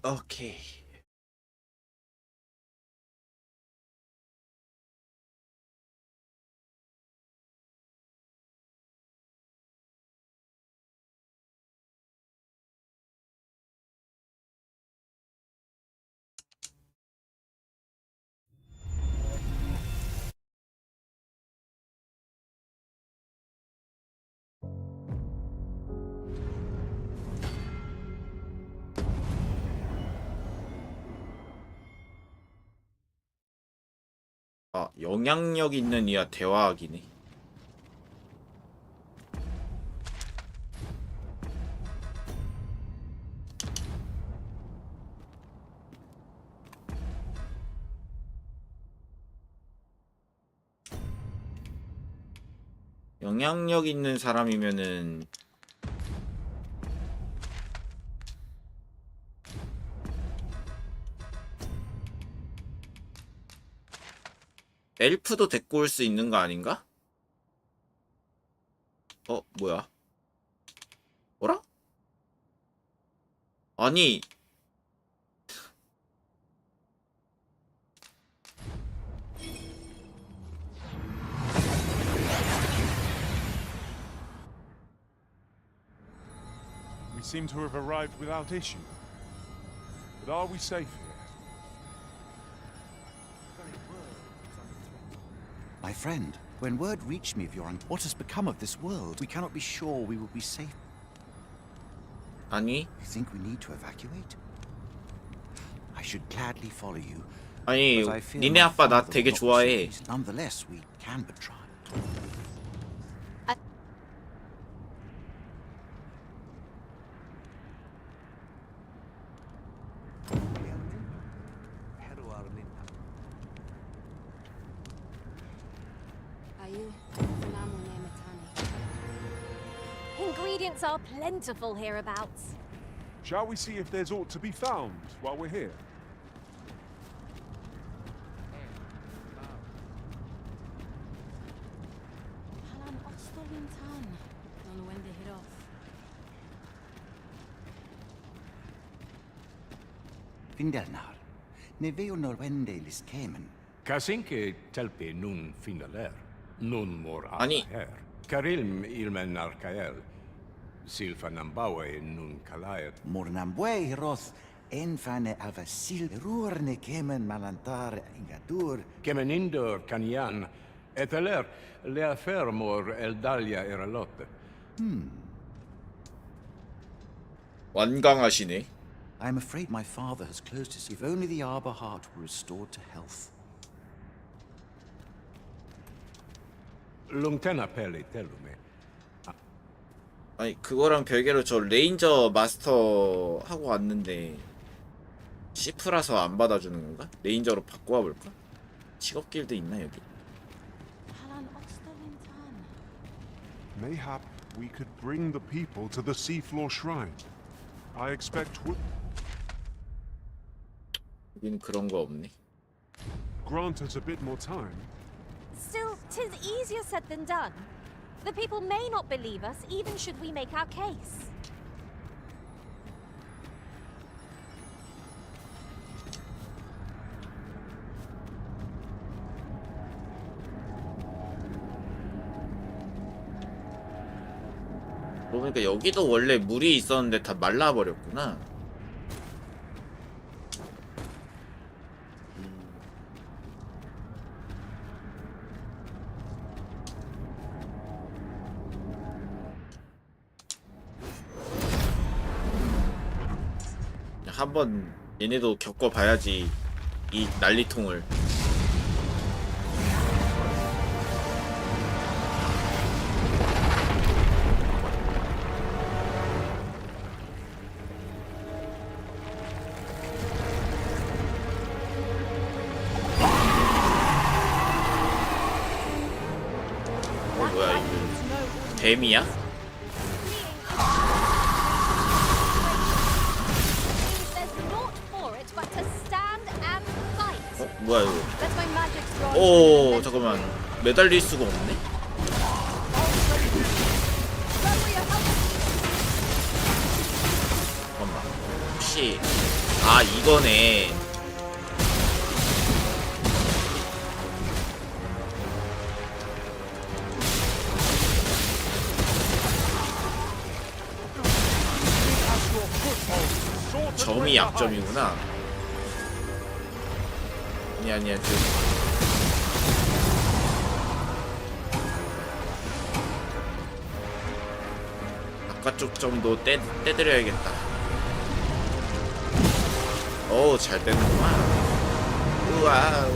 오케이. 아, 영향력 있는 이야 대화하기네. 영향력 있는 사람이면은 엘프도 데리고 올 수 있는 거 아닌가? 뭐야? 뭐라? 아니, We seem to have arrived without issue. But are we safe here? My friend, when word reached me of what has become of this world, we cannot be sure we will be safe. 아니, You think we need to evacuate? I should gladly follow you. 아니, but I fear 니네 my 아빠 나 father 되게 will not 좋아해. proceed. Nonetheless, we can but try. Ingredients are plentiful hereabouts. Shall we see if there's aught to be found while we're here? Don't know when they hit off. Findelnar, ne veo norwende lis kemen. Kasinke telpi nun finaler, nun mor 아니. her. Karilm ilmen arkael, silfa nambawe nun kalayet. Mornambwe hiroth enfane avasil ruorne kemen malantar ingadur. Kemenindor kanyan, eteler leafer mor eldalia eralotte. 완강하시네. I am afraid my father has closed his. If only the arbor heart were restored to health. Lungtena peli telume. 아니, 그거랑 별개로 저 레인저 마스터 하고 왔는데 시프라서 안 받아주는 건가? 레인저로 바꿔와 볼까? 직업 길드 있나 여기? Mayhap we could bring the people to the seafloor shrine. I expect 여기는 그런 거 없네. grant us a bit more time. Still, 'tis easier said than done. The people may not believe us, even should we make our case. 그러니까 여기도 원래 물이 있었는데 다 말라버렸구나. 한번 얘네도 겪어봐야지 이 난리통을. 뭐야 이거 뱀이야? 뭐야 이거? 오 잠깐만 매달릴 수가 없네. 잠깐만 혹시 아 이거네. 점이 약점이구나. 아니야 바깥쪽 점도 떼드려야겠다. 오, 잘 떼는구만. 우와.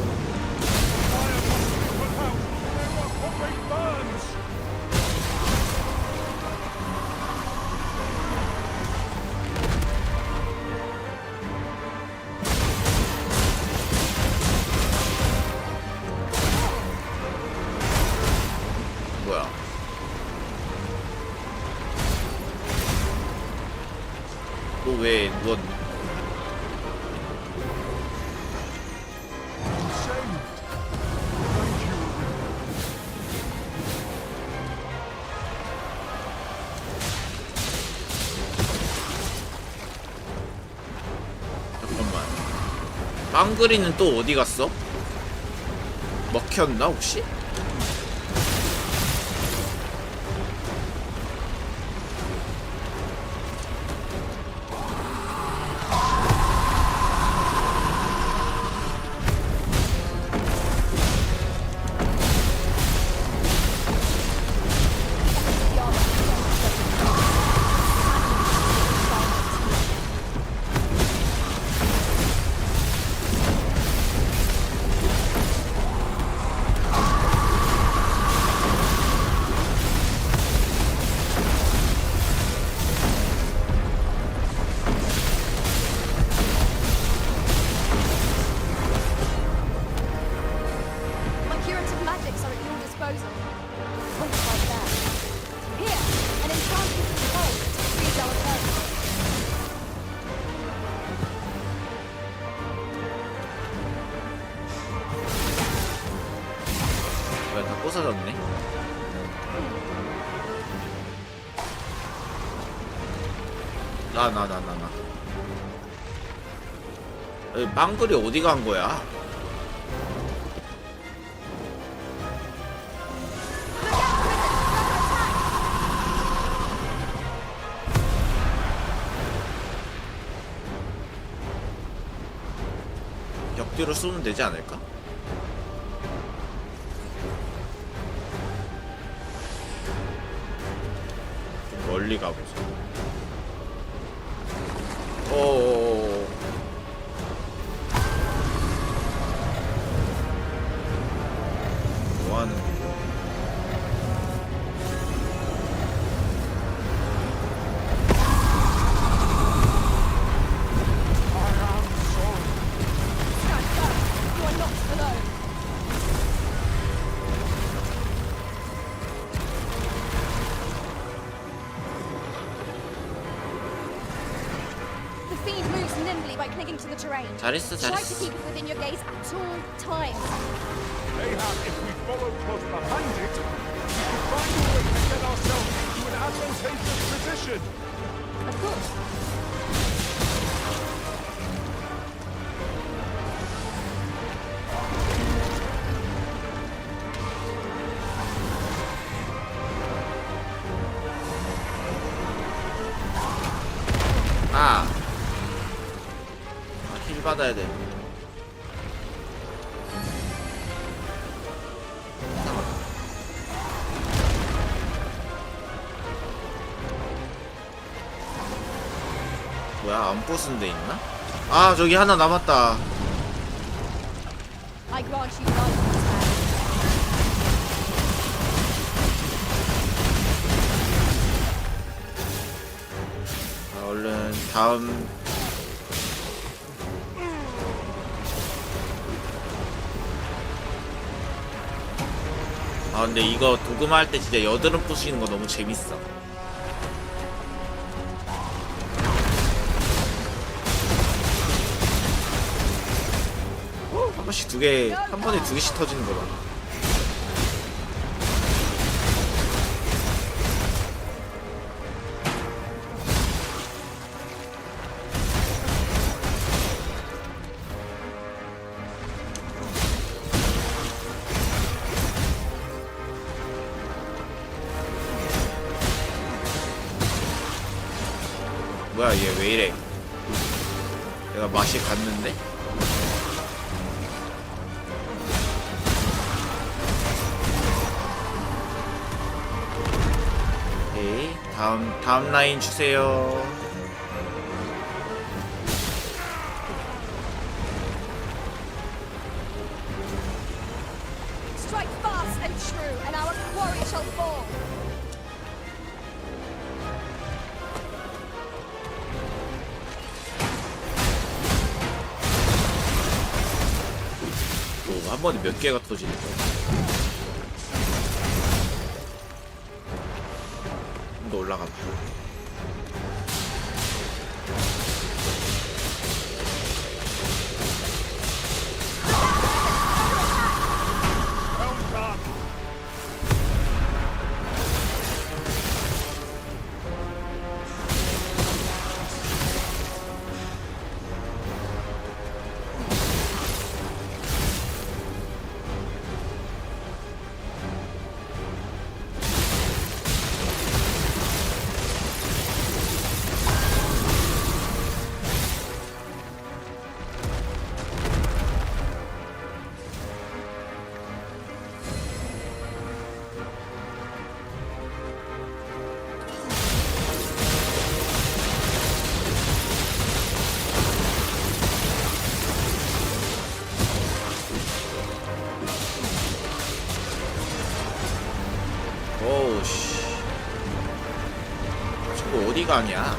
뭐야? 또 왜 누웠니? 잠깐만. 빵그리는 또 어디 갔어? 먹혔나 혹시? My curative magics are at your disposal. Point like that. Here, an enchanted bolt to freeze our foes. 왜 다 부서졌네? 나. 빵글이 어디 간 거야? 벽뒤로 쏘면 되지 않을까? 좀 멀리 가보자. 어어어어. 뭐하는 거야? Stand firm. You are not alone. The fiend moves nimbly by clinging to the terrain. 잘했어, Try to 잘했어. keep it within your gaze at all times. Mayhap if we follow close behind it, we could find a way to get ourselves into an advantageous position. Of course. 힐 받아야 돼. 뭐야, 안 부순 데 있나? 아, 저기 하나 남았다. I grant you life. 얼른 다음. 아 근데 이거 도그마 할 때 진짜 여드름 부시는 거 너무 재밌어. 한 번씩 한 번에 두 개씩 터지는 거 봐. 뭐야 얘 왜 이래? 내가 맛이 갔는데? 오케이 다음 라인 주세요. Strike fast and true, and our warrior shall fall. 한 번에 몇 개가 터지는 거야? 좀 더 올라가 봐. Well done. 오우 씨. 저거 어디 가냐?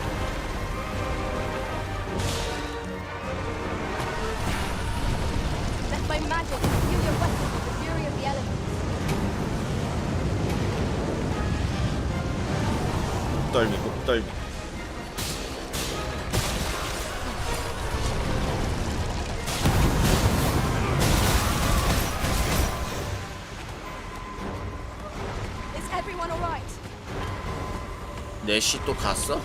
Let my magic imbue your weapon with the fury of the elements. 목덜미 목덜미. Is everyone alright? 넷이 또 갔어?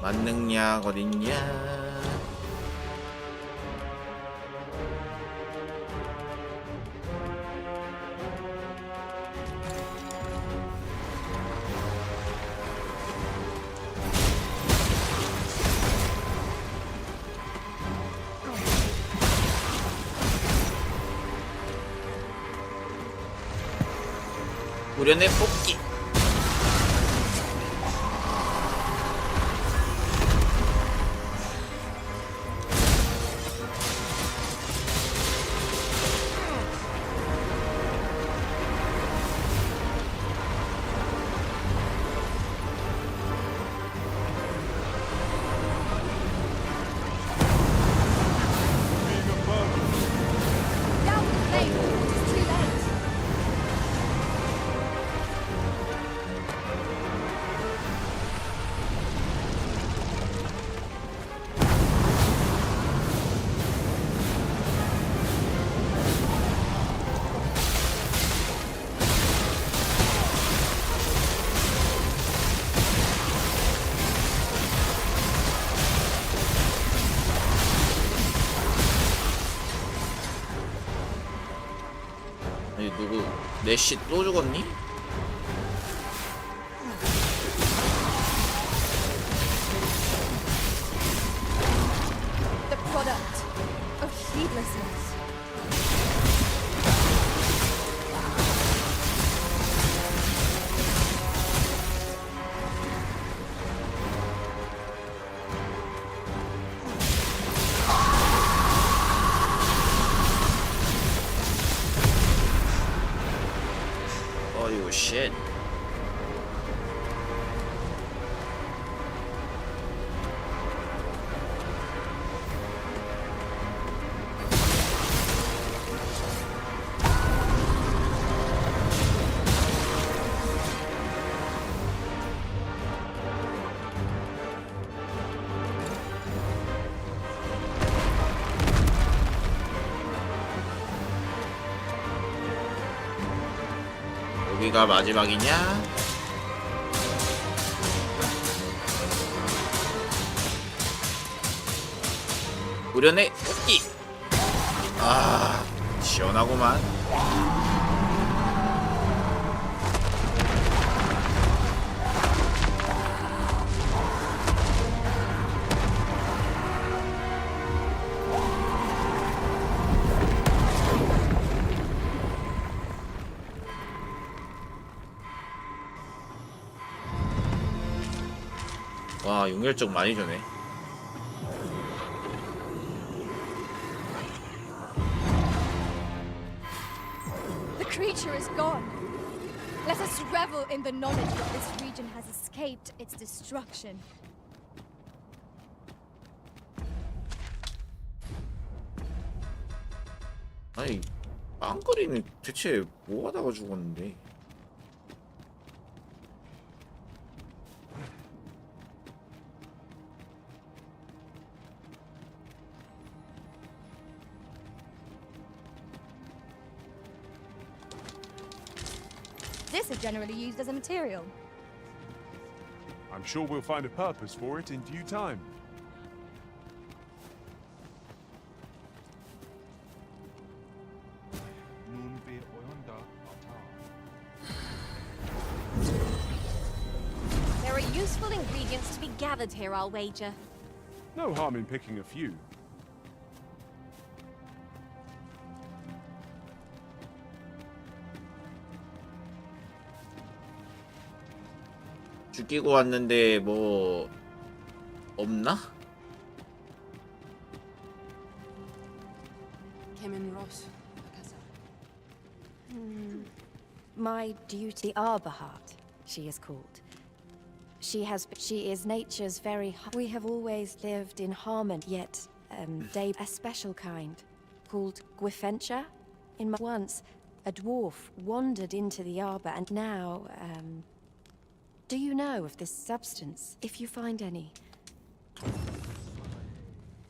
만능약 어딨냐? 우련의 뽑기. Being a burden. Down with the flame before it is too late. 아니 누구 넷이 또 죽었니? The product of heedlessness. 어이구 쉣. 여기가 마지막이냐? 우련의 뽑기. 아, 씨. 시원하구만. 와, 용혈적 많이 주네. The creature is gone. Let us revel in the knowledge that this region has escaped its destruction. 아니, 빵거리는 대체 뭐 하다가 죽었는데? This is generally used as a material. I'm sure we'll find a purpose for it in due time. There are useful ingredients to be gathered here, I'll wager. No harm in picking a few. 죽이고 왔는데 뭐 없나? My duty, Arbaheart, she is called. She is nature's very. We have always lived in harmony, yet a special kind, called Gwifentia. Once, a dwarf wandered into the arbor, and now, do you know of this substance? If you find any.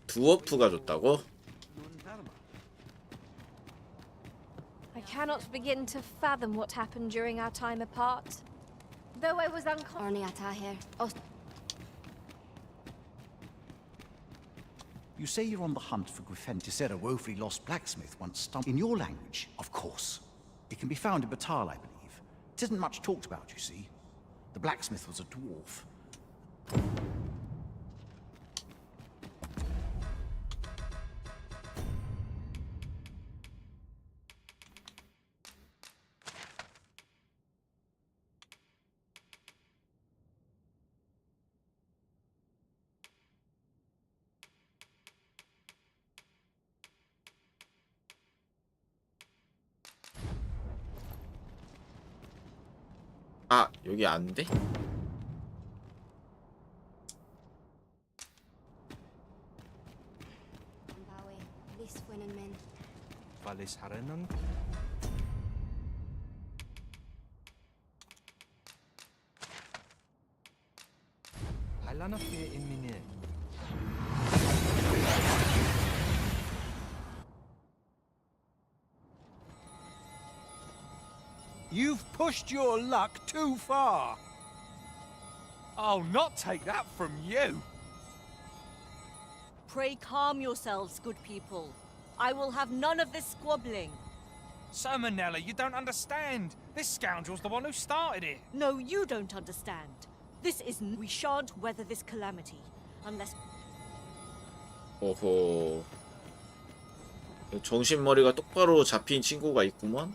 두어프가 줬다고? I cannot begin to fathom what happened during our time apart. Though I was unconscious. You say you're on the hunt for Gwifentia. You said a woefully lost blacksmith once stumbled. In your language, of course. It can be found in Batal, I believe. It isn't much talked about, you see. The blacksmith was a dwarf. 아, 여기 안 돼? You've pushed your luck too far. I'll not take that from you. Pray calm yourselves, good people. I will have none of this squabbling. So, Manella, you don't understand. This scoundrel's the one who started it. No, you don't understand. This is... We shan't weather this calamity unless... 오호. 정신머리가 똑바로 잡힌 친구가 있구먼?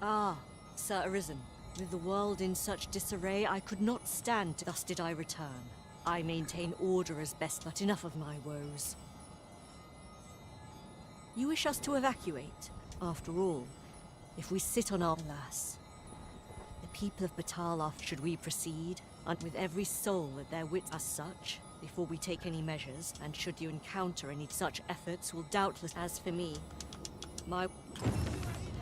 Ah, Sir Arisen. With the world in such disarray, I could not stand. Thus did I return. I maintain order as best, but enough of my woes. You wish us to evacuate? After all, if we sit on our... Alas. The people of Batal are... Should we proceed? And with every soul at their wits as such, before we take any measures, and should you encounter any such efforts, will doubtless... As for me, my...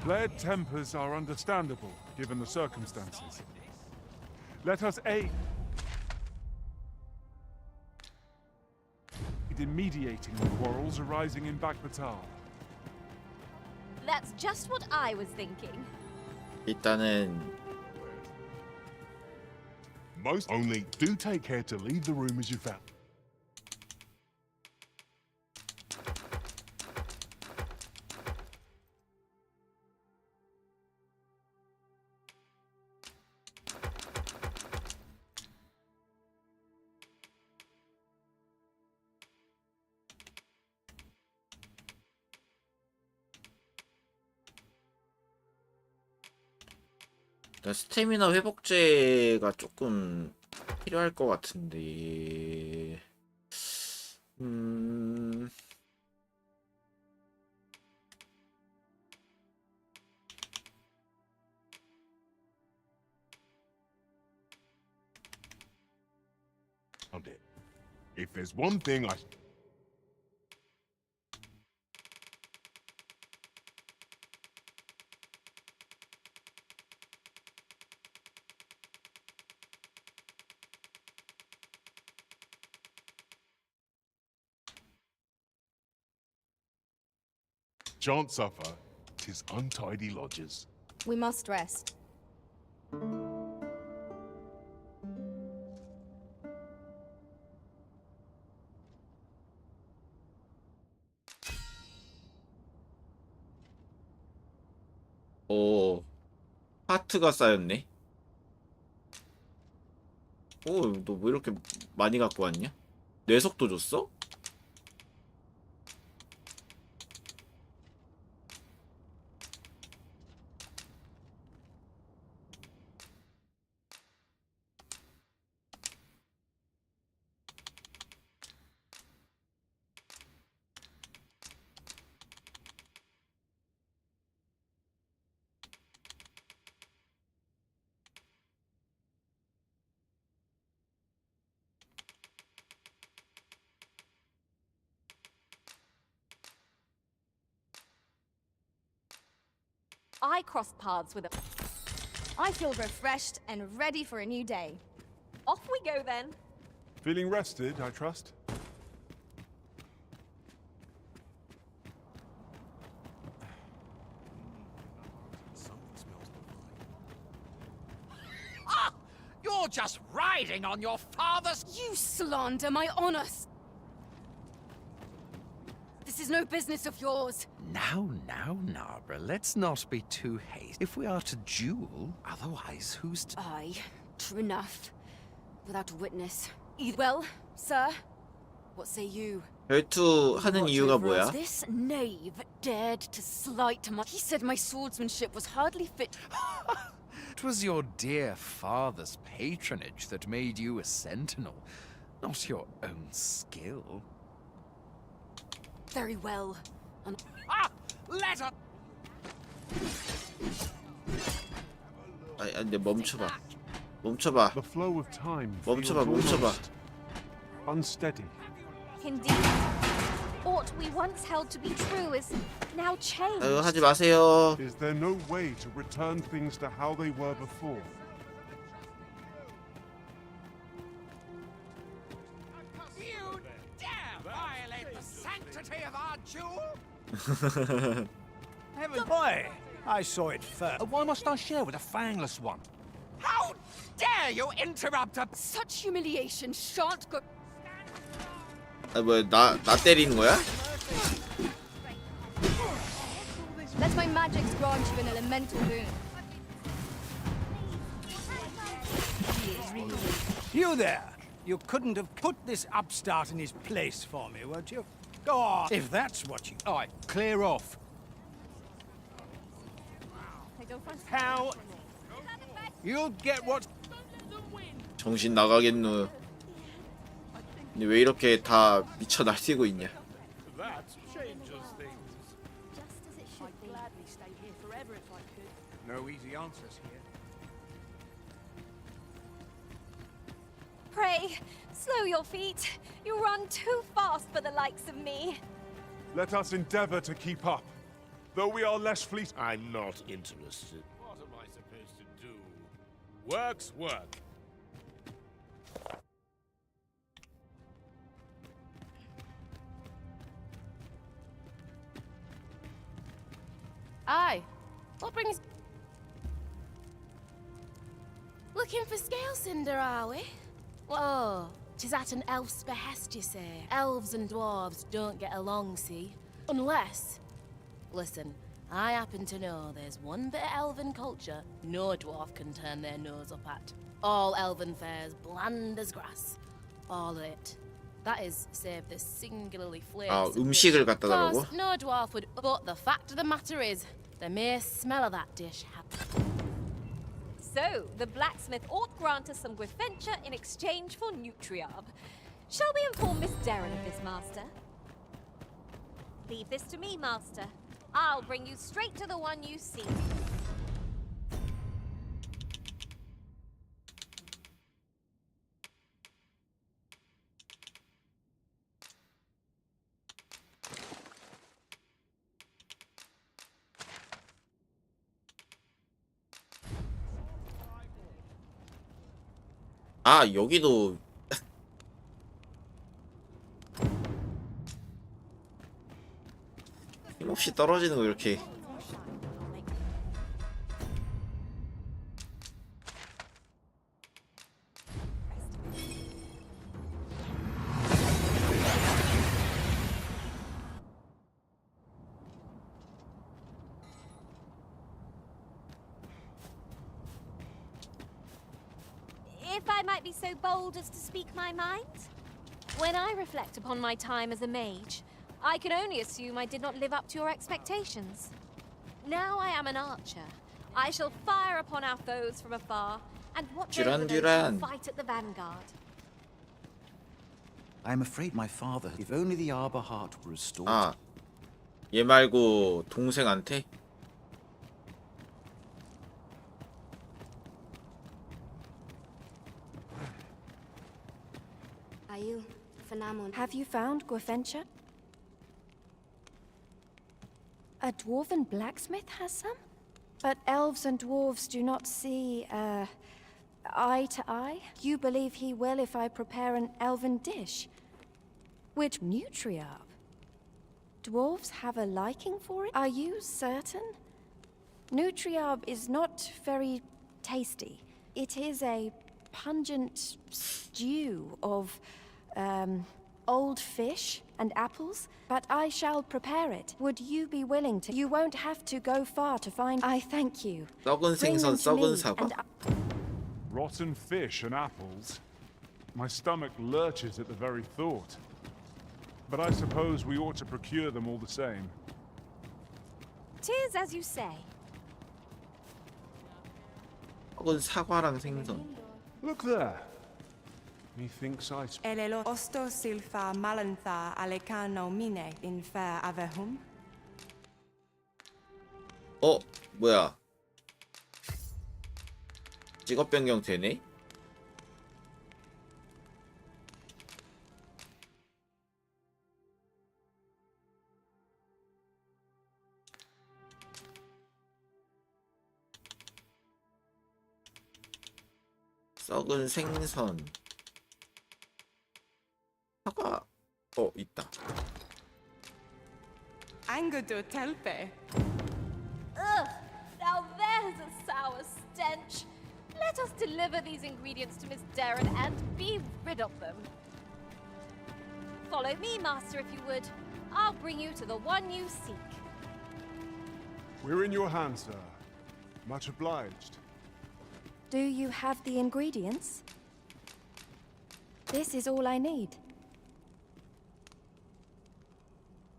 Flared tempers are understandable, given the circumstances. Let us aid in mediating the quarrels arising in Batal. That's just what I was thinking. 일단은 Most only do take care to leave the room as you found. 일단 스태미나 회복제가 조금 필요할 것 같은데. Found it. If there's one thing I... Shan't suffer, 'tis untidy lodgers. We must rest. 오, 하트가 쌓였네. 오, 너 왜 이렇게 많이 갖고 왔냐? 뇌석도 줬어? I crossed paths with a... I feel refreshed and ready for a new day. Off we go then. Feeling rested, I trust? You're just riding on your father's... You slander my honors! This is no business of yours. Now, Narborough, let's not be too hasty. If we are to duel, otherwise who's to... Aye, true enough. Without a witness. Well, sir, what say you? 결투하는 이유가 뭐야? This knave dared to slight my... He said my swordsmanship was hardly fit... It was your dear father's patronage that made you a sentinel, not your own skill. Very well. Let her... 아니, 근데 멈춰봐. 멈춰봐. The flow of time 멈춰봐, feels 멈춰봐. almost unsteady. Indeed. What we once held to be true is now changed. 아유, 하지 마세요. Is there no way to return things to how they were before? You dare violate the sanctity of our jewel? Heaven boy! I saw it first. Why must I share with a fangless one? How dare you interrupt a... Such humiliation shan't go... 아, 뭐야, 나 때리는 거야? Let my magics grant you an elemental boon. You there! You couldn't have put this upstart in his place for me, would you? Go on, if that's what you... All right, clear off. How... You'll get what... 정신 나가겠노. 근데 왜 이렇게 다 미쳐 날뛰고 있냐? That changes things. Just as it should be. Gladly stay here forever if I could. No easy answers here. Pray, slow your feet. You run too fast for the likes of me. Let us endeavor to keep up. Though we are less fleet... I'm not interested. What am I supposed to do? Work's work. Aye. What brings... Looking for Scale Cinder, are we? Whoa. 'Tis at an elf's behest, you say. Elves and dwarves don't get along, see? Unless... Listen, I happen to know there's one bit of elven culture no dwarf can turn their nose up at. All elven fare's bland as grass. All of it. That is, save the singularly 아, flavoured... 음식을 갖다 Of 달라고? course, no dwarf would... But the fact of the matter is, the mere smell of that dish So, the blacksmith ought grant us some Gwynfenture in exchange for Nutriarb. Shall we inform Miss Darren of this, Master? Leave this to me, Master. I'll bring you straight to the one you seek. 아, 여기도 힘없이 떨어지는 거 이렇게. If I might be so bold as to speak my mind? When I reflect upon my time as a mage, I can only assume I did not live up to your expectations. Now I am an archer. I shall fire upon our foes from afar and watch over those who fight at the vanguard. I am afraid my father, if only the Arbor Heart were restored. 아, 얘 말고 동생한테? Have you found Gwynfenture? A dwarven blacksmith has some? But elves and dwarves do not see, eye to eye. You believe he will if I prepare an elven dish? Which Nutriarb? Dwarves have a liking for it? Are you certain? Nutriarb is not very tasty. It is a pungent stew of, old fish and apples, but I shall prepare it. Would you be willing to? You won't have to go far to find. I thank you. 썩은 생선, 썩은 사과. Rotten fish and apples. My stomach lurches at the very thought. But I suppose we ought to procure them all the same. 'Tis as you say. 썩은 사과랑 생선. Look there. Methinks I Elelo osto silfa malantha alecano mine in fair avehum. 뭐야? 직업 변경 되네? 썩은 생선. 사과. 있다. Angudo telpe. Ugh! Now there's a sour stench. Let us deliver these ingredients to Miss Darren and be rid of them. Follow me, Master, if you would. I'll bring you to the one you seek. We're in your hands, sir. Much obliged. Do you have the ingredients? This is all I need.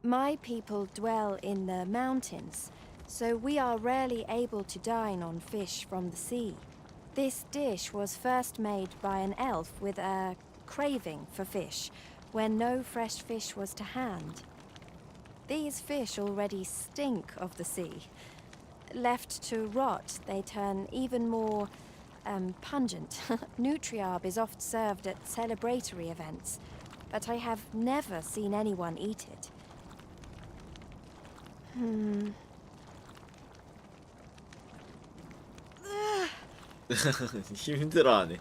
My people dwell in the mountains, so we are rarely able to dine on fish from the sea. This dish was first made by an elf with a craving for fish, when no fresh fish was to hand. These fish already stink of the sea. Left to rot, they turn even more, pungent. Nutriarb is oft served at celebratory events, but I have never seen anyone eat it. 힘들어하네.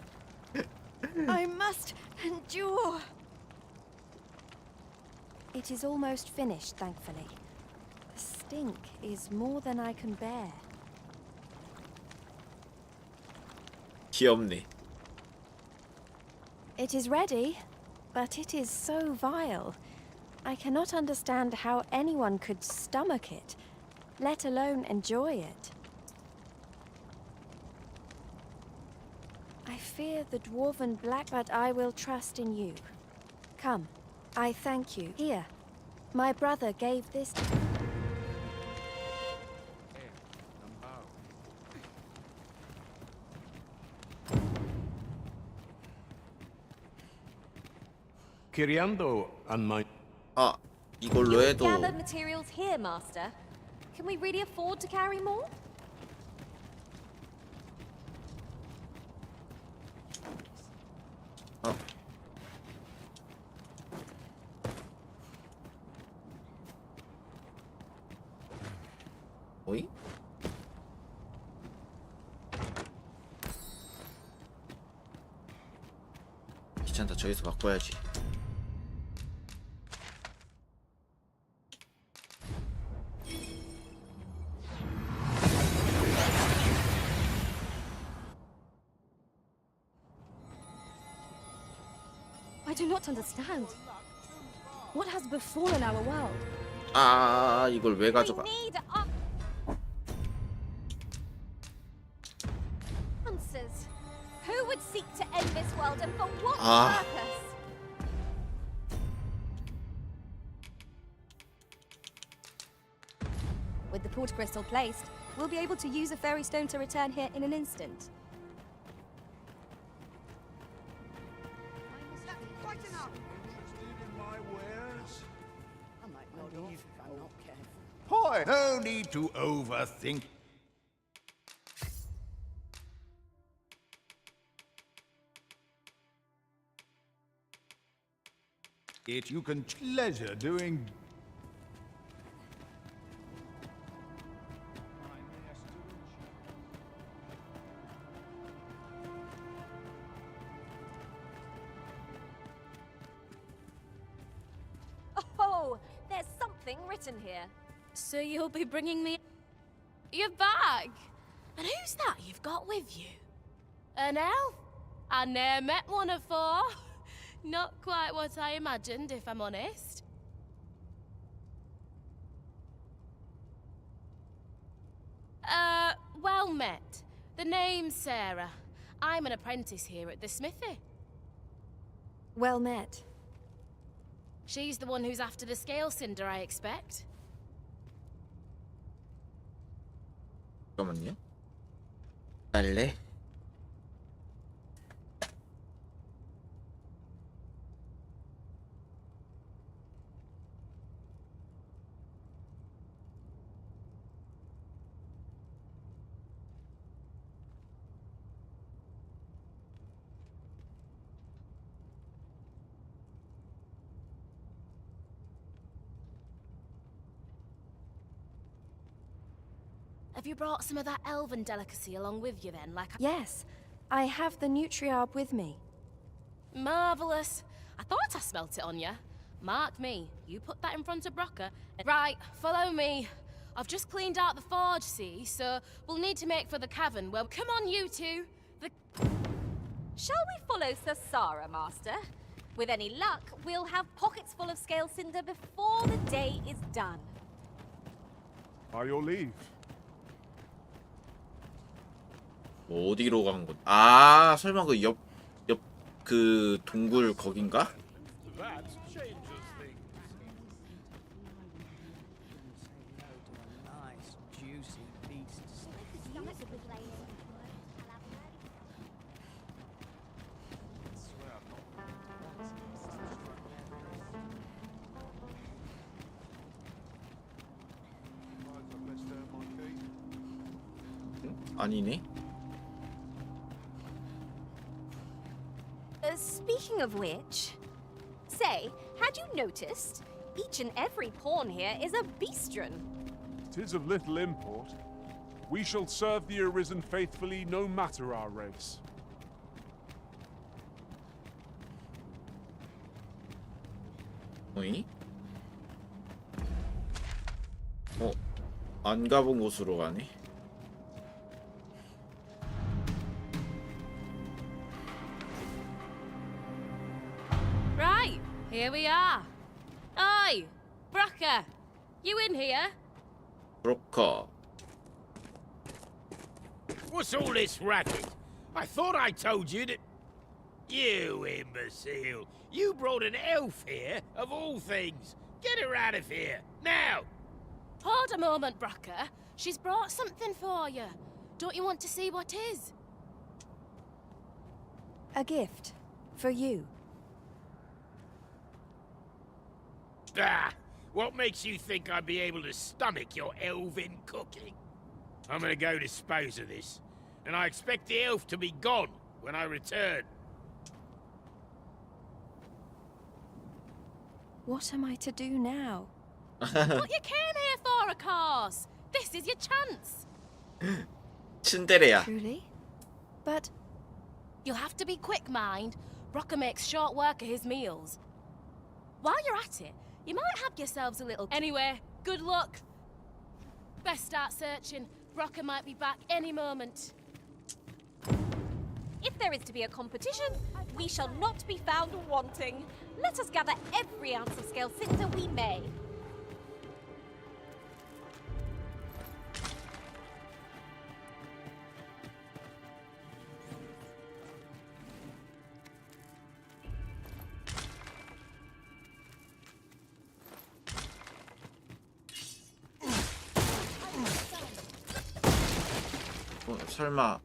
I must endure. It is almost finished, thankfully. The stink is more than I can bear. 귀엽네. It is ready, but it is so vile. I cannot understand how anyone could stomach it, let alone enjoy it. I fear the dwarven black, but I will trust in you. Come, I thank you. Here, my brother gave this. Queriendo on my... 아, 이걸로 You've 해도 gathered materials here, Master. Can we really afford to carry more? 어. 오이? 귀찮다. 저기서 바꿔야지. I do not understand. What has befallen our world? 아, 이걸 왜 가져가? We need answers. Who would seek to end this world and for what purpose? With the port crystal placed, we'll be able to use a fairy stone to return here in an instant. Boy, no need to overthink. It you can pleasure doing. Oh, there's something written here. So you'll be bringing me your bag? And who's that you've got with you? An elf? I ne'er met one afore. Not quite what I imagined, if I'm honest. Well met. The name's Sarah. I'm an apprentice here at the smithy. Well met. She's the one who's after the scale cinder, I expect. 잠깐만요. 빨래. Have you brought some of that elven delicacy along with you then, Yes, I have the Nutriarb with me. Marvellous. I thought I smelt it on you. Mark me, you put that in front of Brocker. Right, follow me. I've just cleaned out the forge, see, so we'll need to make for the cavern. Well, come on, you two. Shall we follow Sir Sarah, Master? With any luck, we'll have pockets full of scale cinder before the day is done. By your leave. 어디로 간 건? 아, 설마 그 옆 그 동굴 거긴가? That changes things. Nice, juicy beasts. 아니네. Speaking of which, say, had you noticed? Each and every pawn here is a beastron. 'Tis of little import. We shall serve the Arisen faithfully, no matter our race. 어이? 안 가본 곳으로 가네. Right, here we are. Oi, Brocker, you in here? 브로커. What's all this racket? I thought I told you that... You imbecile! You brought an elf here, of all things! Get her out of here, now! Hold a moment, Brocker. She's brought something for you. Don't you want to see what is? A gift. For you. Ah, what makes you think I'd be able to stomach your elven cooking? I'm gonna go dispose of this, and I expect the elf to be gone when I return. What am I to do now? What you came here for, of course. This is your chance. 츤데레야. Truly? But You'll have to be quick, mind. Brocker makes short work of his meals. While you're at it, you might have yourselves a little... Anyway, good luck. Best start searching. Brocker might be back any moment. If there is to be a competition, we shall not be found wanting. Let us gather every ounce of scale cinder we may. 설마.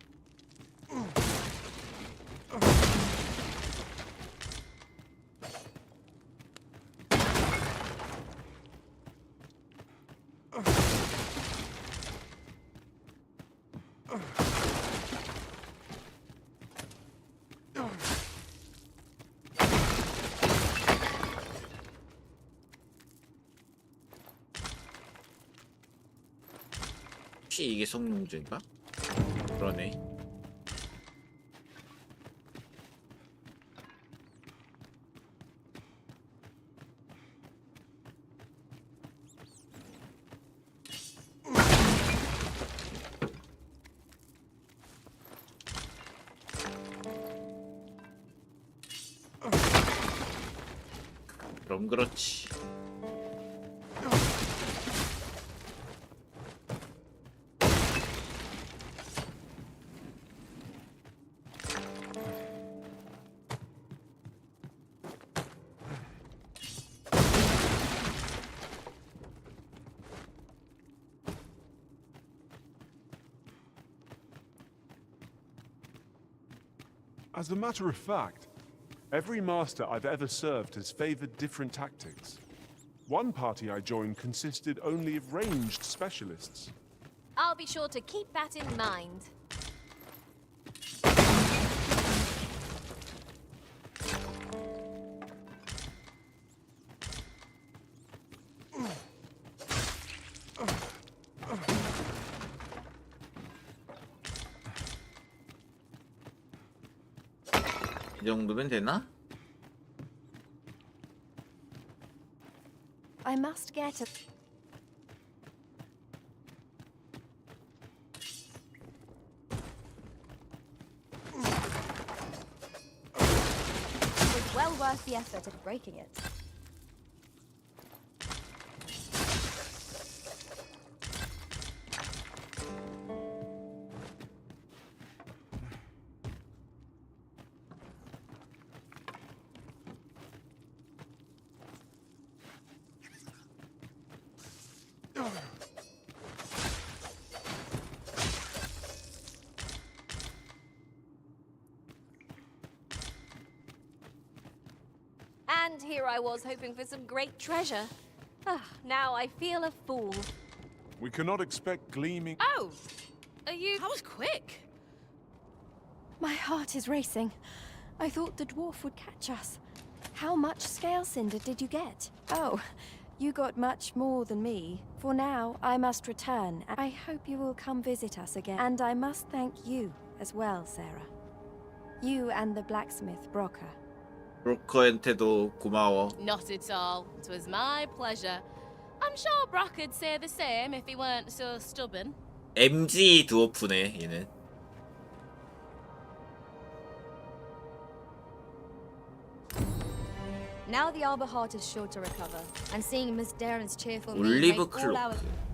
혹시 이게 성능문제인가? 그러네. 그럼 그렇지. As a matter of fact, every master I've ever served has favored different tactics. One party I joined consisted only of ranged specialists. I'll be sure to keep that in mind. 이 정도면 되나? I must get a... It was well worth the effort of breaking it. And here I was hoping for some great treasure. Ah, now I feel a fool. We cannot expect gleaming... Oh! Are you... That was quick. My heart is racing. I thought the dwarf would catch us. How much scale cinder did you get? Oh, you got much more than me. For now, I must return. I hope you will come visit us again. And I must thank you as well, Sarah. You and the blacksmith, Brocker. 브로커한테도 고마워. Not at all. It was my pleasure. I'm sure Brock'd say the same if he weren't so stubborn. MG 드워프네 얘는. Now the Arbor Heart is sure to recover, and seeing Miss Darren's cheerful mood 올리브 make all our... 클로크.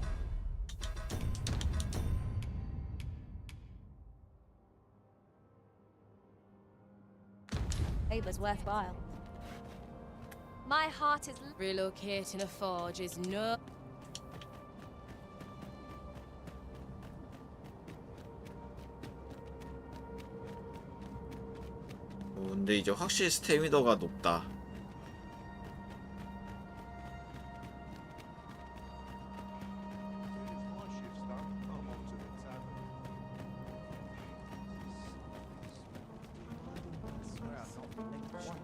labor's worthwhile. My heart is... Relocating a forge is no... 근데 이제 확실히 스태미너가 높다.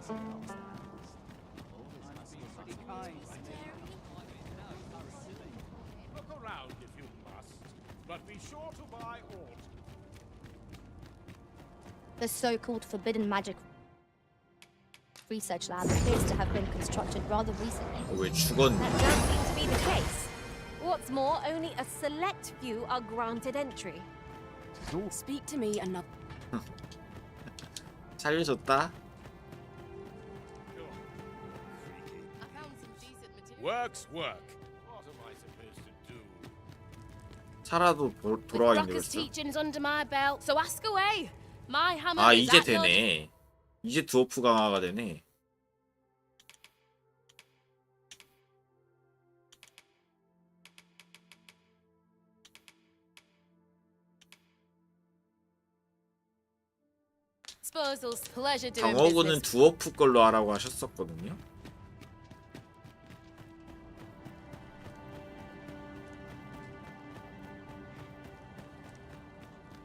Look around if you must, but be sure to buy aught. The so-called forbidden magic research lab appears to have been constructed rather recently. 왜 죽었니? That does seem to be the case. What's more, only a select few are granted entry. Speak to me another. 살려줬다. Work's work. What am I supposed to do? 살아도 With 돌아가겠네 Brocker's 벌써. teachings under my belt, so ask away. My hammer 아 is 이제 at your 되네. 이제 드워프 강화가 되네. disposal's pleasure doing 방어구는 business. 드워프 걸로 하라고 하셨었거든요.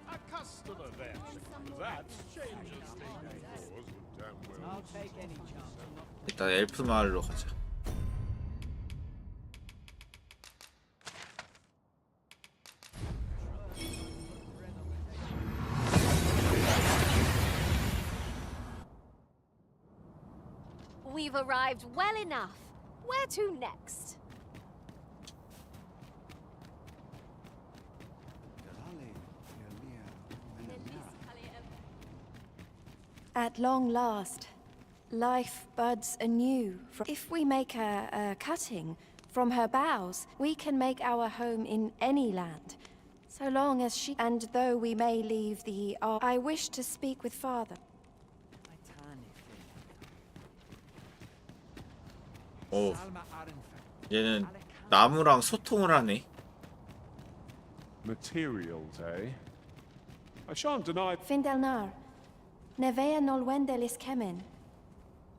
A customer then. That changes things. Yours would damn well. I'll take any chance. 일단 엘프 마을로 가자. We've arrived well enough. Where to next? At long last, life buds anew. If we make a cutting from her boughs, we can make our home in any land. So long as she... And though we may leave the... I wish to speak with father. 오, 얘는 나무랑 소통을 하네. Materials, eh? I shan't deny. Findelnar, nevea nolwendelis kemen.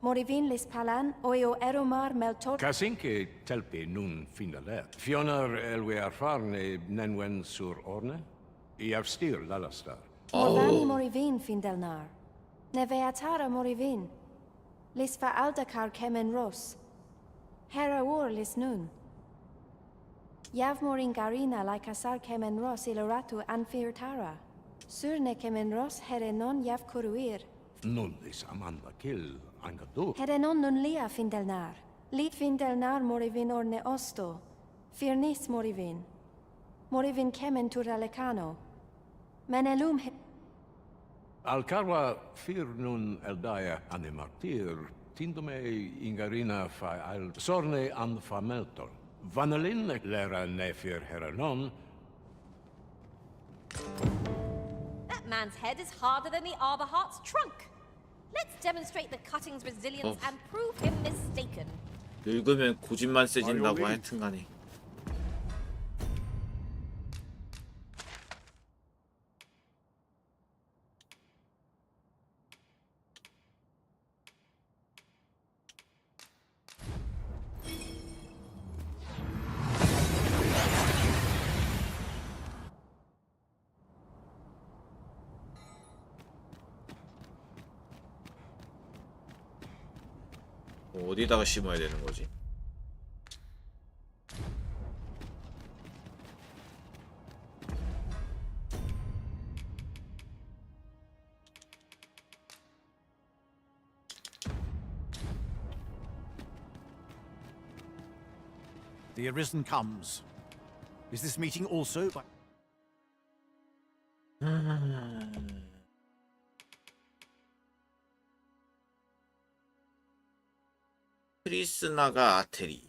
Morivinlis palan oio eromar meltor... Casinque telpi nun findaler. Fionar elwe arfarne nenwen sur orne. I avstir lalastar. Morvani morivin Findelnar. Nevea tara morivin. Lis fa aldakar kemen ros. Hera ur lis nun. Yav morin garina like asar kemen ros iloratu anfir tara. Surne kemen ros herenon yav kuruir. Nun lis amanda kill angadu. Herenon nun lia Findelnar. Li Findelnar morivin orne osto. Firnis morivin. Morivin kemen turalecano. Menelum he... Alcarwa fir nun eldaya ane martir. Tindome ingarina fa al sorne an fa meltor. Vanelin lera nefir heranon. That man's head is harder than the Arbor Heart's trunk. Let's demonstrate the cutting's resilience and prove him mistaken. 늙으면 고집만 세진다고 하여튼간에. 어디다가 심어야 되는 거지? The Arisen comes. Is this meeting also by... 크리스나가 아테리.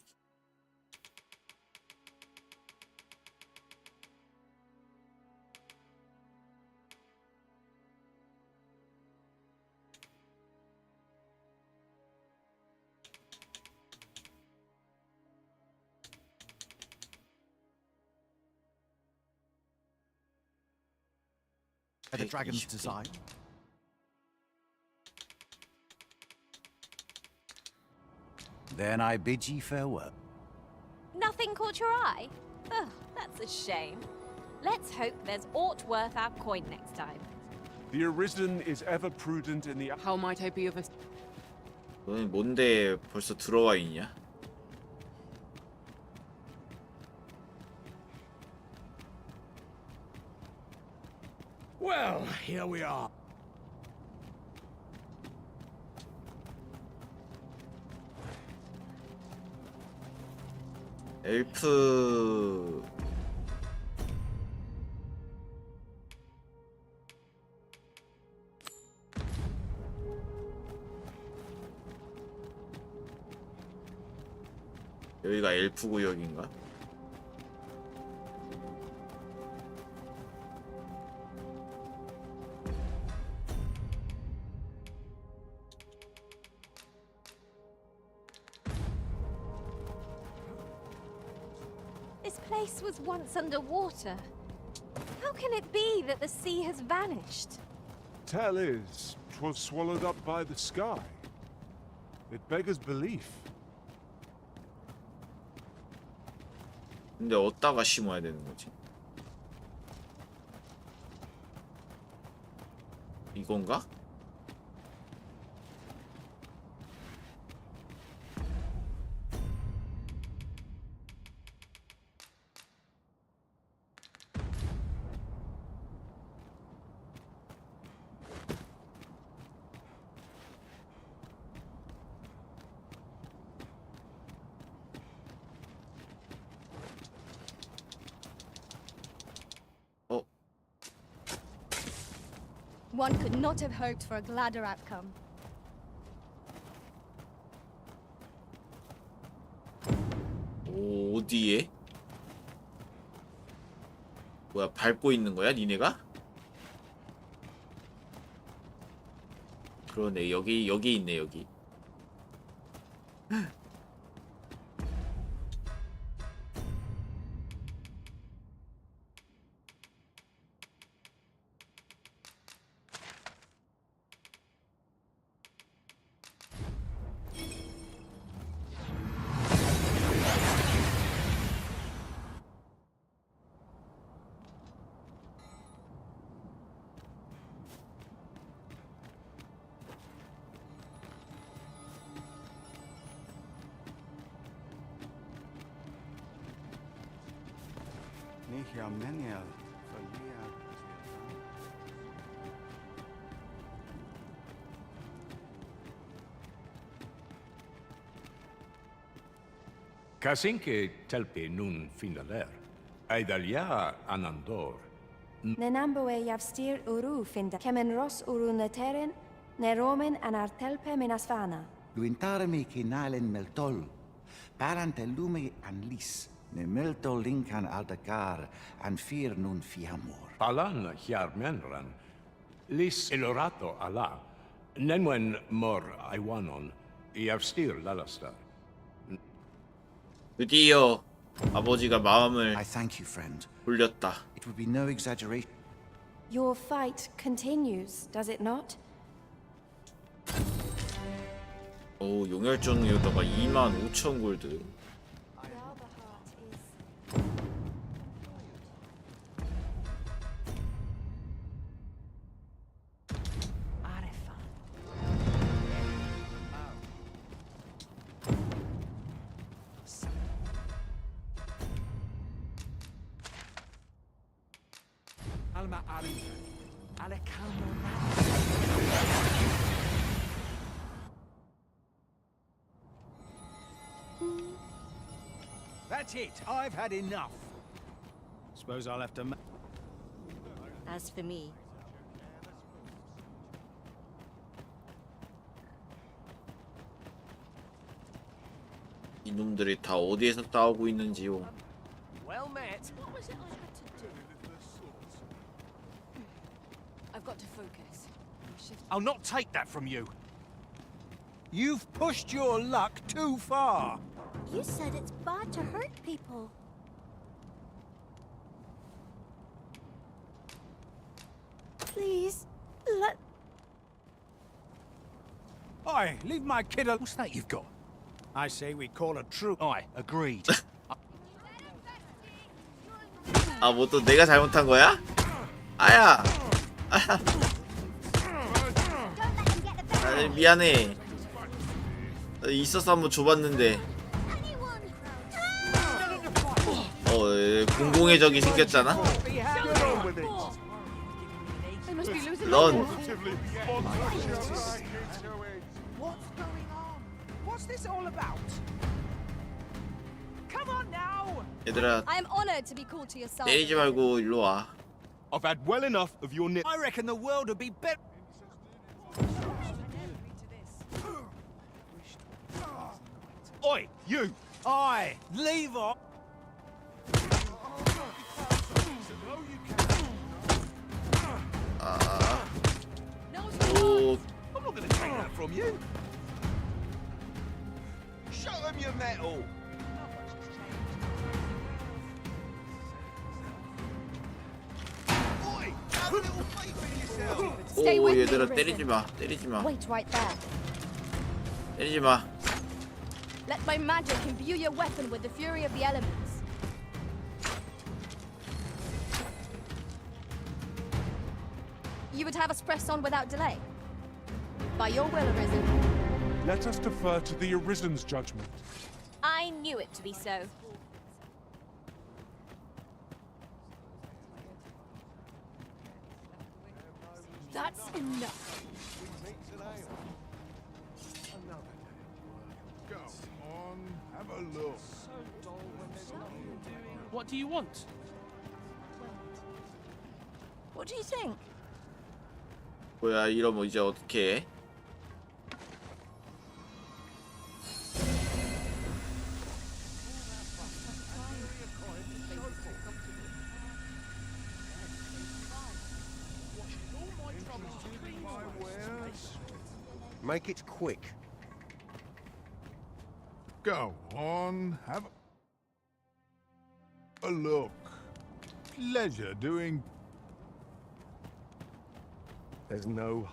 the dragon's design? Then I bid ye farewell. Nothing caught your eye? Oh, that's a shame. Let's hope there's aught worth our coin next time. The Arisen is ever prudent in the... How might I be of 너는 뭔데 벌써 들어와 있냐? Well, here we are. 엘프 여기가 엘프 구역인가? This place was once underwater. How can it be that the sea has vanished? Tell is, 'twas swallowed up by the sky. It beggars belief. 근데 어디다가 심어야 되는 거지? 이건가? One could not have hoped for a gladder outcome. 오, 어디에? 뭐야, 밟고 있는 거야, 니네가? 그러네, 여기 있네, 여기. Casinque telpi nun finaler. Aidalia anandor. Nenamboe javstir uru finda kemen ros uru neteren, neromen anartelpe minasvana. Luintaremi kinailen meltol. Parantelume an lis. Ne meltol linkan aldagar an fir nun fiamor. Palan hiarmenran. Lis elorato ala. Nenwen mor aiwanon. Iavstir lalastar. 드디어 아버지가 마음을 I thank you, friend. 돌렸다. It would be no exaggeration. Your fight continues, does it not? 오, 용혈종이오다가 25,000 골드. That's it. I've had enough. Suppose I'll have to. As for me, 이놈들이 다 어디에서 싸우고 있는지요. Well met. What was it I had to do? I've got to focus. I'll not take that from you. You've pushed your luck too far. You said it's bad to hurt people. Please, let... Oi, leave my kid alone. What's that you've got? I say we call a truce. Aye, agreed. 아, 뭐 또 내가 잘못한 거야? 아야! 아, 미안해. 있어서 한번 줘봤는데 공공의 적이 생겼잖아. 넌 얘들아 I am honored to be called to your side. 때리지 말고 일로 와. I've had well enough of your nip. I reckon the world would be better. Oi, you! Aye, leave off. 오, I'm not gonna take that from you. Show them your metal. Oi, have a little faith in yourself. Stay 오 with me, 얘들아 Risen. 때리지 마, 때리지 마, Wait right there. 때리지 마. Let my magic imbue your weapon with the fury of the elements. You would have us press on without delay? By your will, Arisen. Let us defer to the Arisen's judgment. I knew it to be so. That's enough. Go on, have a look. What do you want? What do you think? 뭐야 이러면 이제 어떻게 해? Make it quick. Go on, have a look. Pleasure doing. There's no.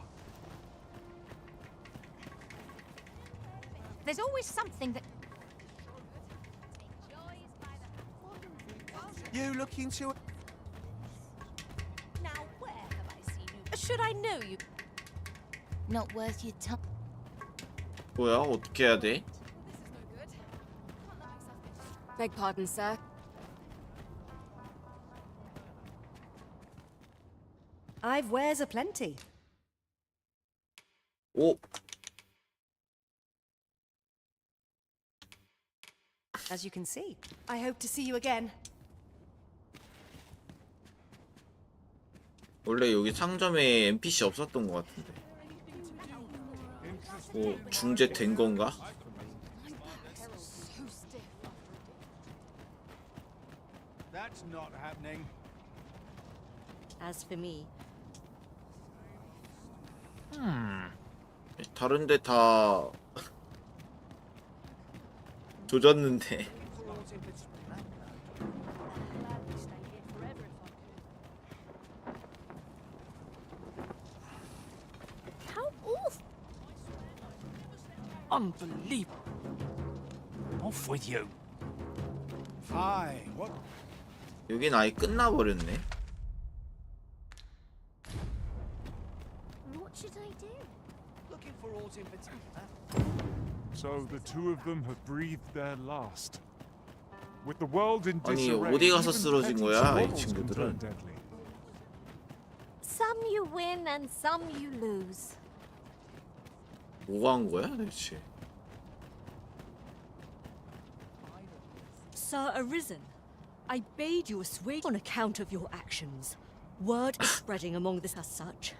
There's always something that... You look into it. Now, where have I seen you? Should I know you? Not worth your time. 뭐야 어떻게 해야 돼? Beg pardon, sir. I've wares aplenty. 오, As you can see. I hope to see you again. 원래 여기 상점에 NPC 없었던 것 같은데. 뭐 중재된 건가? That's not happening. As for me, 다른데 다 조졌는데. How awful! Unbelievable. Off with you. Aye, what? 여긴 아예 끝나버렸네. What should I do? Looking for aught in particular? So the two of them have breathed their last. With the world in 아니 disarray, 어디 가서 even 쓰러진 petty 거야 이 squabbles can 친구들은? turn deadly. Some you win and some you lose. 뭐가 한 거야 대체? Sir Arisen, I bade you assuage on account of your actions. Word is spreading among this as such.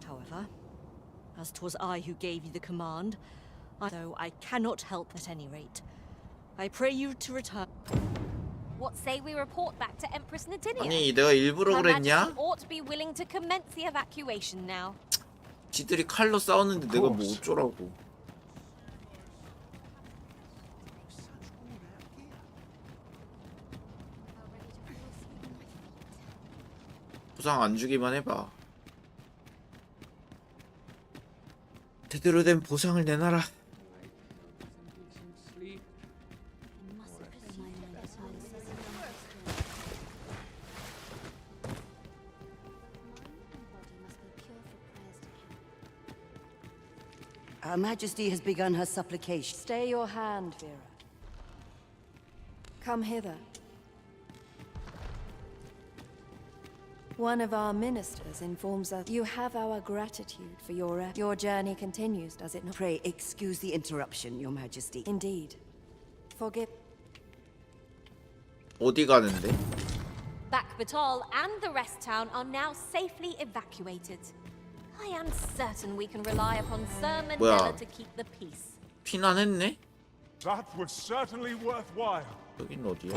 However, as 'twas I who gave you the command, though I cannot help at any rate. I pray you to return. What say we report back to Empress Nadinia? 아니 내가 일부러 Her 그랬냐? Majesty ought to be willing to commence the evacuation now. 지들이 칼로 싸웠는데 내가 뭐 어쩌라고. 보상 안 주기만 해봐. 제대로 된 보상을 내놔라. Her Majesty has begun her supplication. Stay your hand, Vera. Come hither. One of our ministers informs us you have our gratitude for your journey continues, does it not? Pray excuse the interruption, Your Majesty. Indeed. Forgive. 어디 가는데? Back Batal and the rest town are now safely evacuated. I am certain we can rely upon Sir Mandela to keep the peace. 피난했네? That was certainly worthwhile. 여긴 어디야?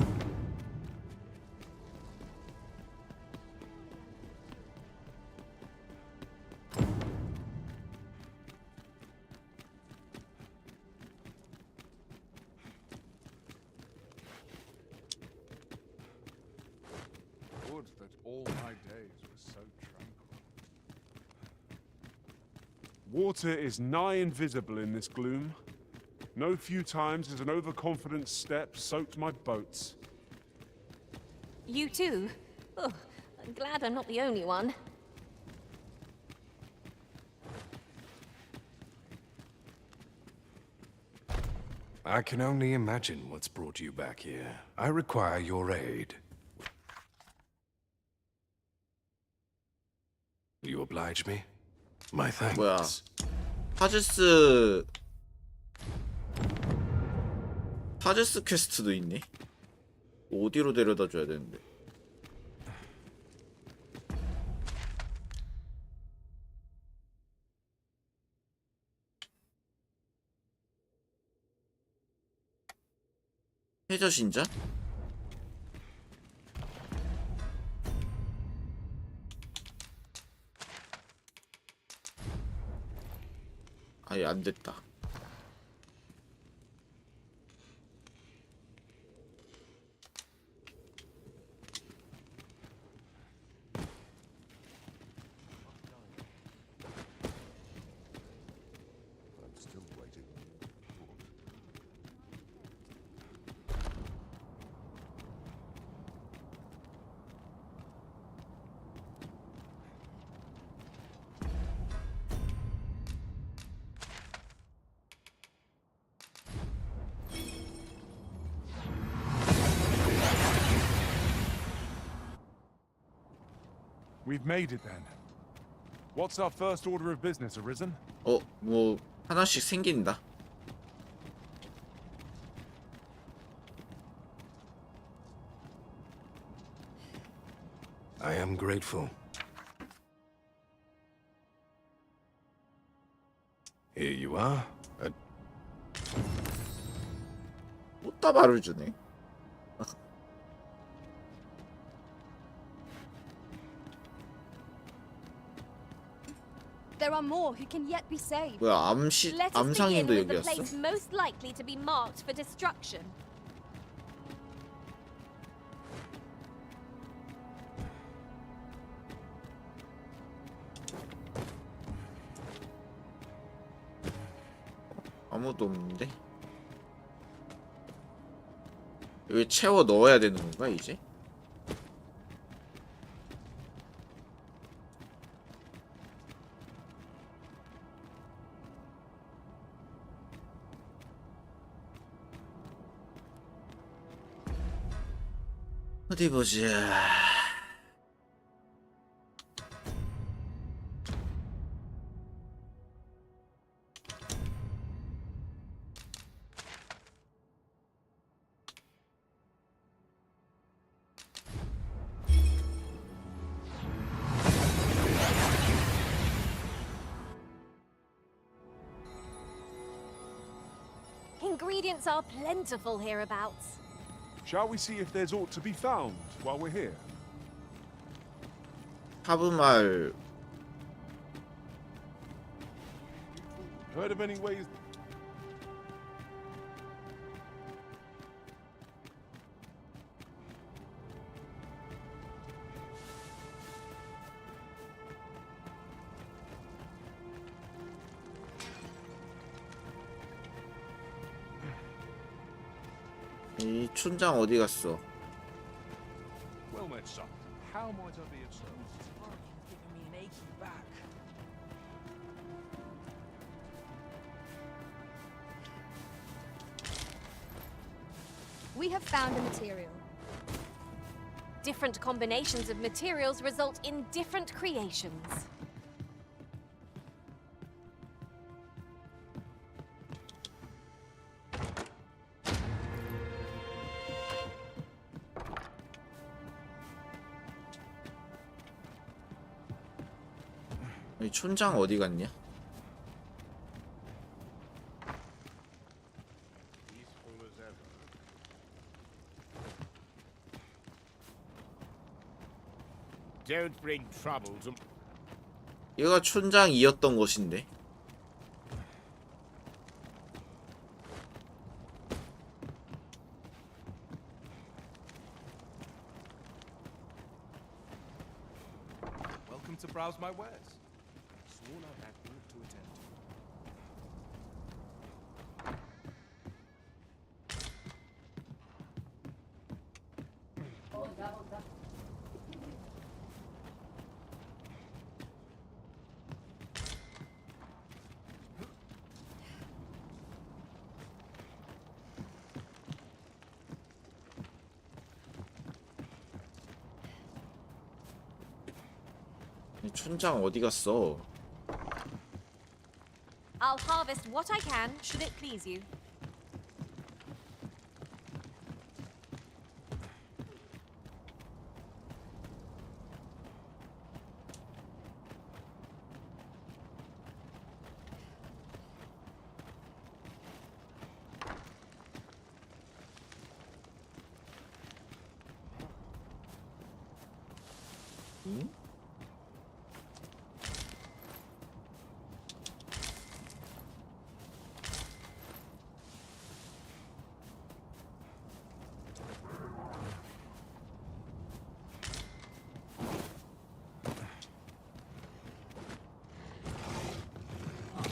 Would that all my days were so tranquil. Water is nigh invisible in this gloom. No few times has an overconfident step soaked my boats. You too? Oh, I'm glad I'm not the only one. I can only imagine what's brought you back here. I require your aid. Will you oblige me? My thanks. 뭐야? 파제스 퀘스트도 있네. 어디로 데려다 줘야 되는데? 해저신자? 아예 안 됐다. We've made it then. What's our first order of business, Arisen? 뭐 하나씩 생긴다. I am grateful. Here you are. 꽃다발을 주네. There are more who can yet be saved. 뭐야 Let us 암상인도 begin with the 여기였어? place most likely to be marked for destruction. 아무도 없는데? 여기 채워 넣어야 되는 건가 이제? 어디 보자. Ingredients are plentiful hereabouts. Shall we see if there's aught to be found while we're here? 하브말 Heard of any ways? 이 촌장 어디 갔어? Well met, son. How might I be of service? Giving me an achy back. We have found a material. Different combinations of materials result in different creations. 이 촌장 어디 갔냐? Don't bring trouble to... 얘가 촌장이었던 곳인데. Welcome to browse my wares. Sworn I had work to attend to. 이 촌장 어디 갔어? I'll harvest what I can, should it please you. 응?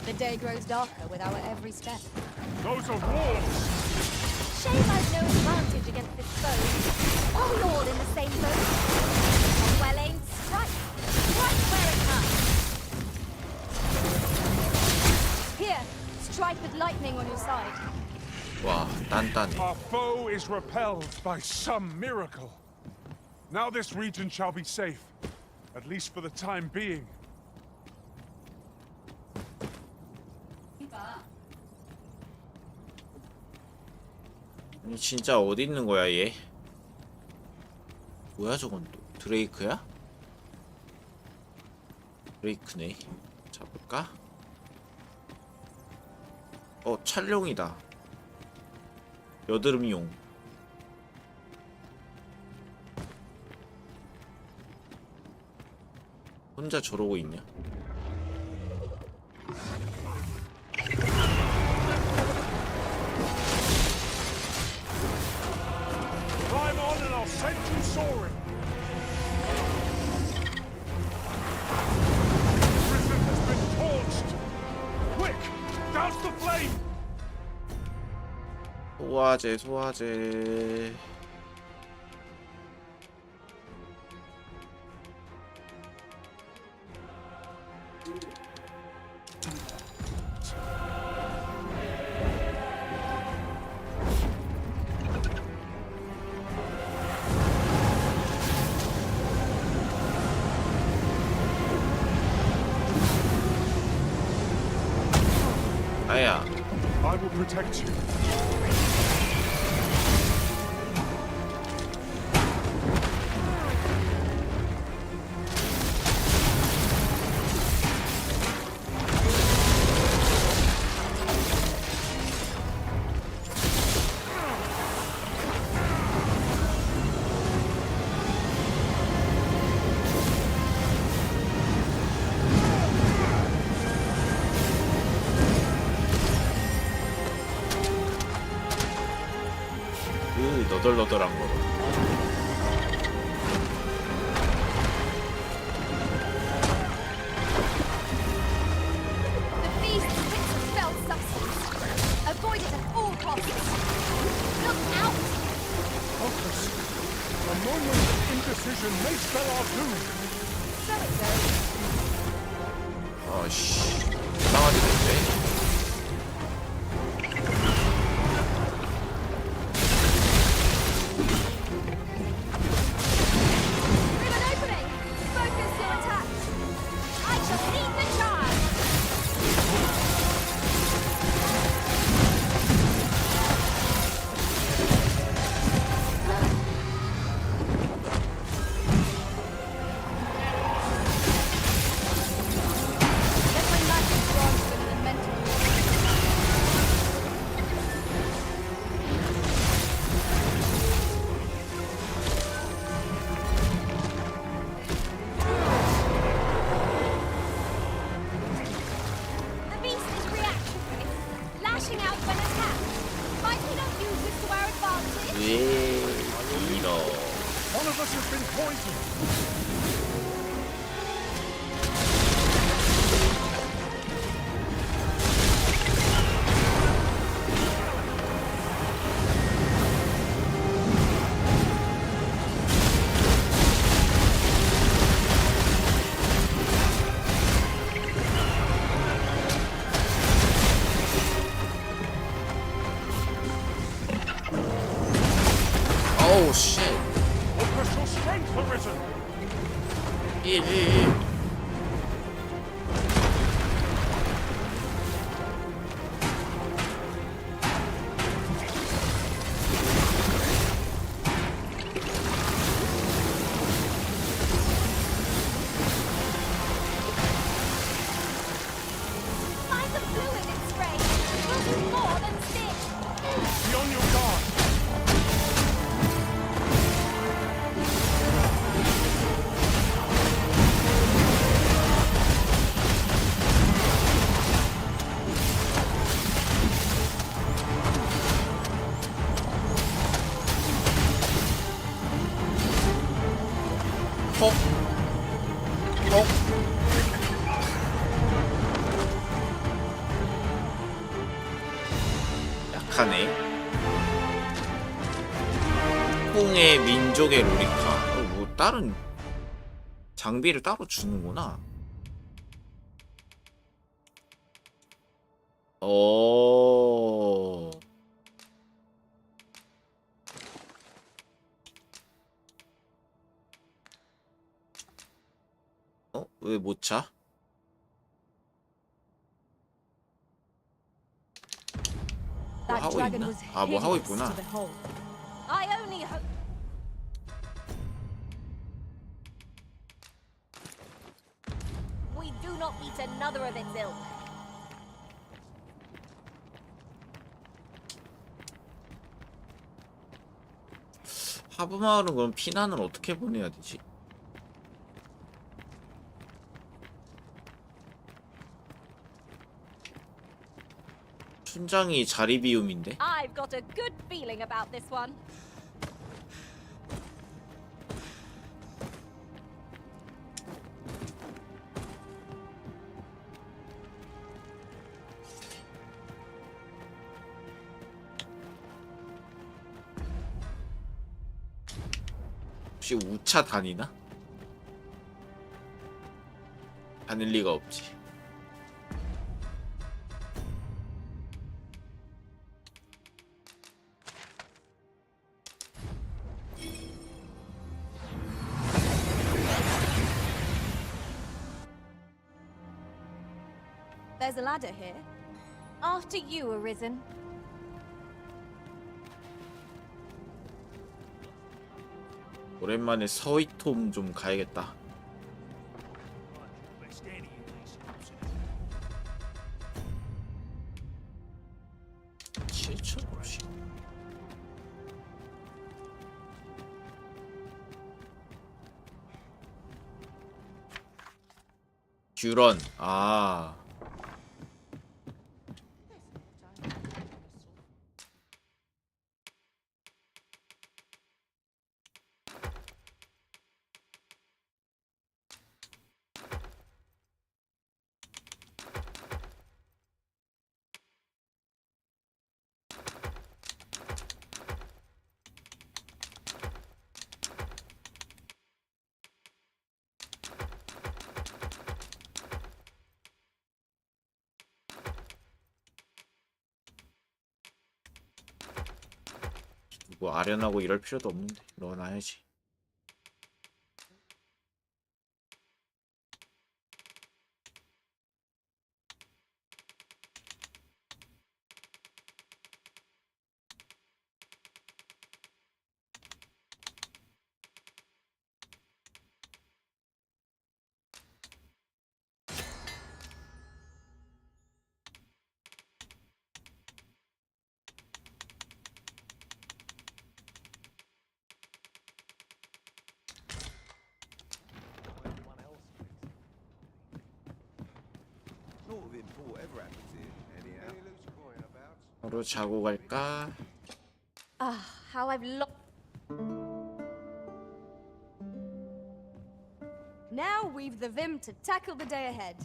The day grows darker with our every step. Those are wolves! Shame I've no advantage against this foe. Are we all in the same boat? A well-aimed strike. Right where it hurts. Here, strike with lightning on your side. 와, 단단해. Our foe is repelled by some miracle. Now this region shall be safe, at least for the time being. 아니 진짜 어디 있는 거야 얘? 뭐야 저건 또 드레이크야? 드레이크네. 잡을까? 찰룡이다. 여드름용. 혼자 저러고 있냐? Climb on and I'll send you soaring. Prison has been torched. Quick, douse the flame. 소화제, 소화제. 아야. I will protect you. 너덜너덜한 거로. The beast spits a spell substance. Avoid it at all costs. Look out! Focus. A moment of indecision may spell our doom. So it goes. 아씨. 나가지 됐네. lashing out when attacked. Might we not use this to our advantage? 왜 이러? One of us has been poisoned. 어우 쉣. Crystal strength arisen. 1. Find the fluid in spray. We'll do more than stick. Be on your guard. 톡. 톡. 약하네. 홍의 민족의 로리카. 뭐 다른 장비를 따로 주는구나. 오. 왜 못 차? 뭐 That 하고 dragon 있나? was 아, 뭐 하고 hideous 있구나. to behold. I only hope. We do not meet another of its ilk. 하부마을은 그럼 피난을 어떻게 보내야 되지? 춘장이 자리 비움인데? I've got a good feeling about this one. 혹시 우차 다니나? 다닐 리가 없지. There's a ladder here. After you, Arisen. 오랜만에 서이톰 좀 가야겠다. 듀런. 아. 뭐 아련하고 이럴 필요도 없는데 넣어놔야지. Not of import ever happens here, anyhow. Any loose coin about? 바로 자고 갈까? Ah, how I've Now we've the vim to tackle the day ahead.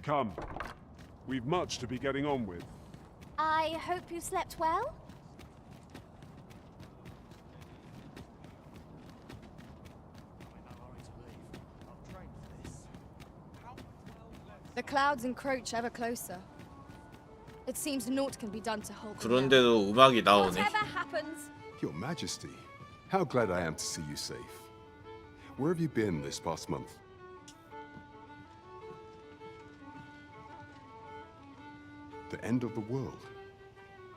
Come. We've much to be getting on with. I hope you slept well? The clouds encroach ever closer. It seems naught can be done to hold them down. 그런데도 음악이 나오네. Whatever happens, Your Majesty, how glad I am to see you safe. Where have you been this past month? The end of the world.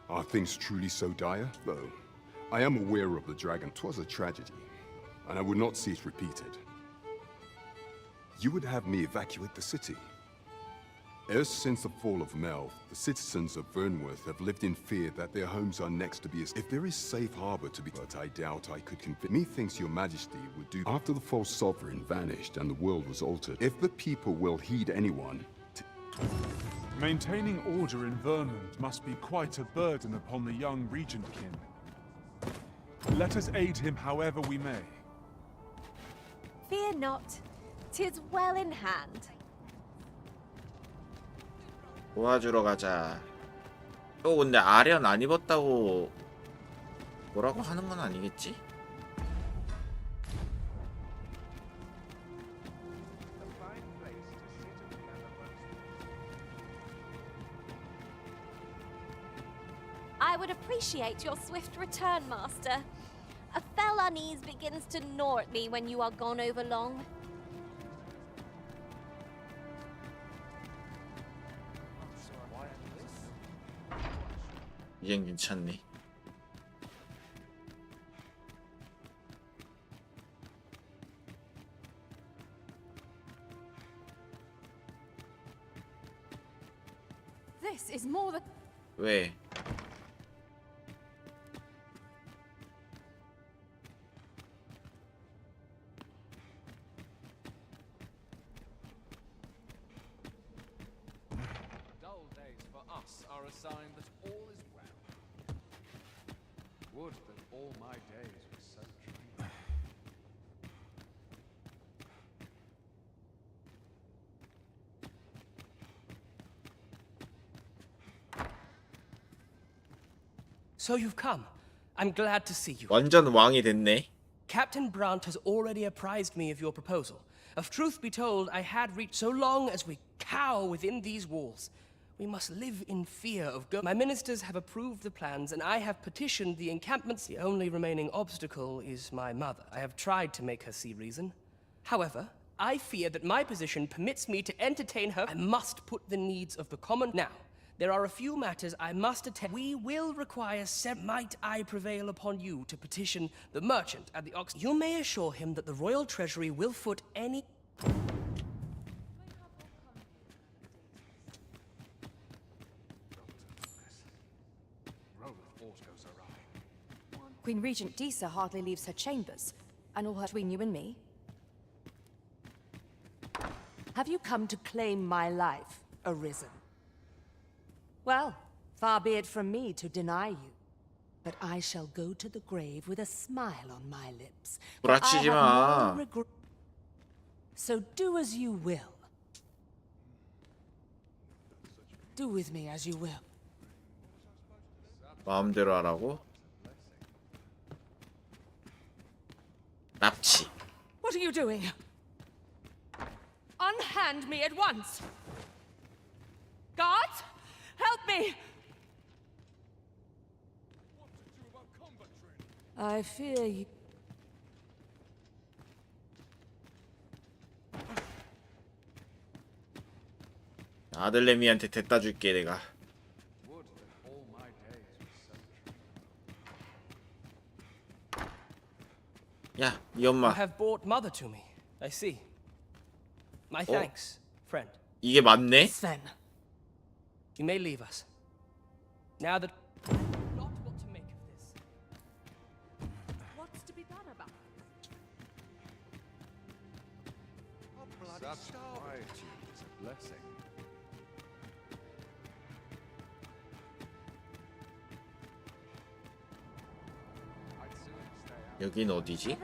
Are things truly so dire? Though, I am aware of the dragon. 'Twas a tragedy, and I would not see it repeated. You would have me evacuate the city. Ever since the fall of Mel, the citizens of Vernworth have lived in fear that their homes are next to be if there is safe harbor to be, but I doubt I could convince. Methinks your majesty would do after the false sovereign vanished and the world was altered. If the people will heed anyone, Maintaining order in Vermont must be quite a burden upon the young regentkin. Let us aid him however we may. fear not. 'Tis well in hand. 도와주러 가자. 근데 아련 안 입었다고 뭐라고 하는 건 아니겠지? I would appreciate your swift return, Master. A fell unease begins to gnaw at me when you are gone over long. 이젠 괜찮네. This is more than... 왜? Dull days for us are a sign that all is well. Would that all my days were so tranquil. So you've come. I'm glad to see you. 완전 왕이 됐네. Captain Brandt has already apprised me of your proposal. Of truth be told, I had reached so long as we cower within these walls. We must live in fear of My ministers have approved the plans, and I have petitioned the encampments. The only remaining obstacle is my mother. I have tried to make her see reason. However, I fear that my position permits me to entertain her. I must put the needs of the common... Now, there are a few matters I must attend. We will require might I prevail upon you to petition the merchant at the Ox. You may assure him that the royal treasury will foot any... Queen Regent Disa hardly leaves her chambers, and all her between you and me. Have you come to claim my life, Arisen? Well, far be it from me to deny you, but I shall go to the grave with a smile on my lips. for I 부라치지 have 마. no regret. So do as you will. Do with me as you will. 마음대로 하라고? 납치. What are you doing? Unhand me at once! Guards! Help me! I fear you. 아들내미한테 데려다 줄게 내가. 야, 네 You 엄마. have brought mother to me. I see. My thanks, friend. 이게 맞네? Then, you may leave us. Now that... Not what to make of this. What's to be done about Such quietude is a blessing. 여긴 어디지?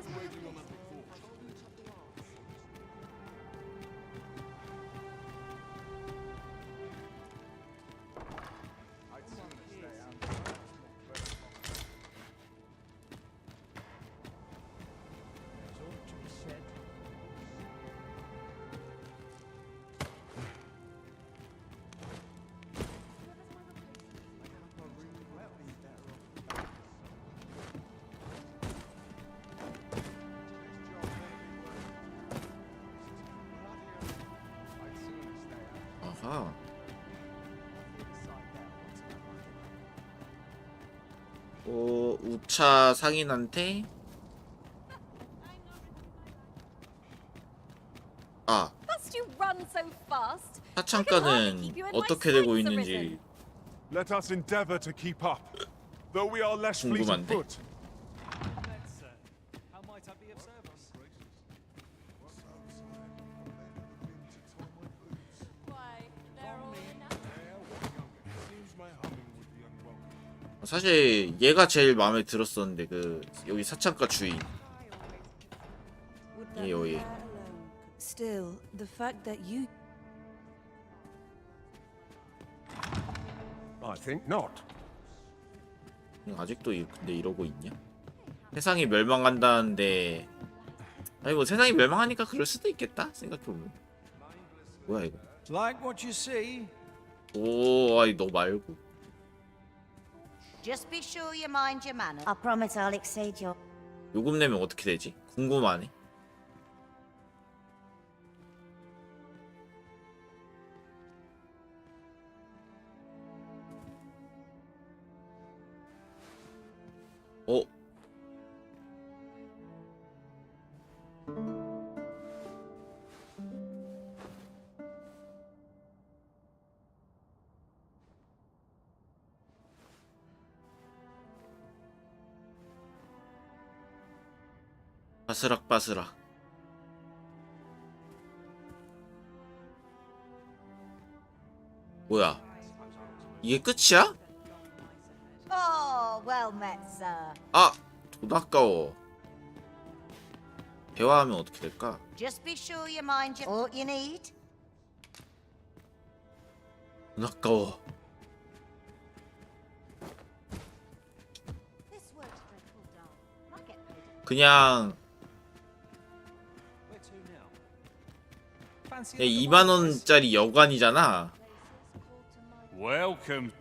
아하. 우차 상인한테 Must you run so fast? 사창가는 어떻게 되고 있는지 Let us endeavor to keep up, though we are less fleet of 궁금한데? foot. How might I be of service? 사실 얘가 제일 마음에 들었었는데 그 여기 사창가 주인 얘. Still, the fact that you I think not. 아직도 근데 이러고 있냐? 세상이 멸망한다는데 아니 뭐 세상이 멸망하니까 그럴 수도 있겠다 생각해보면. 뭐야 이거? Like what you see. 오 아니 너 말고 Just be sure you mind your manners. I promise I'll exceed your. 요금 내면 어떻게 되지? 궁금하네. 어? 바스락바스락. 뭐야? 이게 끝이야? Oh, well met, sir. 아! 돈 아까워. 대화하면 어떻게 될까? Just be sure you mind your. What you need? 돈 아까워. This works dreadful dull. I'll get paid. 그냥 Where to now? 야, Fancy 2만 원짜리 여관이잖아. Welcome.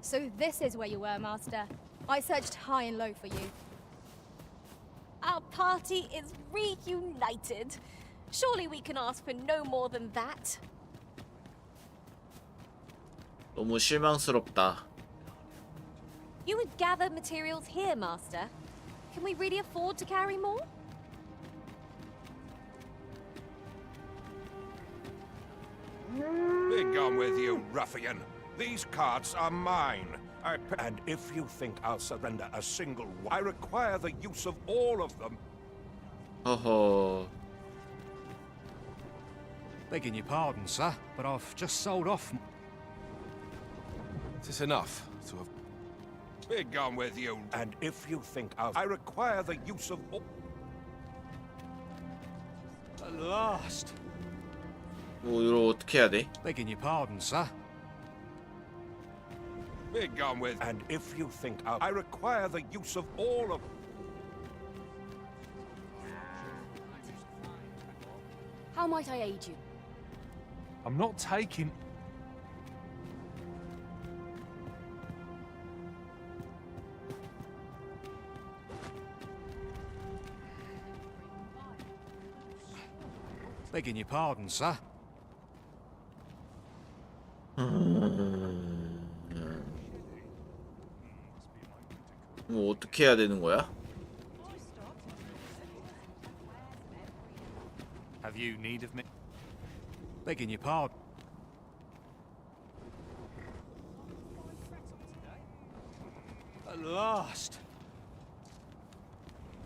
So this is where you were, Master. I searched high and low for you. Our party is reunited. Surely we can ask for no more than that. 너무 실망스럽다. You would gather materials here, Master. Can we really afford to carry more? Be gone with you, ruffian. These carts are mine. And if you think I'll surrender a single one, I require the use of all of them. 허허. Begging your pardon, sir, but I've just sold off. Is this enough to have... Be gone with you. And if you think I require the use of all... At last. 뭐 이거 어떻게 해야 돼? Begging your pardon, sir. Be gone with... And if you think I require the use of all of... How might I aid you? I'm not taking... Begging your pardon, sir. 뭐 어떻게 해야 되는 거야? Have you need of me? Begging your pardon. At last.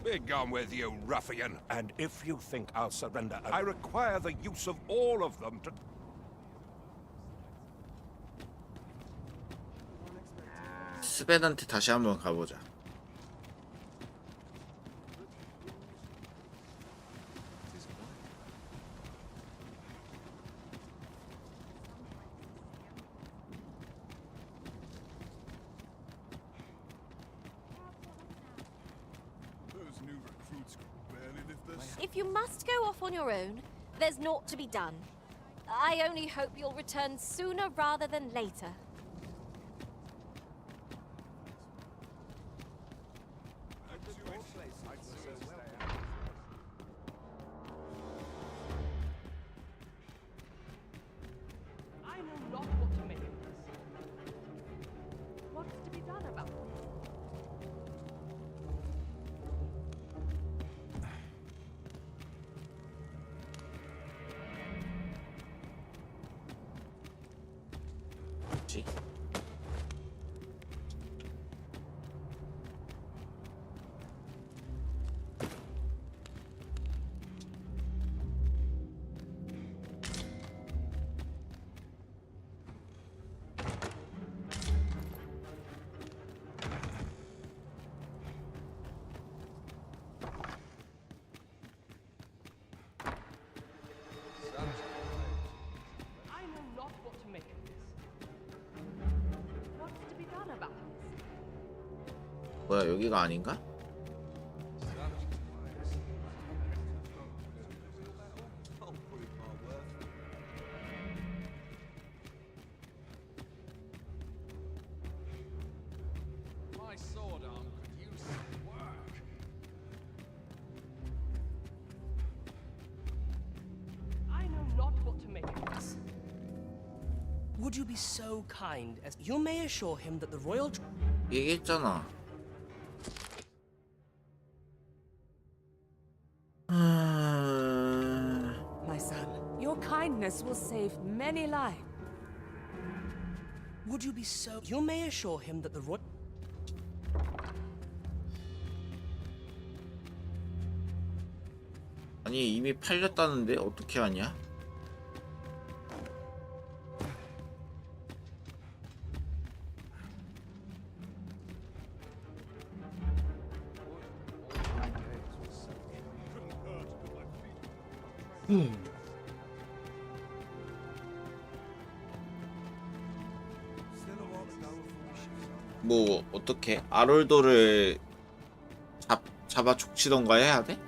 Be gone with you, ruffian. And if you think I'll surrender, I require the use of all of them to... 스벤한테 다시 한번 가보자. If you must go off on your own, there's naught to be done. I only hope you'll return sooner rather than later. I know not what to make of this. What's to be done about it? 뭐지? I know not what to make of this. What's to be done about this? 뭐야, 여기가 아닌가? My sword arm could use some work. I know not what to make of this. Would you be so kind as you may assure him that the royal 얘기했잖아. My son, your kindness will save many lives. Would you be so you may assure him that the royal 아니, 이미 팔렸다는데 어떻게 하냐? 뭐 어떻게 아롤도를 잡아 족치던가 해야 돼?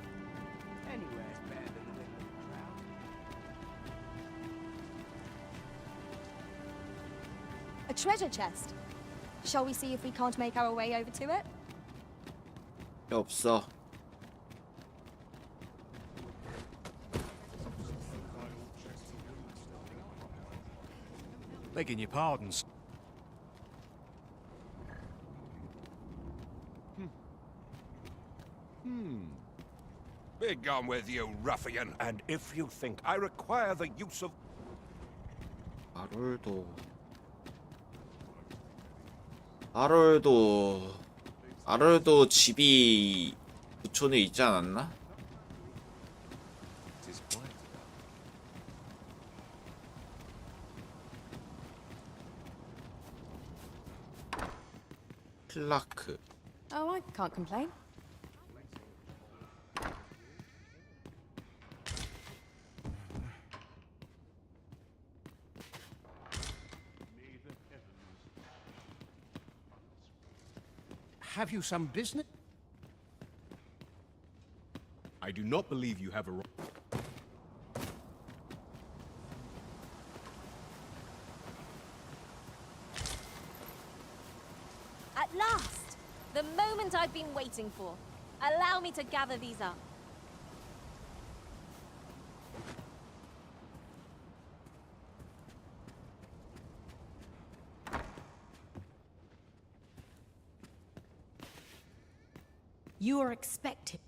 A treasure chest. Shall we see if we can't make our way over to it? 없어. Begging your pardons. Be gone with you, ruffian. And if you think I require the use of... 아롤도 집이 부촌에 있지 않았나? 클라크. Oh, I can't complain. Have you some business? I do not believe you have a right. At last! The moment I've been waiting for. Allow me to gather these up. You are expected.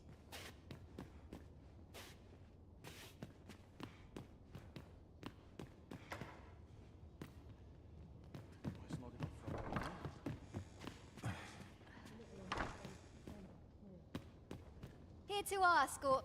to ask, or...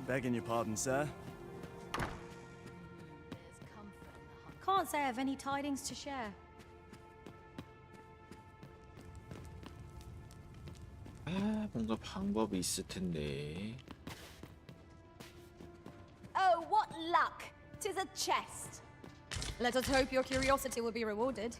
Begging your pardon, sir. Can't say I have any tidings to share. 아, 뭔가 방법이 있을 텐데. Oh, what luck! 'Tis a chest. Let us hope your curiosity will be rewarded.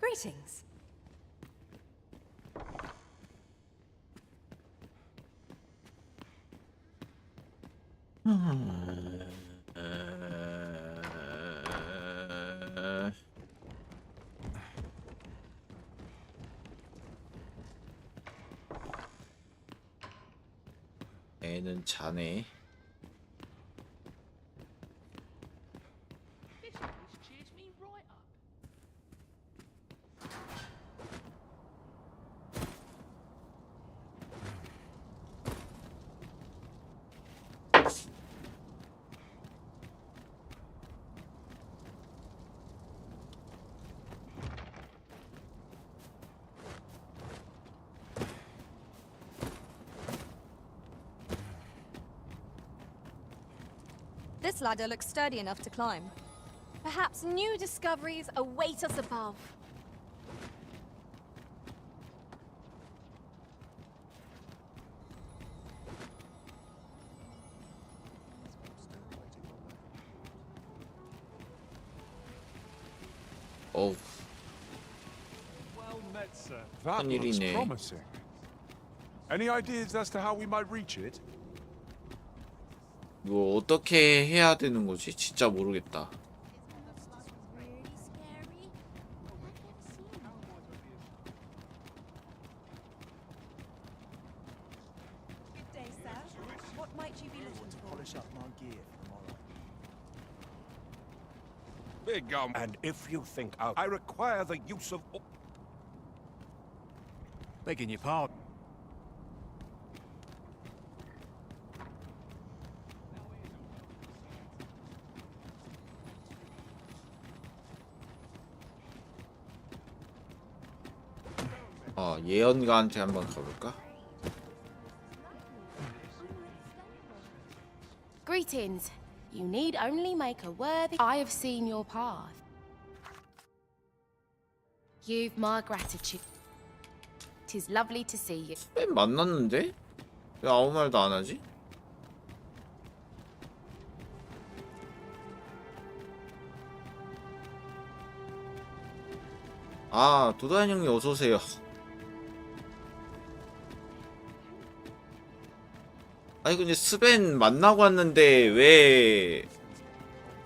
Greetings. 애는 자네. This ladder looks sturdy enough to climb. Perhaps new discoveries await us above. 어우, Well met, sir. That looks 큰일이네. promising. Any ideas as to how we might reach it? 이거 어떻게 해야 되는 거지? 진짜 모르겠다. Good day, sir. What might you be looking for? Polish up my gear for tomorrow. Big and if you think I require the use of... Begging your pardon. 예언가한테 한번 가볼까? Greetings. You need only make a worthy... I have seen your path. You've my gratitude. 'Tis lovely to see you. 맨 만났는데? 왜 아무 말도 안 하지? 아, 도다니 형님 어서 오세요. 아니 근데 스벤 만나고 왔는데 왜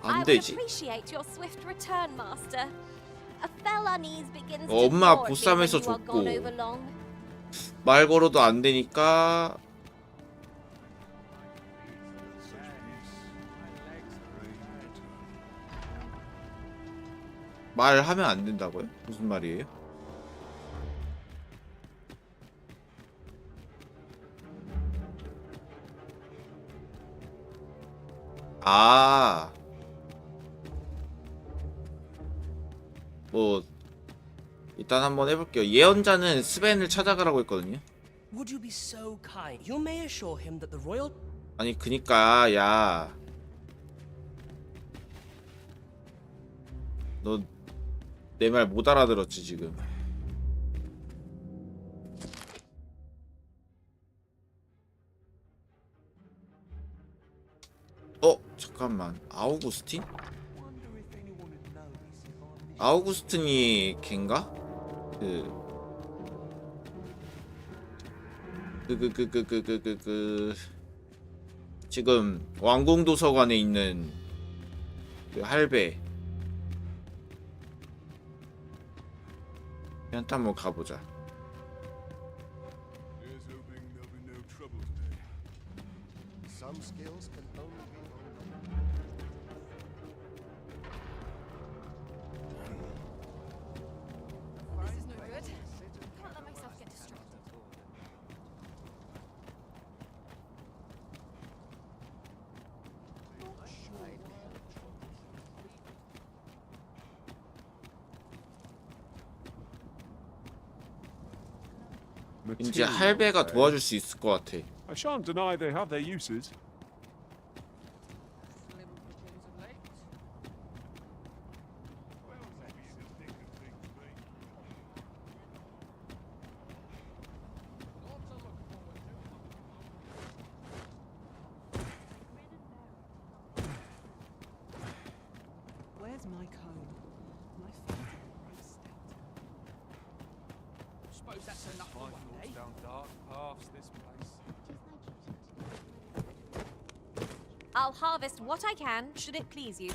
안 I would 되지? appreciate your swift return, master. A fell unease begins to 엄마 gnaw at me when 보쌈에서 you are 줬고 gone over long. 말 걸어도 안 되니까 말하면 안 된다고요? 무슨 말이에요? 아, 뭐 일단 한번 해볼게요. 예언자는 스벤을 찾아가라고 했거든요. Would you be so kind? You may assure him that the royal 아니 그니까 야, 너 내 말 못 알아들었지 지금. 잠깐만, 아우구스틴? 아우구스틴이 걘가? 지금 왕궁도서관에 있는 그 할배. 그냥 한번 가보자. Some skills can only be This is no good. Can't let myself get distracted. 이제 할배가 도와줄 수 있을 것 같아. I shan't deny they have their uses. Where's my comb? My feet Suppose that's enough for one day. Down dark paths, this place. I'll harvest what I can, should it please you.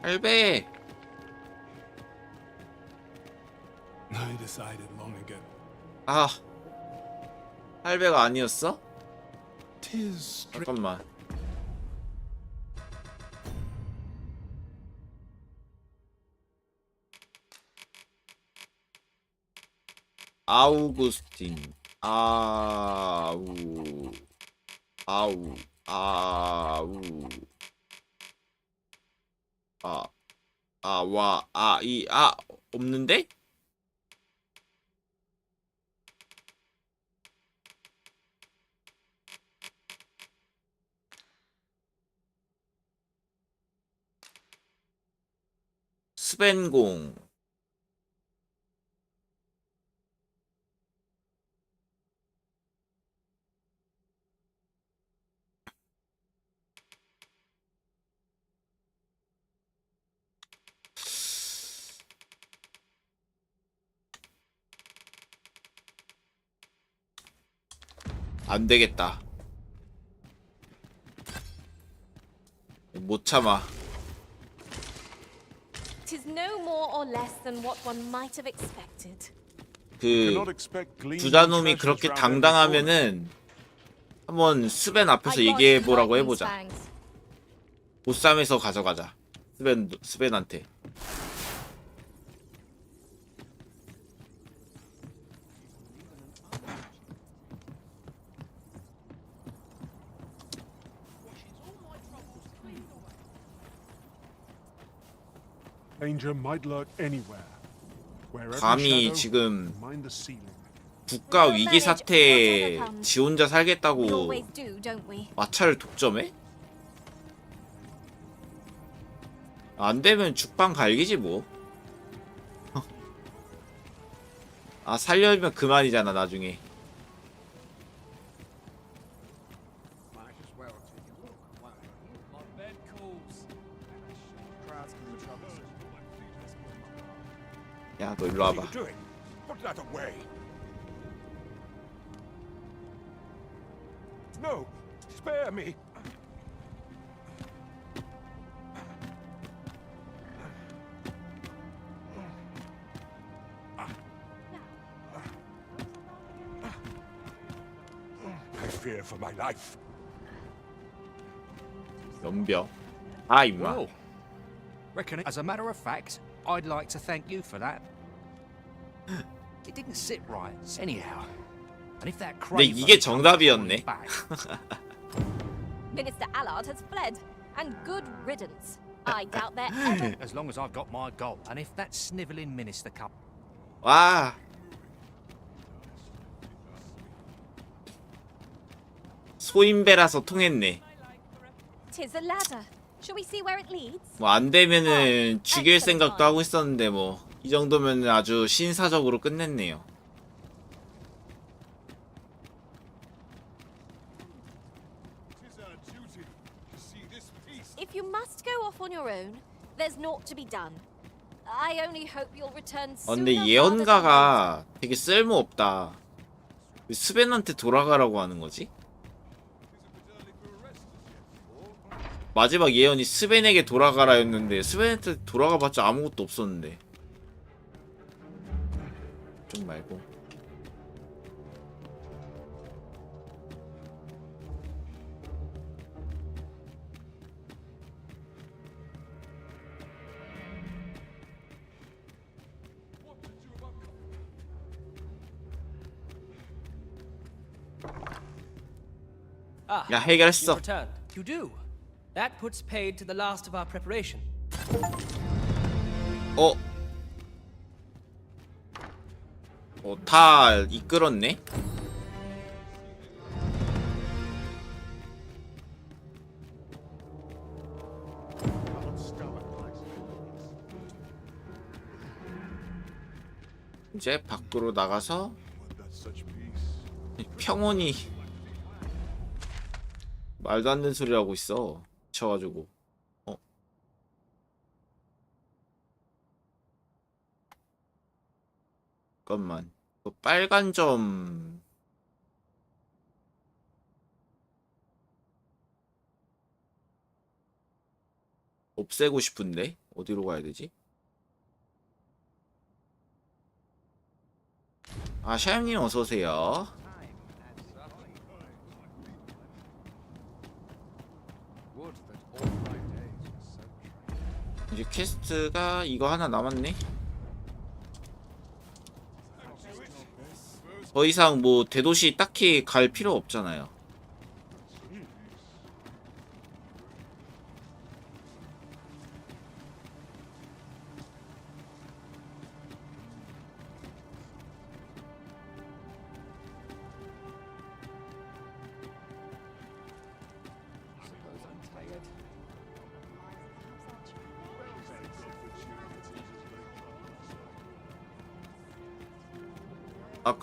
할배. I decided long ago. 아, 할배가 아니었어? Tis 잠깐만. 아우구스틴. 아우. 아우. 아우. 와, 없는데? 스벤공. 안 되겠다. 못 참아. Tis no more or less than what one might have expected. 그 부자놈이 그렇게 당당하면은 한번 스벤 앞에서 얘기해 보라고 해보자. 보쌈에서 가져가자. 스벤한테. Danger might lurk anywhere. Wherever 감히 shadow, 지금 mind the ceiling. 국가 위기 사태에 지 혼자 We 살겠다고 always do, don't we? 마차를 독점해? 안 되면 죽방 갈기지 뭐. 아, 살려면 그만이잖아 나중에. Might as well take a look. My bed calls. Crowds can be troublesome. 야, 너 일로 와봐. What are you doing? Put that away. No, spare me. I fear for my life. 연병. 아 임마. Well, reckon as a matter of fact, I'd like to thank you for that. It didn't sit right, anyhow. And if that 근데 이게 정답이었네. Minister Allard has fled, and good riddance. I doubt they're ever. As long as I've got my goal, and if that snivelling minister comes. 와. 소인배라서 통했네. Tis a ladder. Shall we see where it leads? 뭐 안 되면은 죽일 생각도 하고 있었는데 뭐 이 정도면은 아주 신사적으로 끝냈네요. If you must go off on your own, there's naught to be done. I only hope you'll return sooner. 근데 예언가가 되게 쓸모없다. 왜 스벤한테 돌아가라고 하는 거지? 마지막 예언이 스벤에게 돌아가라였는데 스벤한테 돌아가봤자 아무것도 없었는데. 좀 말고. 야, 해결했어. You've returned. You do. That puts paid to the last of our preparation. 다 이끌었네. 이제 밖으로 나가서 평온히 말도 안 되는 소리를 하고 있어. 미쳐가지고. 잠깐만. 그 빨간 점 없애고 싶은데 어디로 가야 되지? 아, 샤임님 어서 오세요. 이제 퀘스트가 이거 하나 남았네. 더 이상 뭐 대도시 딱히 갈 필요 없잖아요. 아,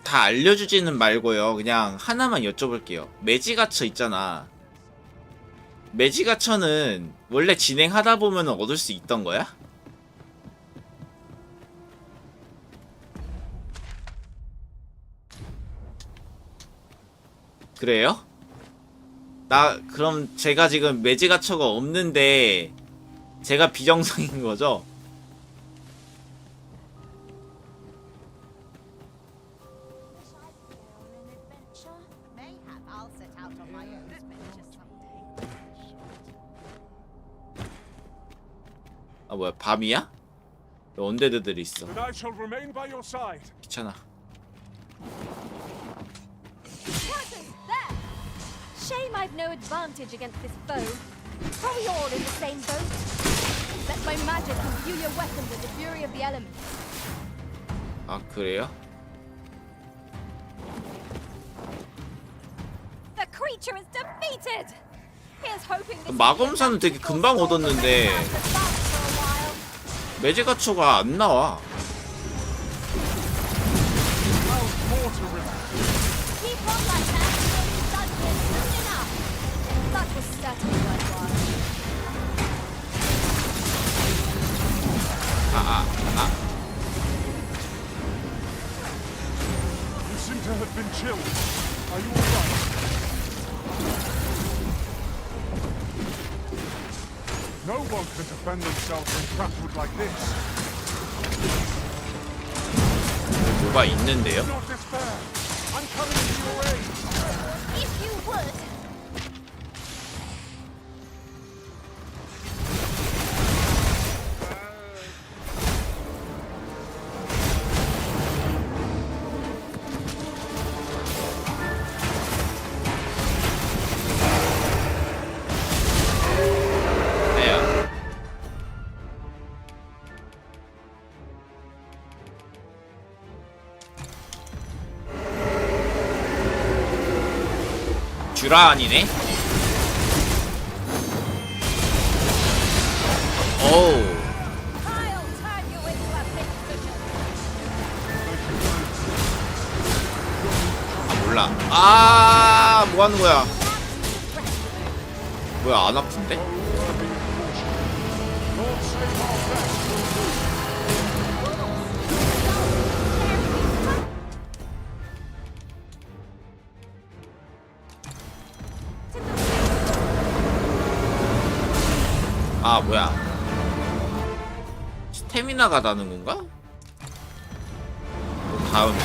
다 알려주지는 말고요. 그냥 하나만 여쭤볼게요. 매지가처 있잖아. 매지가처는 원래 진행하다 보면 얻을 수 있던 거야? 그래요? 그럼 제가 지금 매지가처가 없는데 제가 비정상인 거죠? 아, 뭐야, 밤이야? 언데드들이 있어. 귀찮아. Shame I've no advantage against this foe. Are we all in the same boat? Let my magic imbue your weapons with the fury of the elements. 아, 그래요? The creature is defeated. Here's hoping this 마검사는 되게 금방 얻었는데 매지가처가 안 나와. keep on like that. You'll be done here soon enough. That was certainly worthwhile. You seem to have been chilled. Are you alright? No one can defend themselves when grappled like this. 뭐가 있는데요? Do not despair. I'm coming to 듀라 아니네? 어우. 몰라. 아, 뭐 하는 거야? 뭐야, 안 아픈데? 아, 뭐야. 스태미나가 나는 건가? 다음.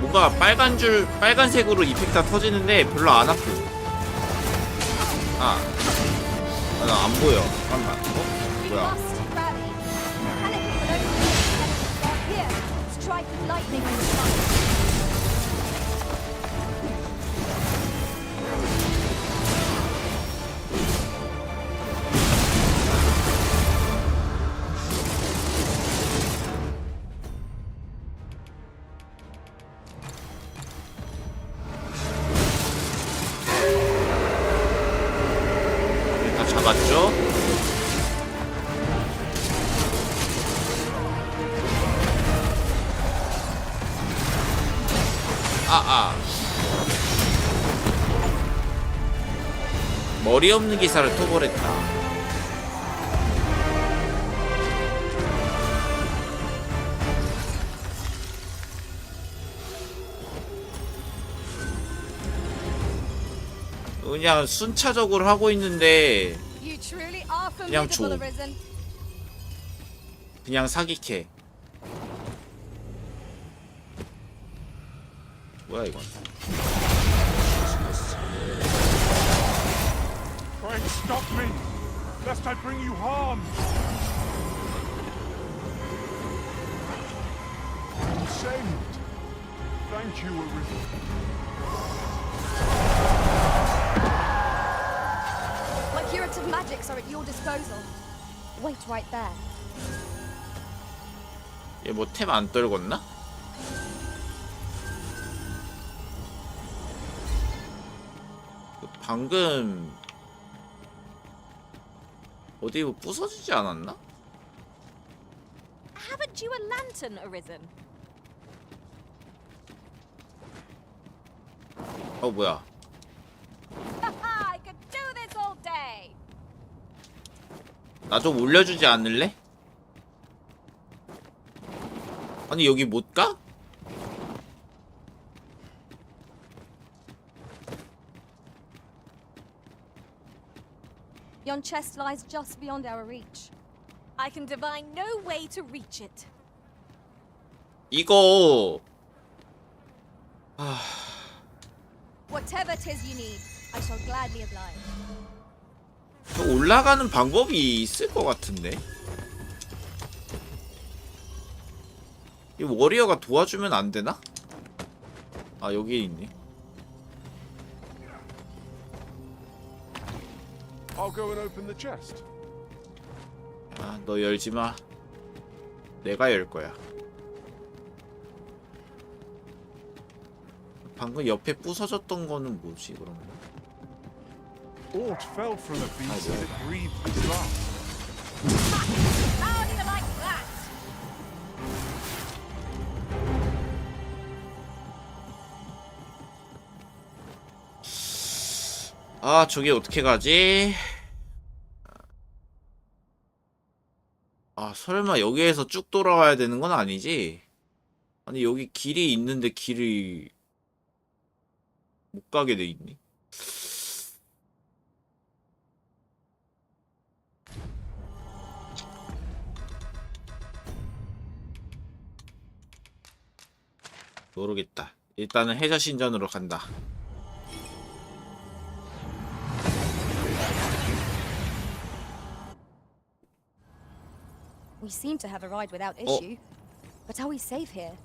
뭔가 빨간색으로 이펙트가 터지는데 별로 안 아프. 아, 나 안 보여. 잠깐만. 어? 뭐야? 일단 잡았죠? 머리 없는 기사를 토벌했다. 그냥 순차적으로 하고 있는데 그냥 줘. 그냥 사기캐. 뭐야 이건? Try and stop me, lest I bring you harm. I'm saved. Thank you, Arisen. My curative magics are at your disposal. Wait right there. 얘 뭐 템 안 떨궜나? 방금 어디 뭐 부서지지 않았나? Haven't you a lantern, Arisen? 어 뭐야? I could do this all day. 나 좀 올려주지 않을래? 아니 여기 못 가? Yon chest lies just beyond our reach. I can divine no way to reach it. 이거 Whatever it is you need, I shall gladly oblige. 저 올라가는 방법이 있을 것 같은데. 이 워리어가 도와주면 안 되나? 아 여기에 있네. I'll go and open the chest. 아, 너 열지 마. 내가 열 거야. 방금 옆에 부서졌던 거는 뭐지 그러면? Aught fell from the beast as it breathed its last. How do you like that? 아 저기 어떻게 가지? 아 설마 여기에서 쭉 돌아와야 되는 건 아니지? 아니 여기 길이 있는데 길이 못 가게 돼 있네. 모르겠다. 일단은 해저 신전으로 간다. We seem to have arrived without issue. But are we safe here?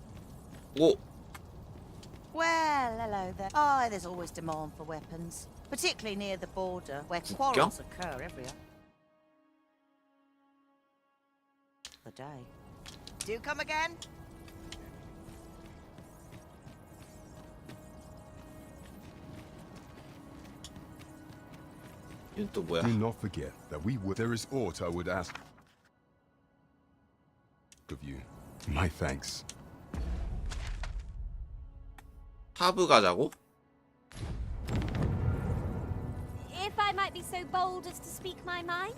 오. Well, hello there. Oh, there's always demand for weapons, particularly near the border, where quarrels occur every other day. Do come again? 이건 또 뭐야? Do not forget that we would. There is aught I would ask of you. My thanks. 하브 가자고? If I might be so bold as to speak my mind?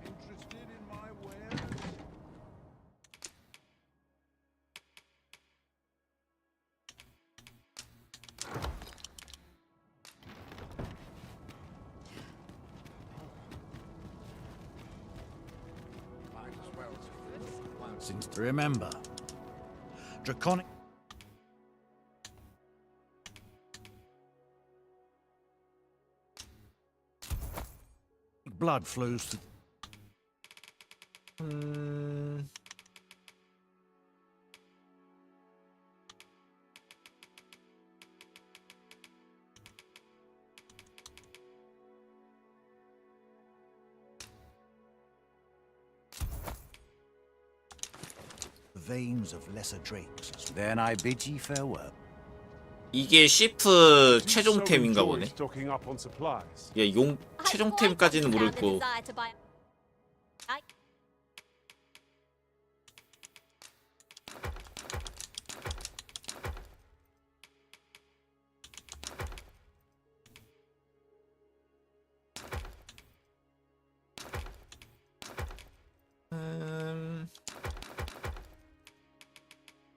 Interested in my wares? Since remember, draconic. Blood flows through. Veins of lesser drakes. Then I bid ye farewell. 이게 시프 최종템인가 So 보네. enjoy stocking up on supplies. 예, 용 최종템까지는 모르고. Desire to buy.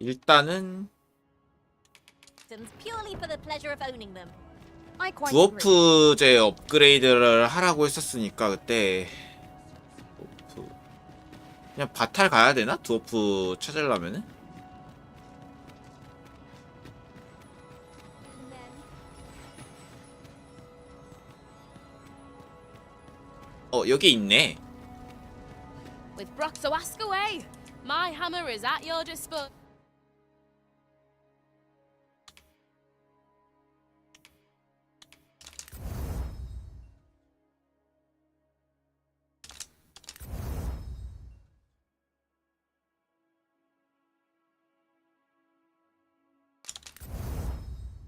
일단은 Purely for the pleasure of owning them. I quite agree. 드워프제 업그레이드를 하라고 했었으니까 그때 드워프 그냥 바탈 가야 되나? 드워프 찾으려면은? 여기 있네. With Brock, so ask away. My hammer is at your disposal.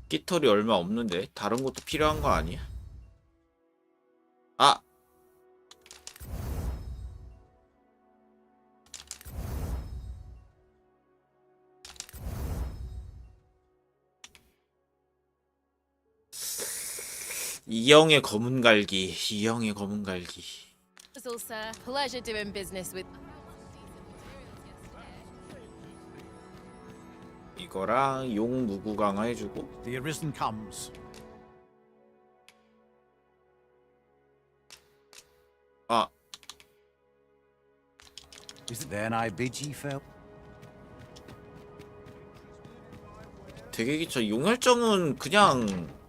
깃털이 얼마 없는데 다른 것도 필요한 거 아니야? 아! 이영의 검은 갈기, 이영의 검은 갈기. Sir, pleasure doing business with. 이거랑 용 무구 강화 해주고. The arisen comes. 아. Then I bid ye farewell. 되게 기차 용혈정은 그냥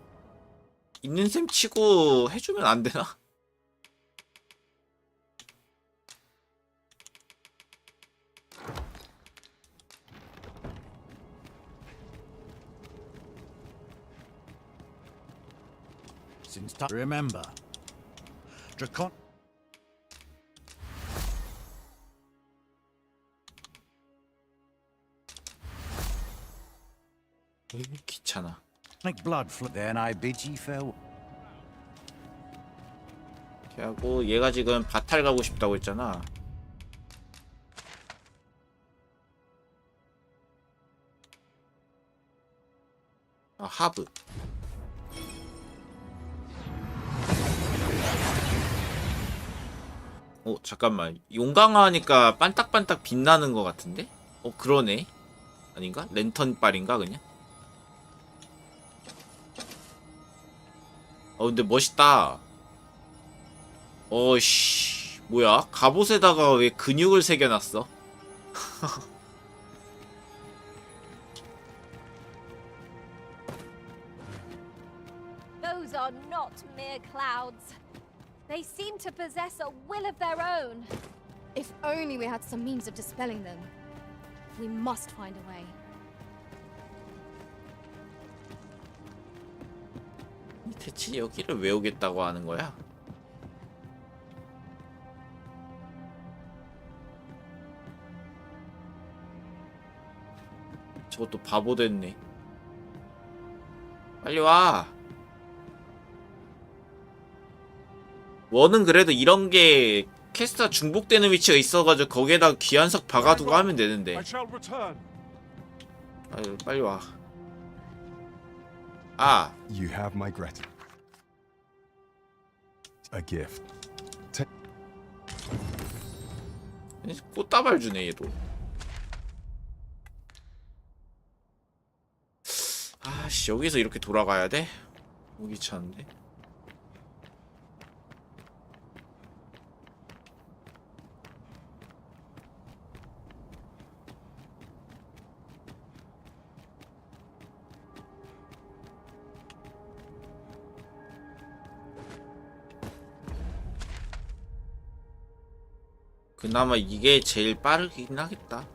있는 셈 치고 해주면 안 되나? Since time, remember, dracon. 귀찮아. Make blood flow. Then I bid ye farewell. 이렇게 하고 얘가 지금 바탈 가고 싶다고 했잖아. 아, 하브. 잠깐만. 용 강화하니까 반딱반딱 빛나는 것 같은데? 그러네. 아닌가? 랜턴빨인가 그냥? 근데 멋있다. 씨, 뭐야? 갑옷에다가 왜 근육을 새겨놨어? Those are not mere clouds. They seem to possess a will of their own. If only we had some means of dispelling them. We must find a way. 대체 여기를 왜 오겠다고 하는 거야? 저것도 바보 됐네. 빨리 와. 원은 그래도 이런 게 캐스트가 중복되는 위치가 있어가지고 거기에다가 귀환석 박아두고 하면 되는데. 아유, 빨리 와. 아. You have my gratitude. A gift. 꽃다발 주네 얘도. 아씨, 여기서 이렇게 돌아가야 돼? 너무 귀찮은데. 그나마 이게 제일 빠르긴 하겠다.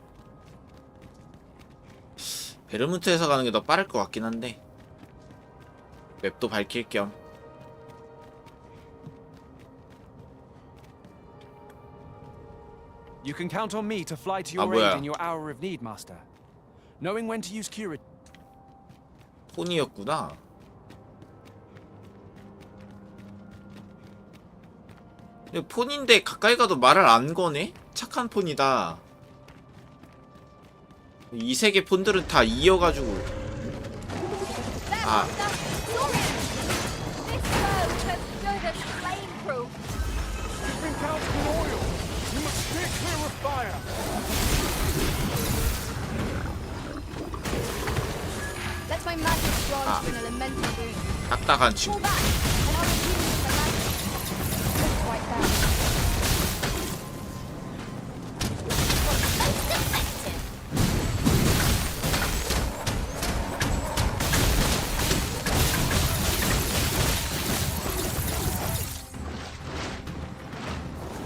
베르문트에서 가는 게 더 빠를 것 같긴 한데. 맵도 밝힐 겸. You can count on me to fly to your aid in your hour of need, Master. Knowing when to use cure. 폰이었구나. 폰인데 가까이 가도 말을 안 거네? 착한 폰이다. 이 세계 폰들은 다 이어가지고. 아. 아. 딱딱한 친구.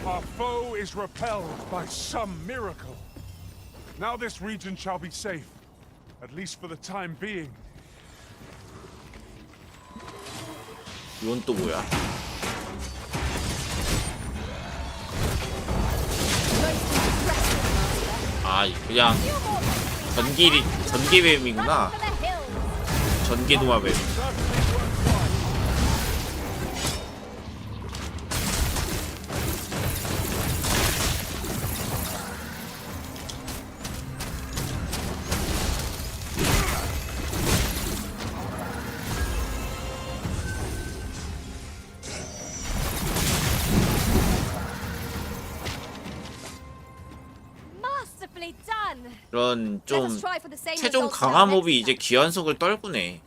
Our foe is repelled by some miracle. Now this region shall be safe, at least for the time being. 이건 또 뭐야? 아, 그냥 전기뱀이구나. 전기도마뱀. 이런 좀 최종 강화 몹이 이제 귀환석을 떨구네.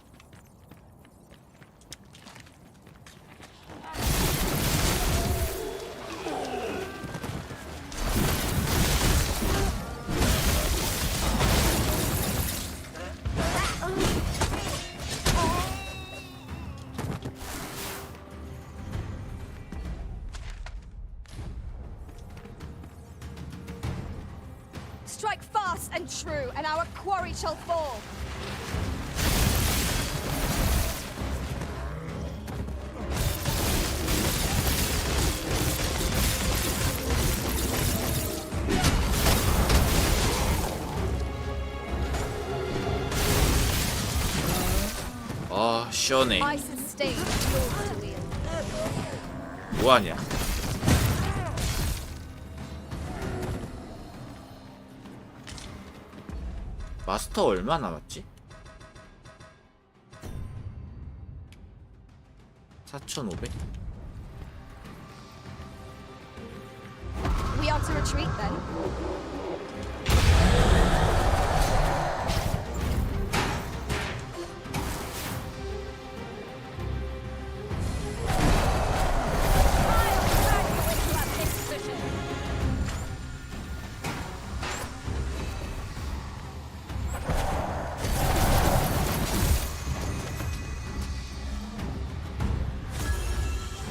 Strike fast and true, and our quarry shall fall. 아, 시원해. I sustain yours to wield. 뭐하냐? 마스터 얼마 남았지? 4,500? We are to retreat then.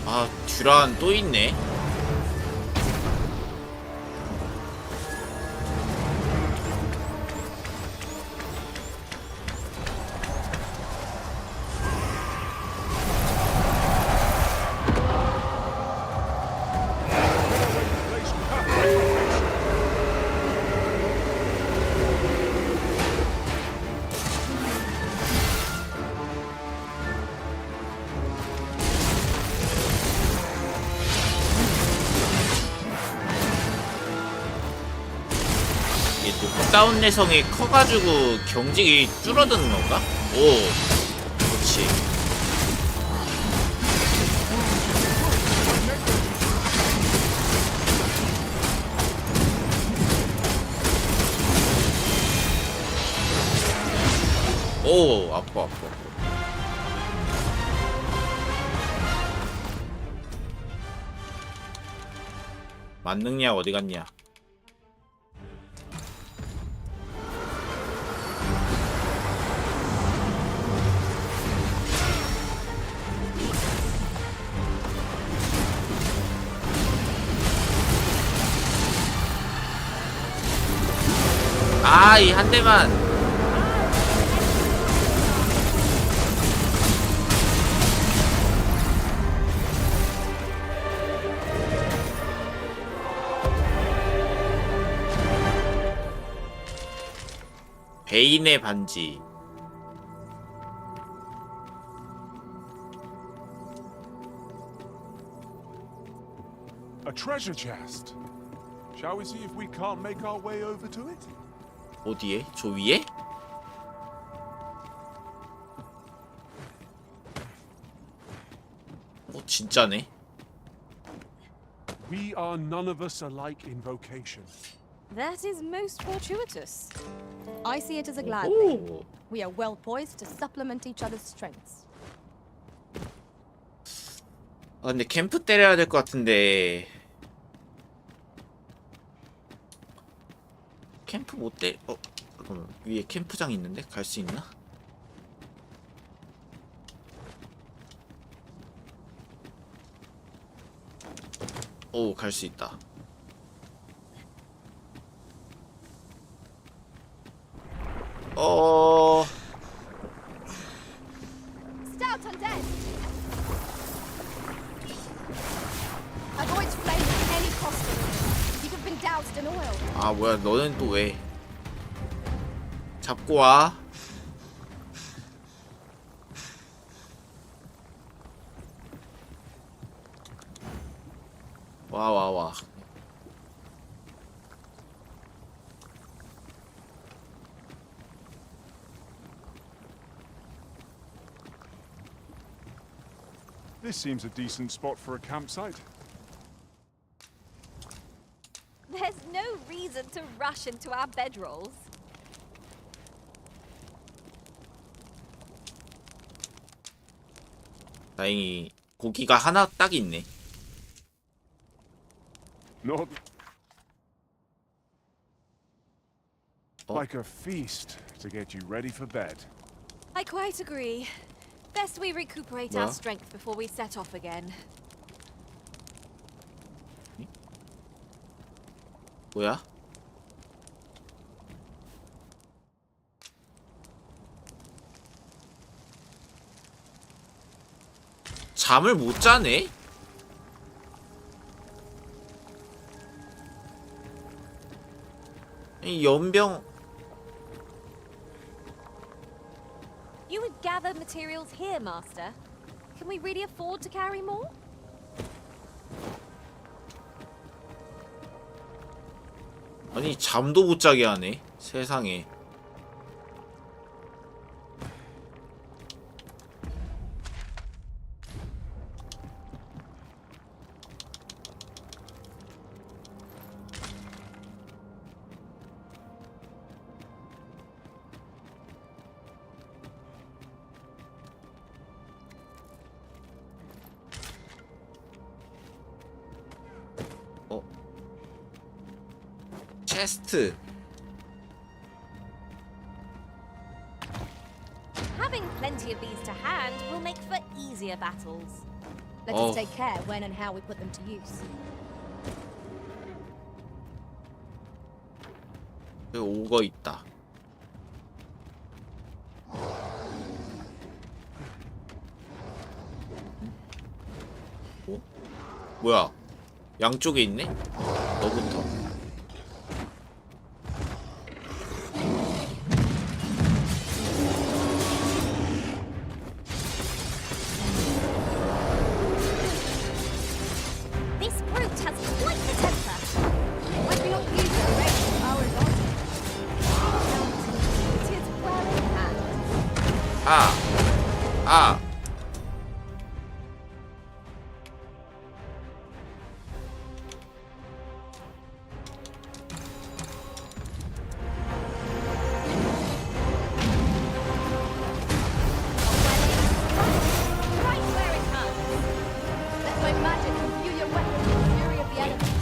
아, 듀란 또 있네. 다운 내성이 커가지고 경직이 줄어드는 건가? 오, 그렇지. 오, 아파. 만능약 어디 갔냐? 아, 이 한 대만. 베인의 반지. A treasure chest. Shall we see if we can't make our way over to it? 어디에? 저 위에? 진짜네. We are none of us alike in vocation. That is most fortuitous. I see it as a glad Ooh. thing. We are well poised to supplement each other's strengths. 아, 근데 캠프 때려야 될 것 같은데. 캠프 못 때. 잠깐만. 위에 캠프장 있는데 갈 수 있나? 오, 갈 수 있다. Stout undead. Avoid flames at any cost. You have been doused in oil. 아, 뭐야, 너는 또 왜? 잡고 와. 와. This seems a decent spot for a campsite. There's no reason to rush into our bedrolls. 다행히 고기가 하나 딱 있네. Not like a feast to get you ready for bed. I quite agree. Best we recuperate our strength before we set off again. 뭐야? 잠을 못 자네? 이 연병. You would gather materials here, Master. Can we really afford to carry more? 아니, 잠도 못 자게 하네. 세상에. 체스트. Having plenty of these to hand will make for easier battles. Let us take care when and how we put them to use. 여기 오거 있다. 뭐야? 양쪽에 있네? 너부터. This brute has quite the temper. Might we not use the range of our advantage? 아. Right where it hurts. Let my magic imbue your weapon with the fury of the elements.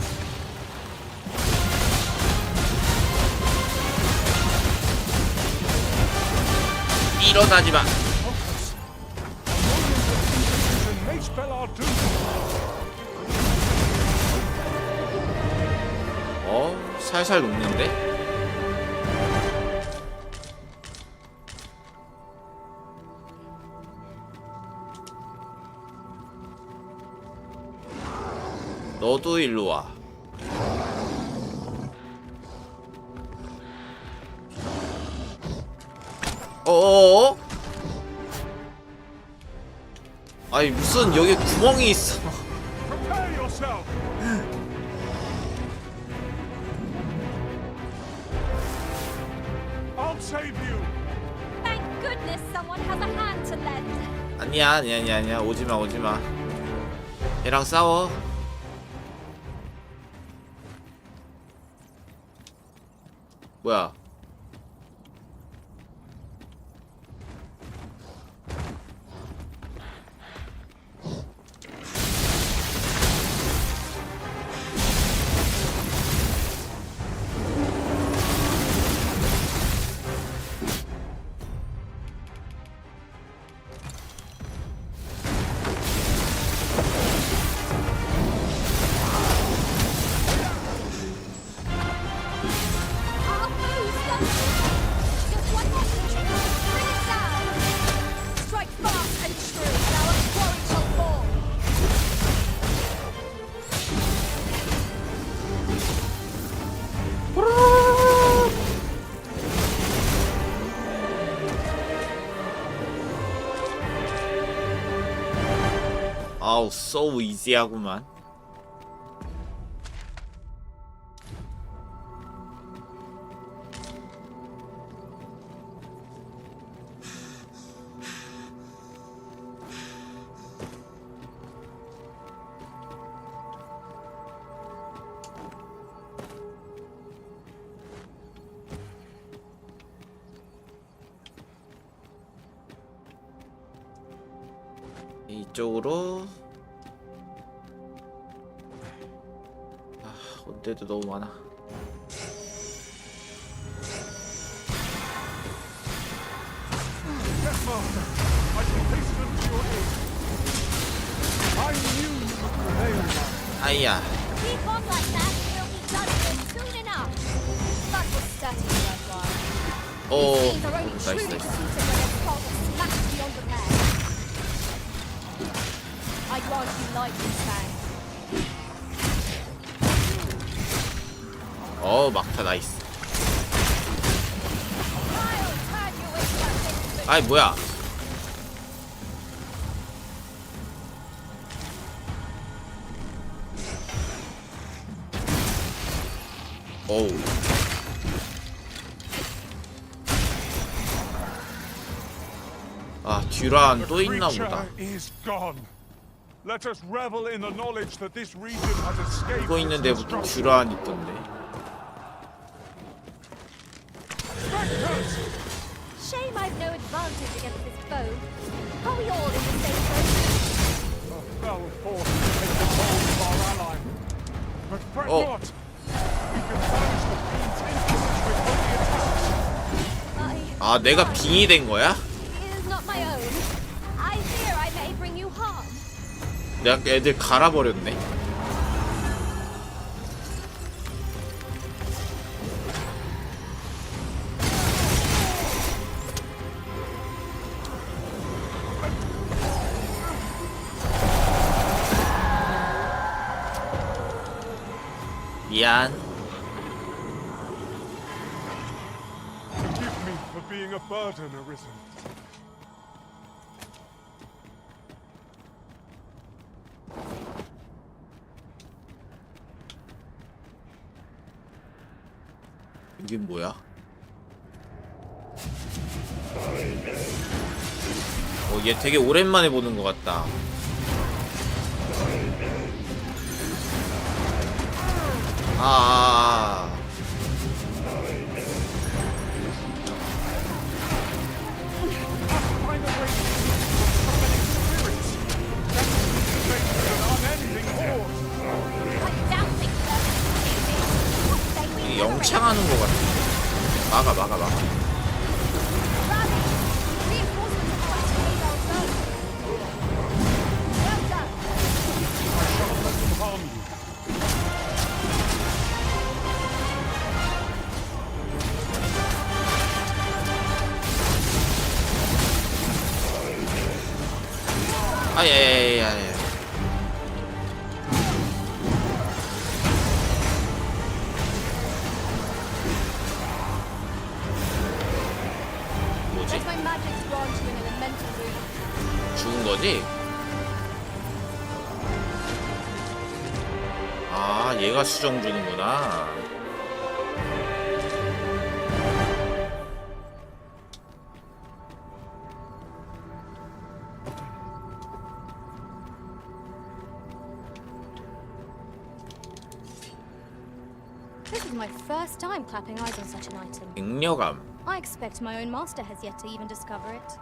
일어나지 마. 살살 녹는데? 너도 일로 와. 어어어? 아니 무슨 여기 구멍이 있어. Thank goodness someone has a hand to lend. 아니야. 오지마. 얘랑 싸워. 뭐야? 아우 so easy하구만. 이쪽으로. 온데도 너무 많아. 아이야. Keep on like that, we'll be done with soon enough. That was static right while. 오, These are only 나이스 truly 나이스. suited when they're caught smashed beyond repair. I grant you lightning fang. 막타 나이스. 아이 뭐야? 오우. 아 듀란 또 있나 보다. 이거 있는데 무슨 듀란 있던데. Shame I've no advantage against this foe. Are we all in the same boat? A fell force to take the hold of our ally. But fret not. We can punish the fiend's influence with holy attacks. 아 내가 빙이 된 거야? It is not my own. I fear I may bring you harm. 내가 애들 갈아버렸네. 미안. Forgive me for being a burden, Arisen. 이게 뭐야? 얘 되게 오랜만에 보는 것 같다. 영창하는 것 같아. 막아. 아예. 뭐지? 죽은 거지? 얘가 수정 주는구나. This is my first time clapping eyes on such an item. 갱력암. I expect my own master has yet to even discover it.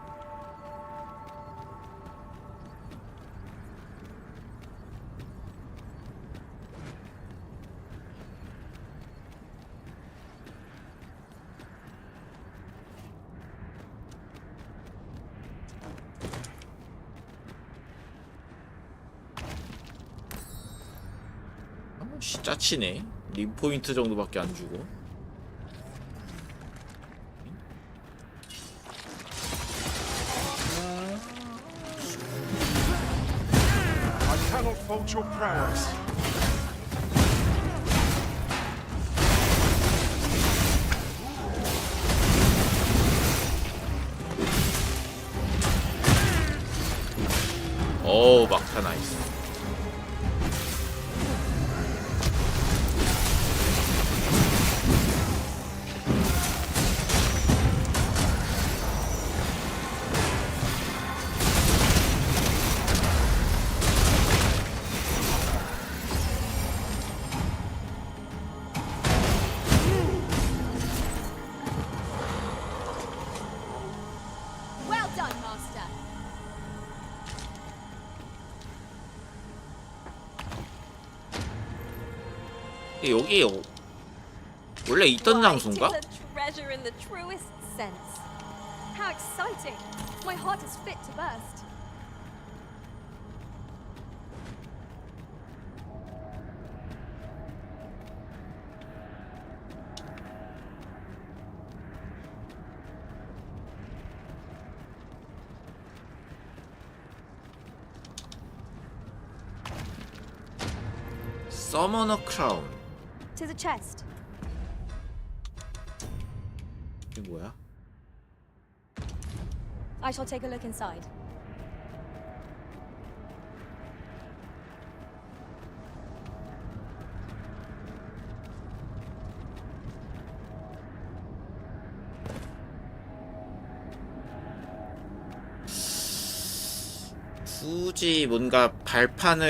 짜치네. 림 포인트 정도밖에 안 주고. I cannot fault your prowess. 막타 나이스. Well done, Master. 여기 원래 있던 장소인가? It is a treasure in the truest sense. How exciting! My heart is fit to burst. 서머너 크라운. Tis a chest. 이게 뭐야? I shall take a look inside. 굳이 뭔가 발판을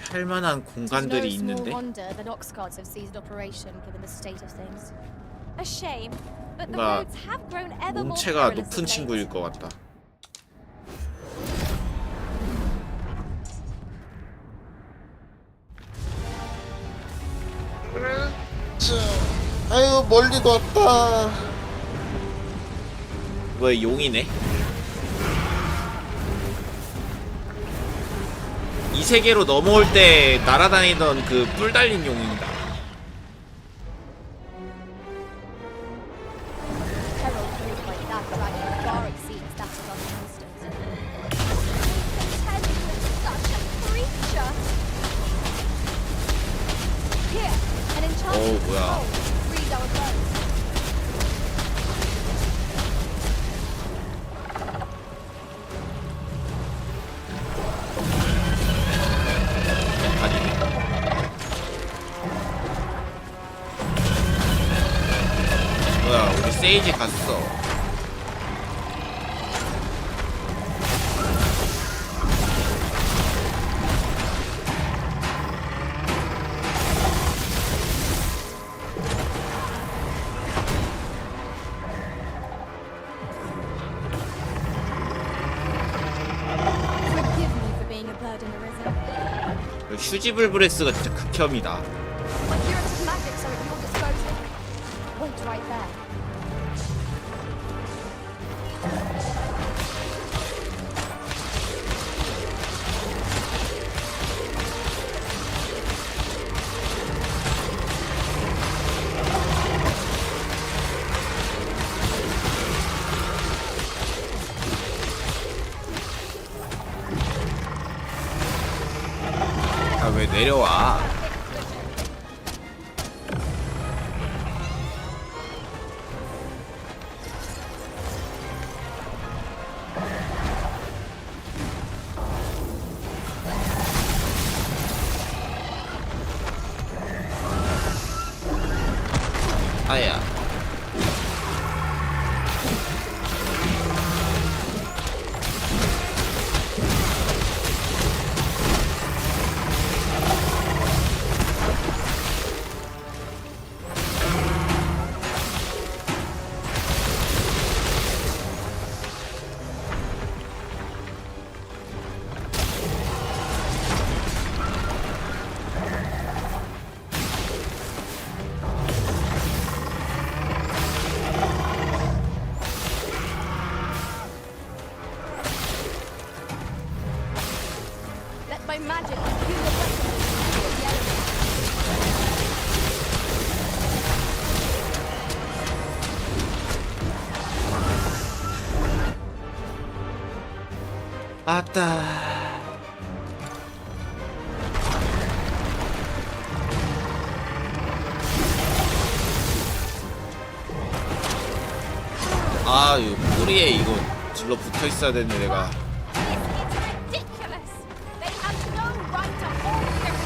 할 만한 공간들이 있는데. No small wonder that ox carts have ceased operation given the state of things. A shame, but the 뭔가 roads have grown ever more 몸체가 perilous 높은 of late. 친구일 것 같다. 아유 멀리도 왔다. 뭐야 용이네. 이 세계로 넘어올 때 날아다니던 그 뿔 달린 용입니다. Peril caused by that dragon far exceeds that of other monsters. Contend with such a creature. Here, an enchanted 뭐야? scroll. Freeze our bones. 뭐야 우리 세이지 갔어. 휴지불브레스가 진짜 극혐이다. My curative magics are at your disposal. Wait right there. 아, 왜 내려와? 아야. Let my magic heal your weapons. The elements. 아따. 아, 이 꼬리에 이거 질러 붙어 있어야 되는데 내가. Ridiculous! They have no right to hold here.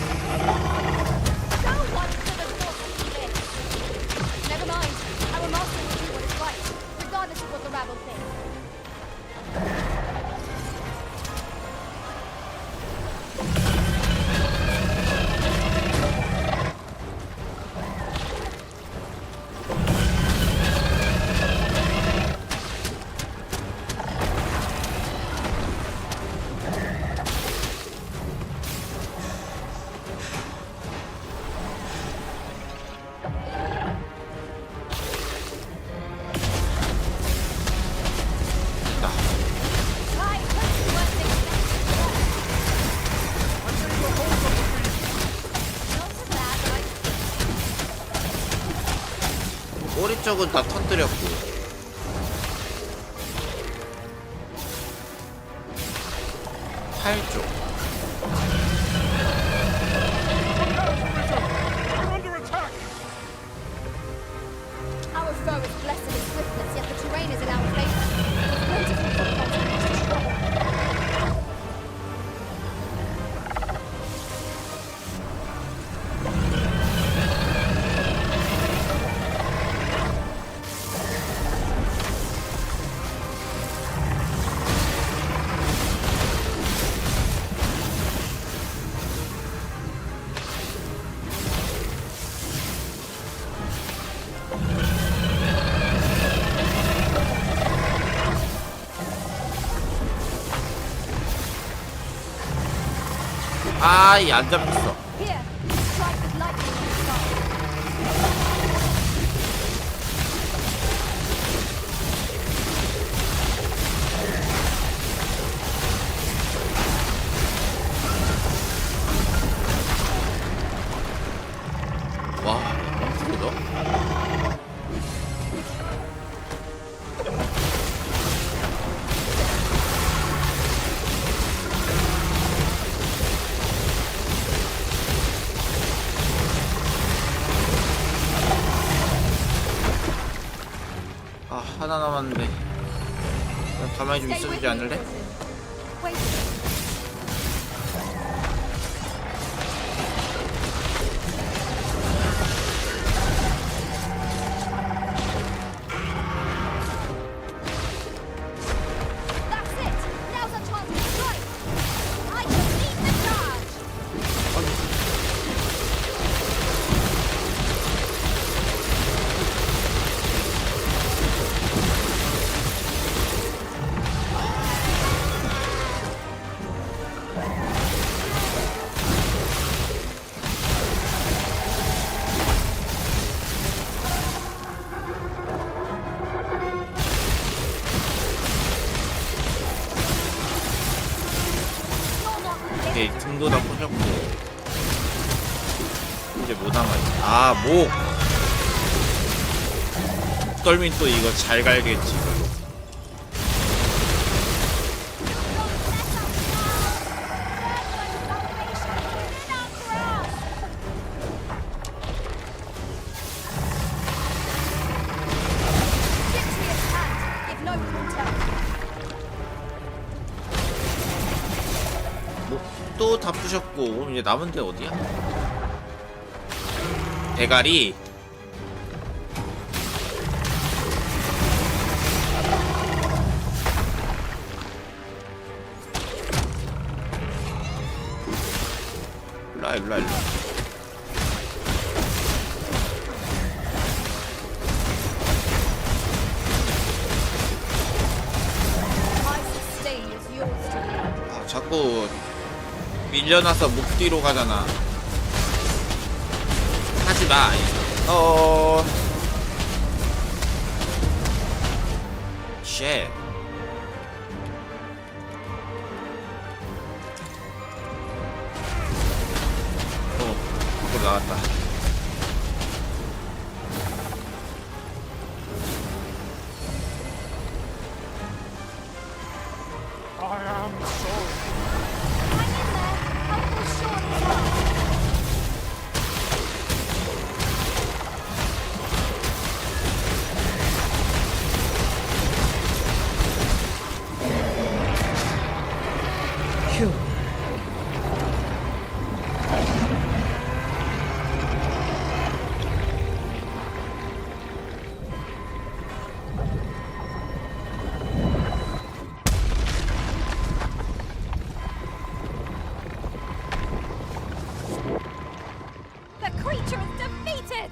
No one should have thought to do this. Never mind. Our master will do what is right, regardless of what the rabble thinks. 꼬리 쪽은 다 터뜨렸고. 팔 쪽. Our foe is blessed in swiftness, yet the terrain is in our favor. Plentiful footholds in which to tread. 아, 이 안 잡혔어. Here, strike with lightning in the sky. 와, 어떻게죠? 아, 하나 남았는데. 그냥 가만히 좀 있어주지 않을래? That's it! Now's our chance to strike! I can lead the charge! 오케이, 등도 다 부셨고. 이제 뭐 남아있지? 아, 목! 목덜민 또 이거 잘 갈겠지, 이걸로. 목도 다 부셨고, 그럼 이제 남은 데 어디야? 대가리. 일로와, 일로와, 일로와. 아, 자꾸 밀려나서 목 뒤로 가잖아. 하지마. 쉣. 밖으로 나갔다. I am sorry. The creature is defeated!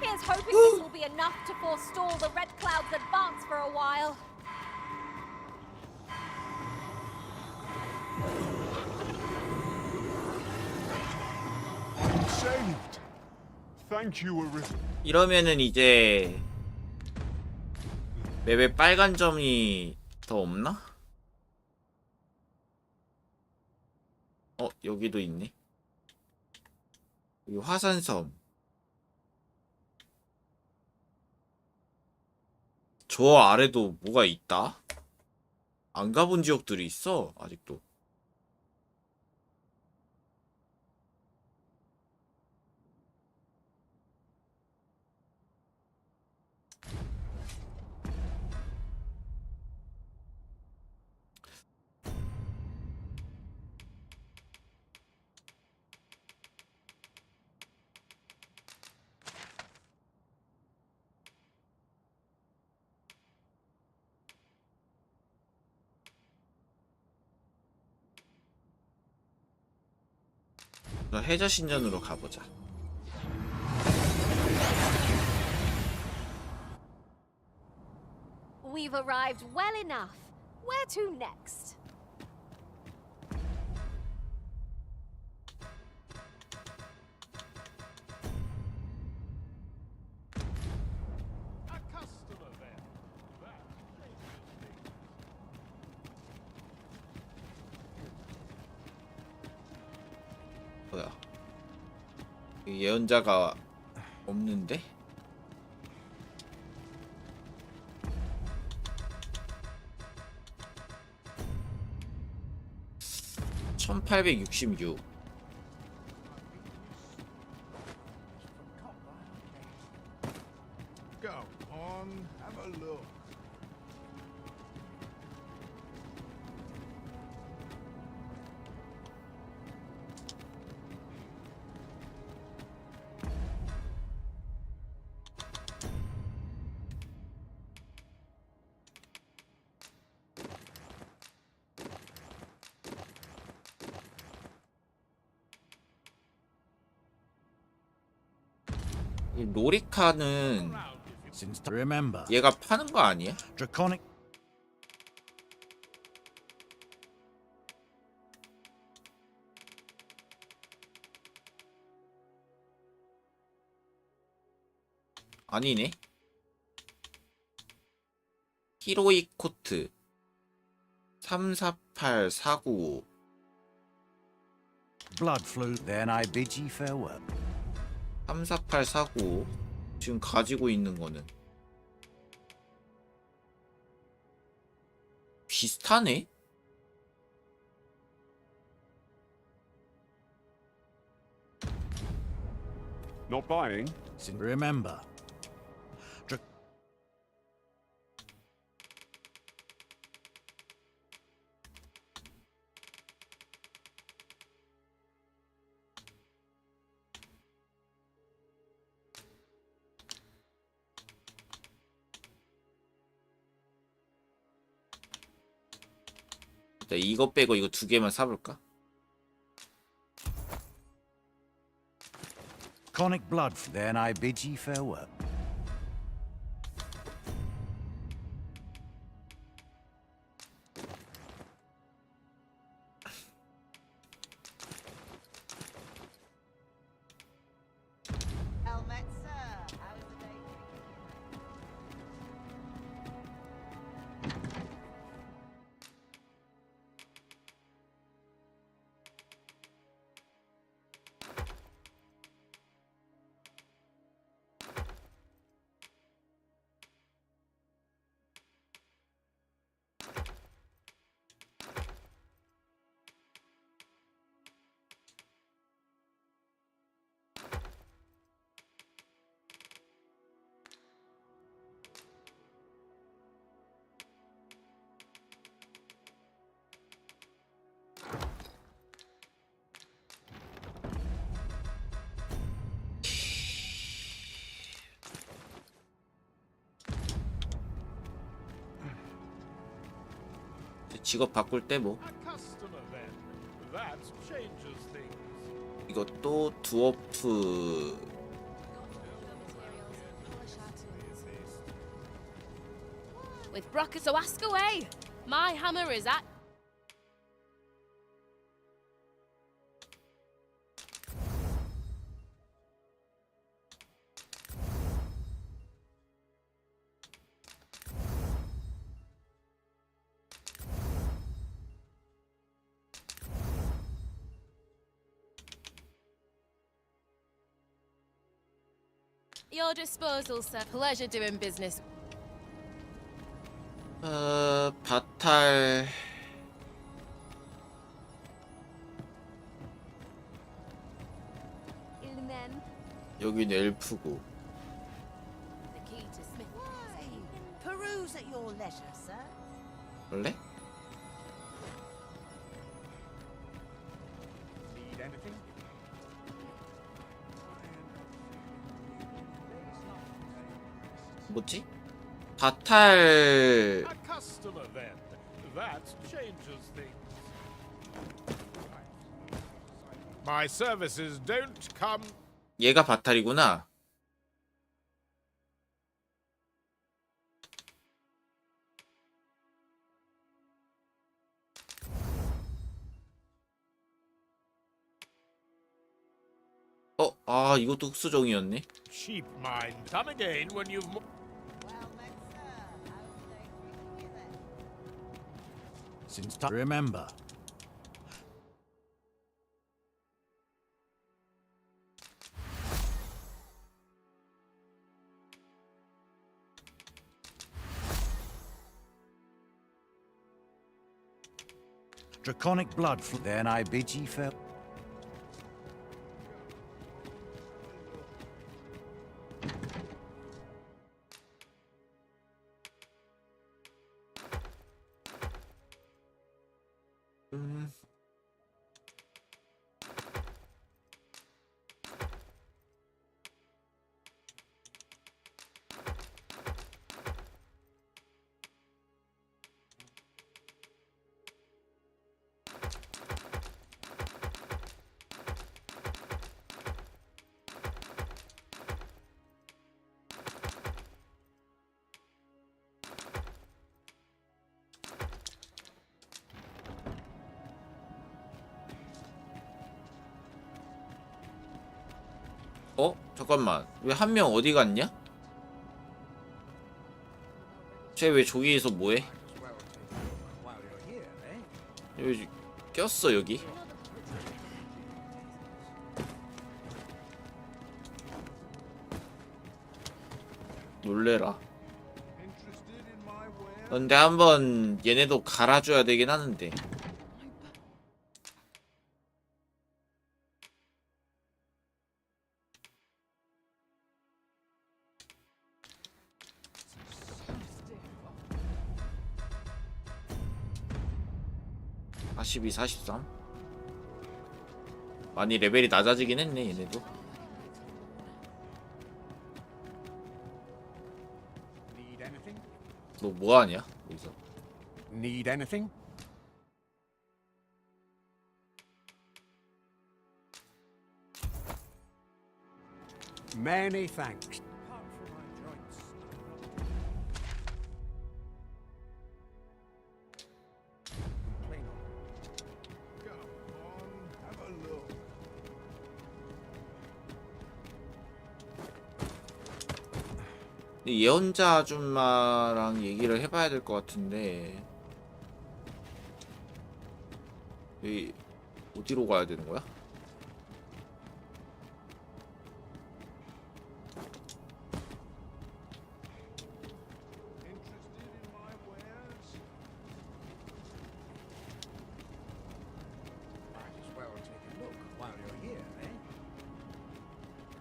Here's hoping this will be enough to forestall the Red Cloud's advance for a while. Saved. Thank you, Arisen. 이러면은 이제 맵에 빨간 점이 더 없나? 여기도 있네. 여기 화산섬. 저 아래도 뭐가 있다? 안 가본 지역들이 있어, 아직도. 해저 신전으로 가보자. We've arrived well enough. Where to next? 뭐야? 예언자가 없는데? (1866) Go on, have a look. 이 로리카는 얘가 파는 거 아니야? 아니네. 히로이 코트 348495 blood flew. Then I bid ye farewell. 34849 지금 가지고 있는 거는 비슷하네? Not buying? Remember. 일단 이거 빼고 이거 두 개만 사볼까? Conic blood. Then I bid ye farewell. Helmet, sir. How is the day? 직업 바꿀 때 뭐 이것도 드워프 With Brock, so ask away. My hammer is at. Your disposal, sir. Pleasure doing business. 바탈 여긴 엘프고 The key to Smith. Why? Peruse at your leisure, sir. 원래? Need anything? 뭐지? 바탈 A customer then. That changes things. My services don't come. 얘가 바탈이구나. 아 이것도 흑수정이었네. Cheap mind. Come again when you've. Since time. Remember. Draconic blood. Then I bid ye farewell. 잠깐만 왜 한 명 어디 갔냐? 쟤 왜 저기에서 뭐해? 여기 꼈어 여기? 놀래라. 근데 한번 얘네도 갈아줘야 되긴 하는데. (42, 43) 많이 레벨이 낮아지긴 했네 얘네도. Need anything? 너 뭐하냐 여기서? Need anything? Many thanks. 예언자 아줌마랑 얘기를 해봐야 될 것 같은데 여기 어디로 가야 되는 거야?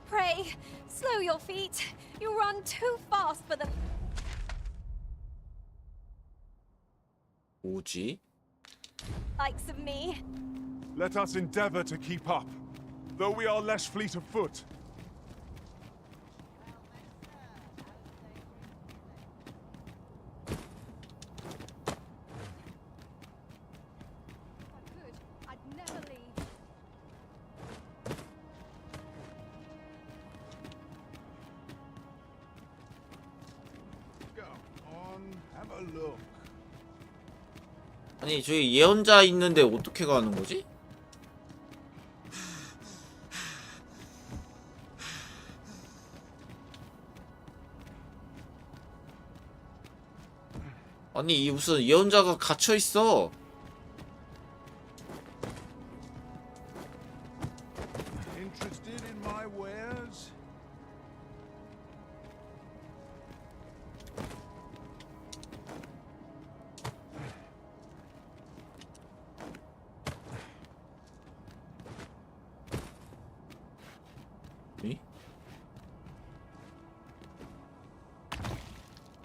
Pray, slow your feet. You run too fast for the... 뭐지? likes of me. Let us endeavor to keep up, though we are less fleet of foot. I'd never leave. Have a look. 아니 저기 예언자 있는데 어떻게 가는 거지? 아니 이 무슨 예언자가 갇혀 있어. Interested in my wares?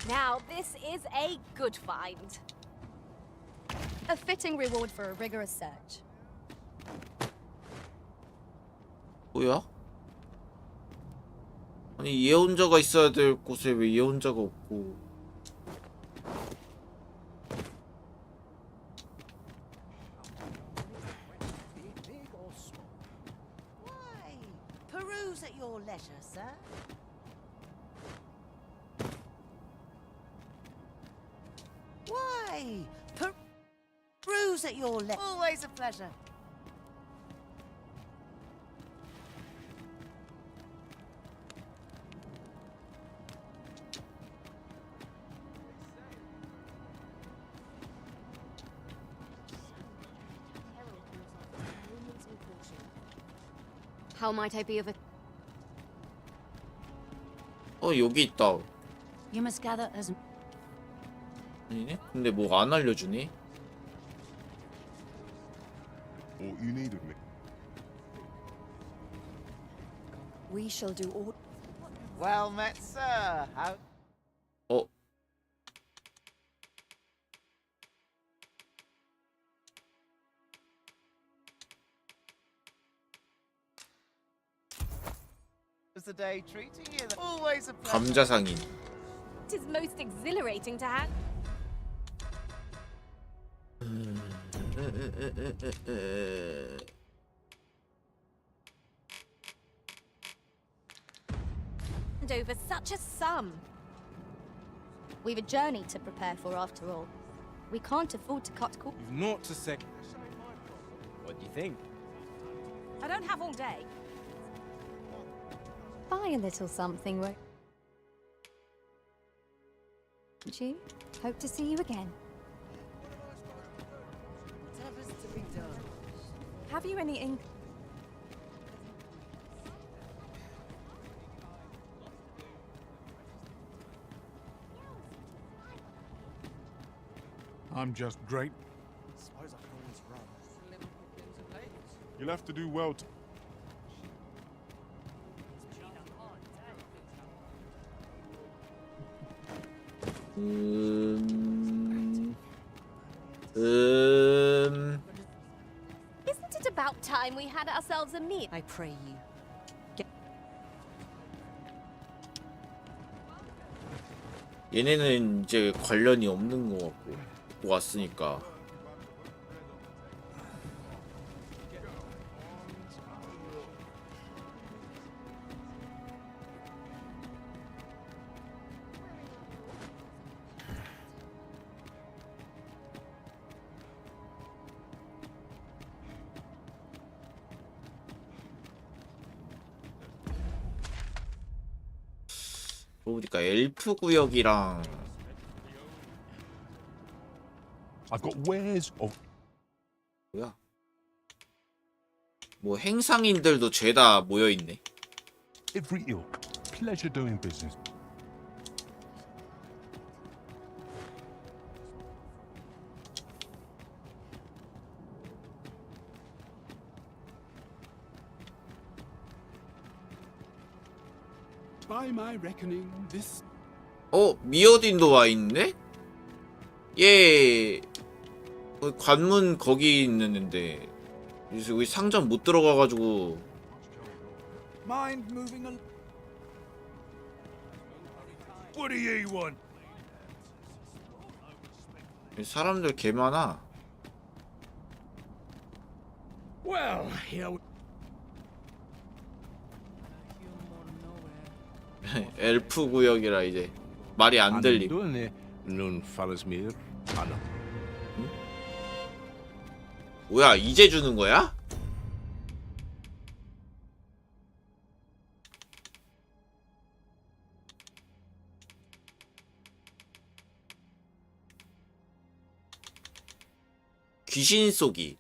Now, this is a good find. A fitting reward for a rigorous search. 뭐야? 아니 예언자가 있어야 될 곳에 왜 예언자가 없고? Why? Peruse at your leisure, sir. Why? Peruse at your leisure. Always a pleasure. How might I be of a... 여기 있다. You must gather as... 아니네? 근데 뭐 안 알려주니? What you need of me? We shall do all... Well met, sir. How... How's the day treating you? Always a pleasure. 감자상인. It is most exhilarating to have. And over such a sum. We've a journey to prepare for after all. We can't afford to cut corners. You've naught to say. What do you think? I don't have all day. Buy a little something, won't you? Hope to see you again. Whatever's to be done. Have you any ink? I'm just great. Suppose I can always run. You'll have to do well to... Isn't it about time we had ourselves a meal? I pray you. 얘네는 이제 관련이 없는 것 같고 왔으니까. 보니까 엘프 구역이랑 I've got wares of... 뭐야? 뭐 행상인들도 죄다 모여 있네. every ilk. Pleasure doing business. By my reckoning, this 미어딘도 와 있네? 예. 관문 거기 있는데 그래서 여기 상점 못 들어가가지고. Mind moving along? What do you want? 사람들 개 많아. Well, here we... 엘프 구역이라 이제 말이 안 들림. 뭐야, 이제 주는 거야? 귀신 쏘기.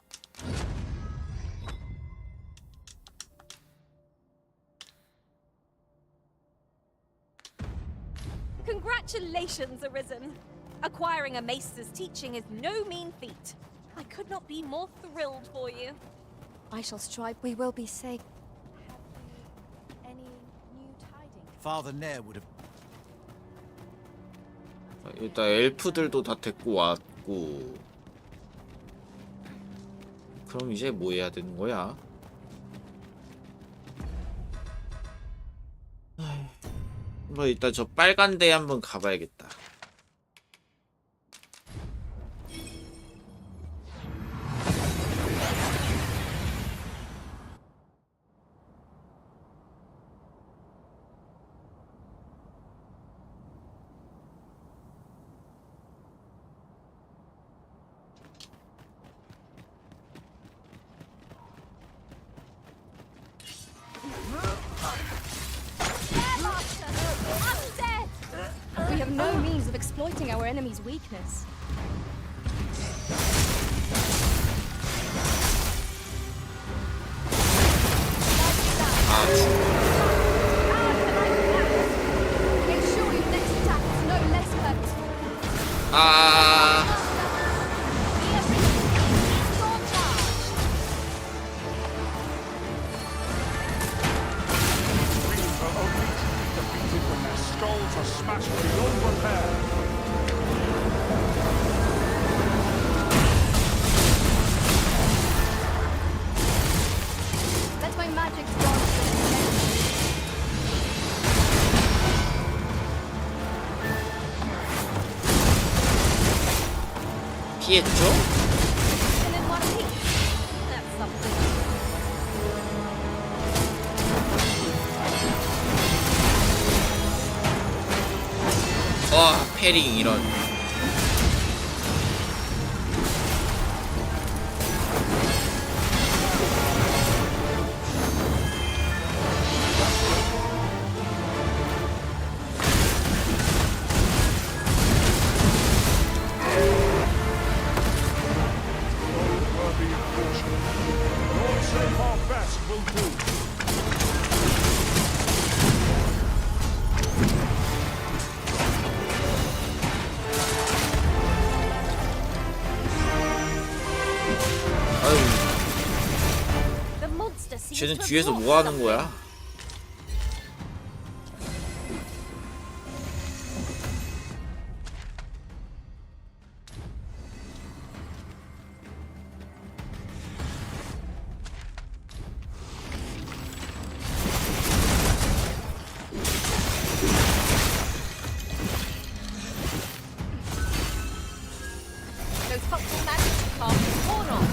Congratulations, Arisen. Acquiring a maester's teaching is no mean feat. I could not be more thrilled for you. I shall strive. We will be safe. Any new tidings? Father Nair would have... 일단 엘프들도 다 데리고 왔고, 그럼 이제 뭐 해야 되는 거야? 뭐 일단 저 빨간 데 한번 가봐야겠다. We have no means of exploiting our enemy's weakness. Ensure your next attack is no less purposeful. When their skulls are smashed beyond repair. Let my magic rod 피했죠? And in one piece. That's something. 패링 이런. Lord save our best will do. 아유, The monster seems 쟤는 to have 뒤에서 brought 뭐 하는 something. 거야? Those helpful magic cards or not.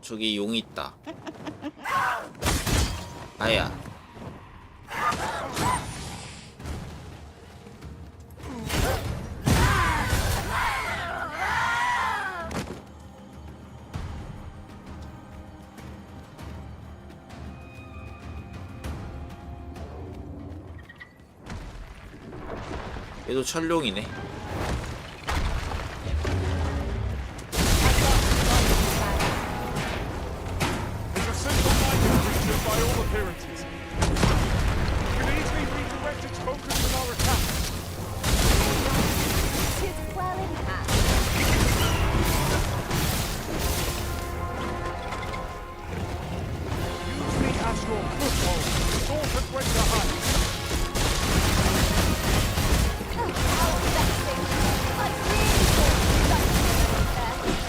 저기 용이 있다. 아야. 얘도 철룡이네. By all appearances. We can easily redirect its focus in our attack. Tis well in hand. Use me as your foothold. Soar to greater heights. How vexing. I really thought you'd done something there.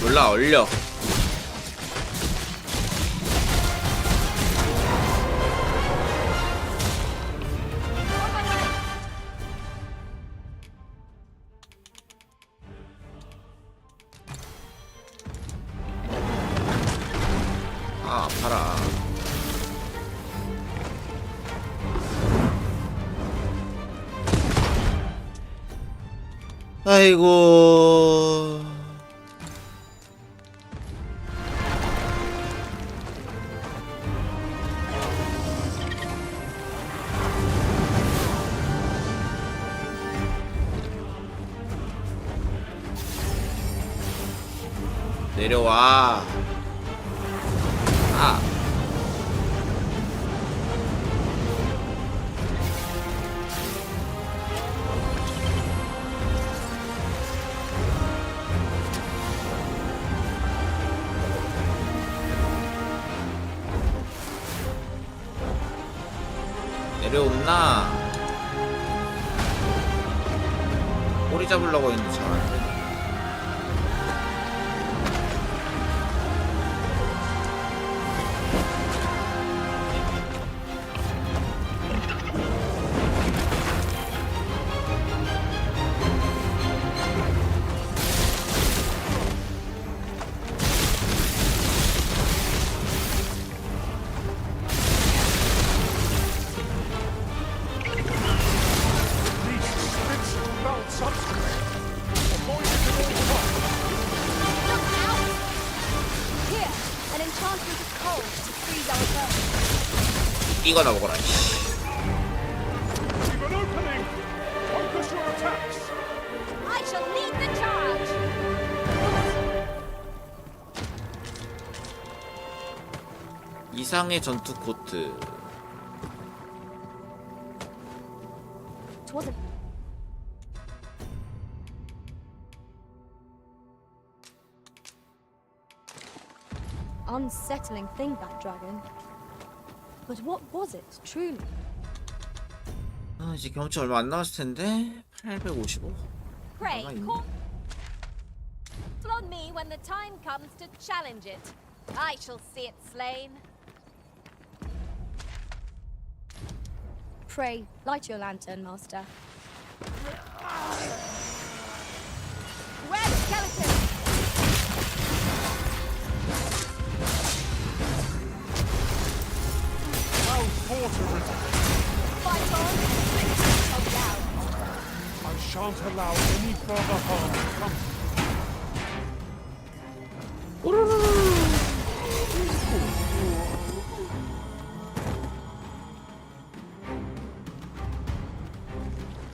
몰라, 얼려. 아, 아파라. 아이고. 내려와. 아. 내려온나? 꼬리 잡으려고 했는데 잘 안 돼. 이거나 먹어라. I shall lead the charge. 이상의 전투 코트. Wasn't unsettling thing, that dragon. But what was it, truly? 아, 이제 경치 얼마 안 남았을 텐데. 855. Pray, call on me when the time comes to challenge it. I shall see it slain. Pray, light your lantern, Master. Where the skeleton? Fight on! I shan't allow any further harm to come.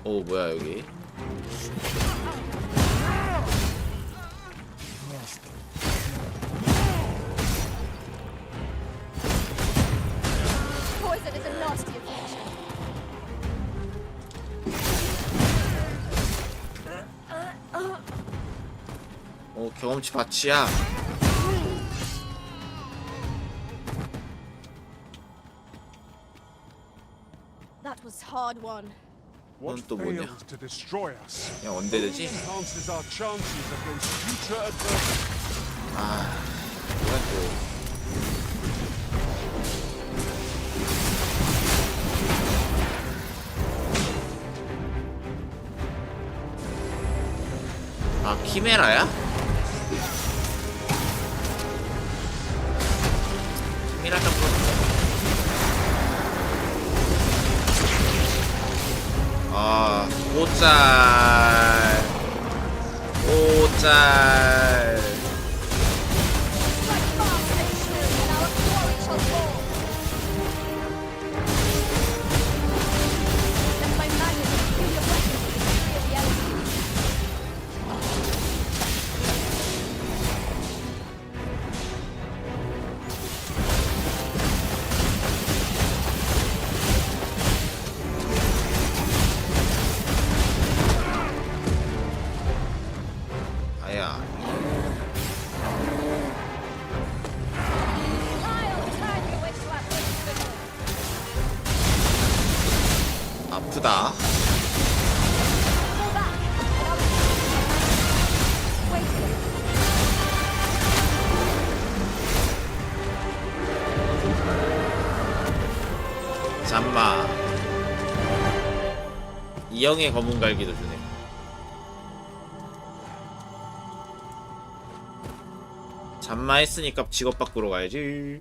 오 뭐야 여기? Poison is a nasty affliction. 오 경험치 밭이야. That was hard won. What 또 뭐냐? fails to destroy us 그냥 언제되지? enhances our chances against future adversity. 아 뭐야 또? 아 키메라야? 키메라 좀 아, 오짤. 오짤. 아야. 아프다. 잠마. 이영의 검은 갈기도 주네. 잠마 했으니까 직업 바꾸러 가야지.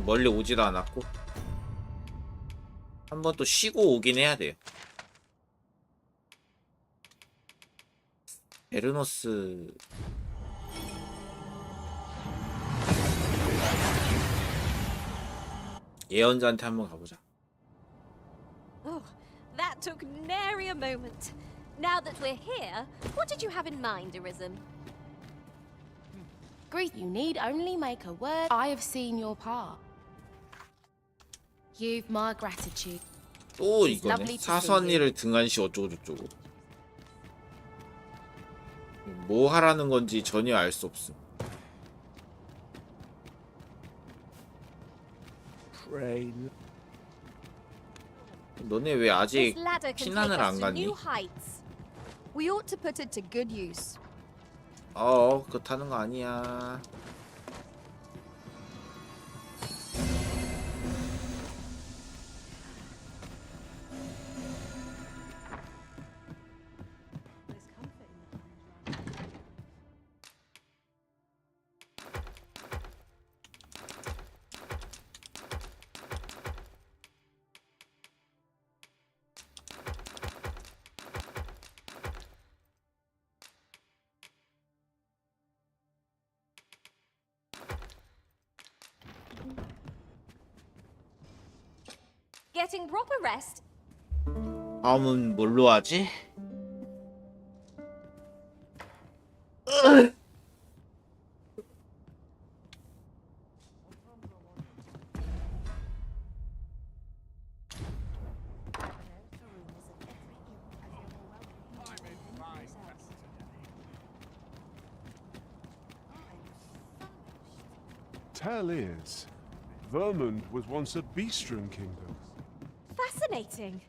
멀리 오지도 않았고 한번 또 쉬고 오긴 해야 돼요. 베르노스 예언자한테 한번 가보자. Oh, that took nary a moment. Now that we're here, what did you have in mind, Arisen? Greet, you need only make a word. I have seen your part. You've my gratitude. 또 It's 이거네. lovely to 사소한 see you. 일을 등한시 어쩌고 저쩌고. 뭐 하라는 건지 전혀 알 수 없음. Pray. 너네 왜 아직 This ladder can take 피난을 us 안 to 갔니? new heights. We ought to put it to good use. 그거 타는 거 아니야. Getting proper rest. 다음은 뭘로 하지? Tell is, Vermund was once a beastren kingdom. Fascinating.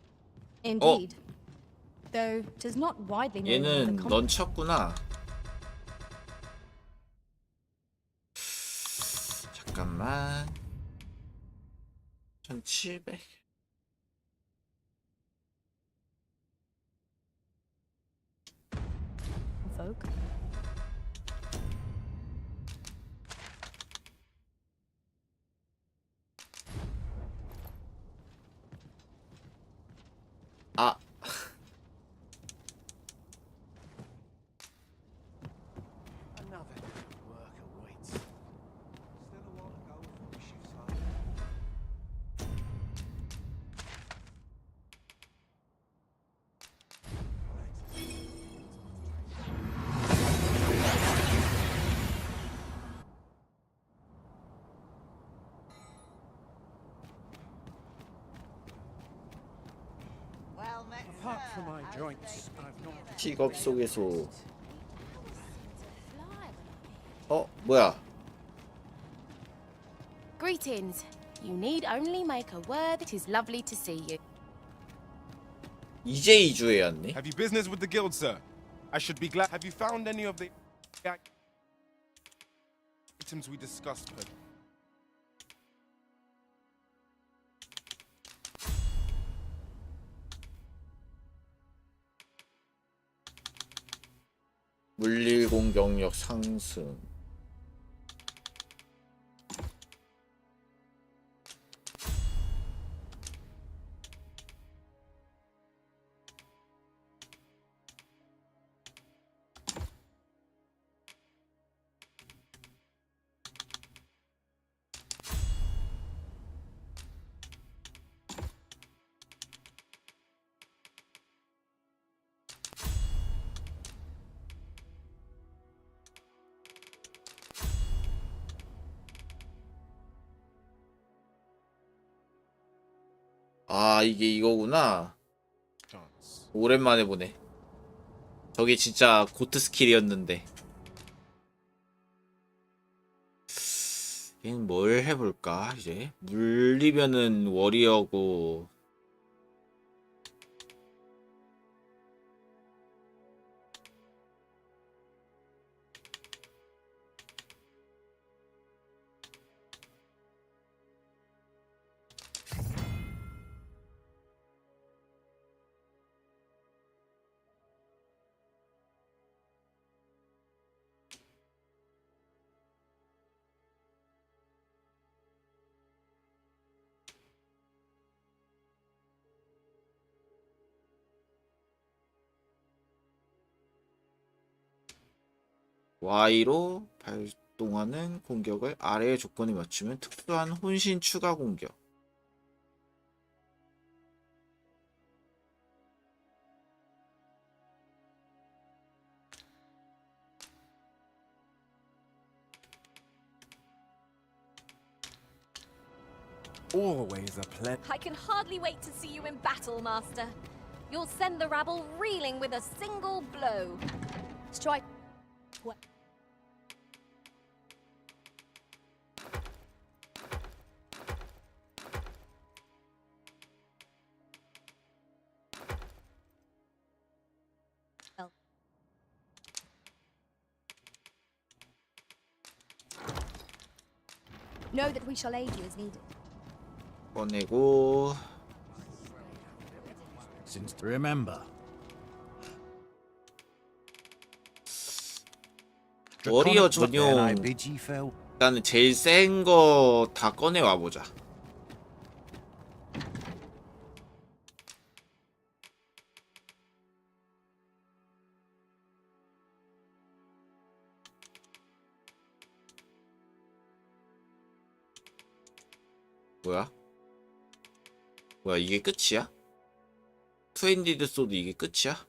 Indeed. though 'tis not widely known. 얘는 넌 쳤구나. 잠깐만. 1700. Folk. 아. Apart from my joints, I've not. 직업 속에서 뭐야? Greetings. You need only make a word. It is lovely to see you. 이제 이주해 왔네. Have you business with the guild, sir? I should be glad. Have you found any of the items we discussed? 물리 공격력 상승. 아, 이게 이거구나. 오랜만에 보네. 저게 진짜 고트 스킬이었는데. 얘는 뭘 해볼까 이제? 물리면은 워리어고. Y로 발동하는 공격을 아래의 조건에 맞추면 특수한 혼신 추가 공격. Always a pleasure. I can hardly wait to see you in battle, Master. You'll send the rabble reeling with a single blow. Strike. What? Know that we shall aid you as needed. 꺼내고. Since remember. 워리어 전용. 일단은 제일 센 거 다 꺼내 와 보자. 뭐야? 뭐야, 이게 끝이야? 투핸디드 소드 이게 끝이야?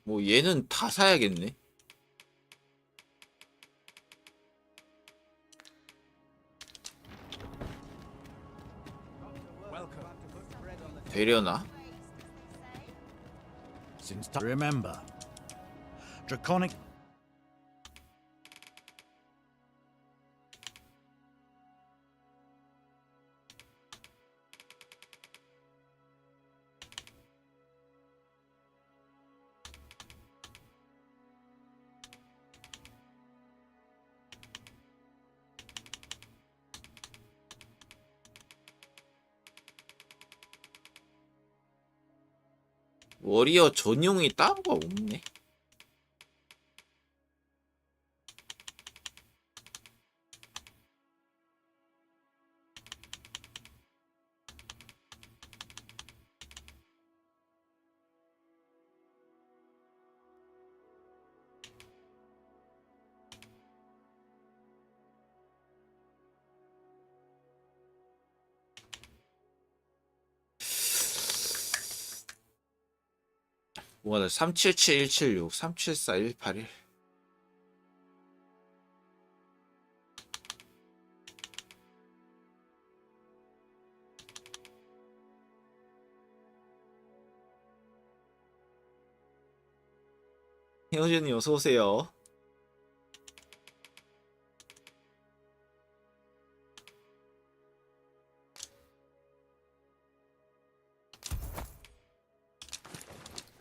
뭐 얘는 다 사야겠네. 되려나? Since remember, draconic. 워리어 전용이 따로가 없네. 뭐가 377176 374181. 혜원님 어서 오세요.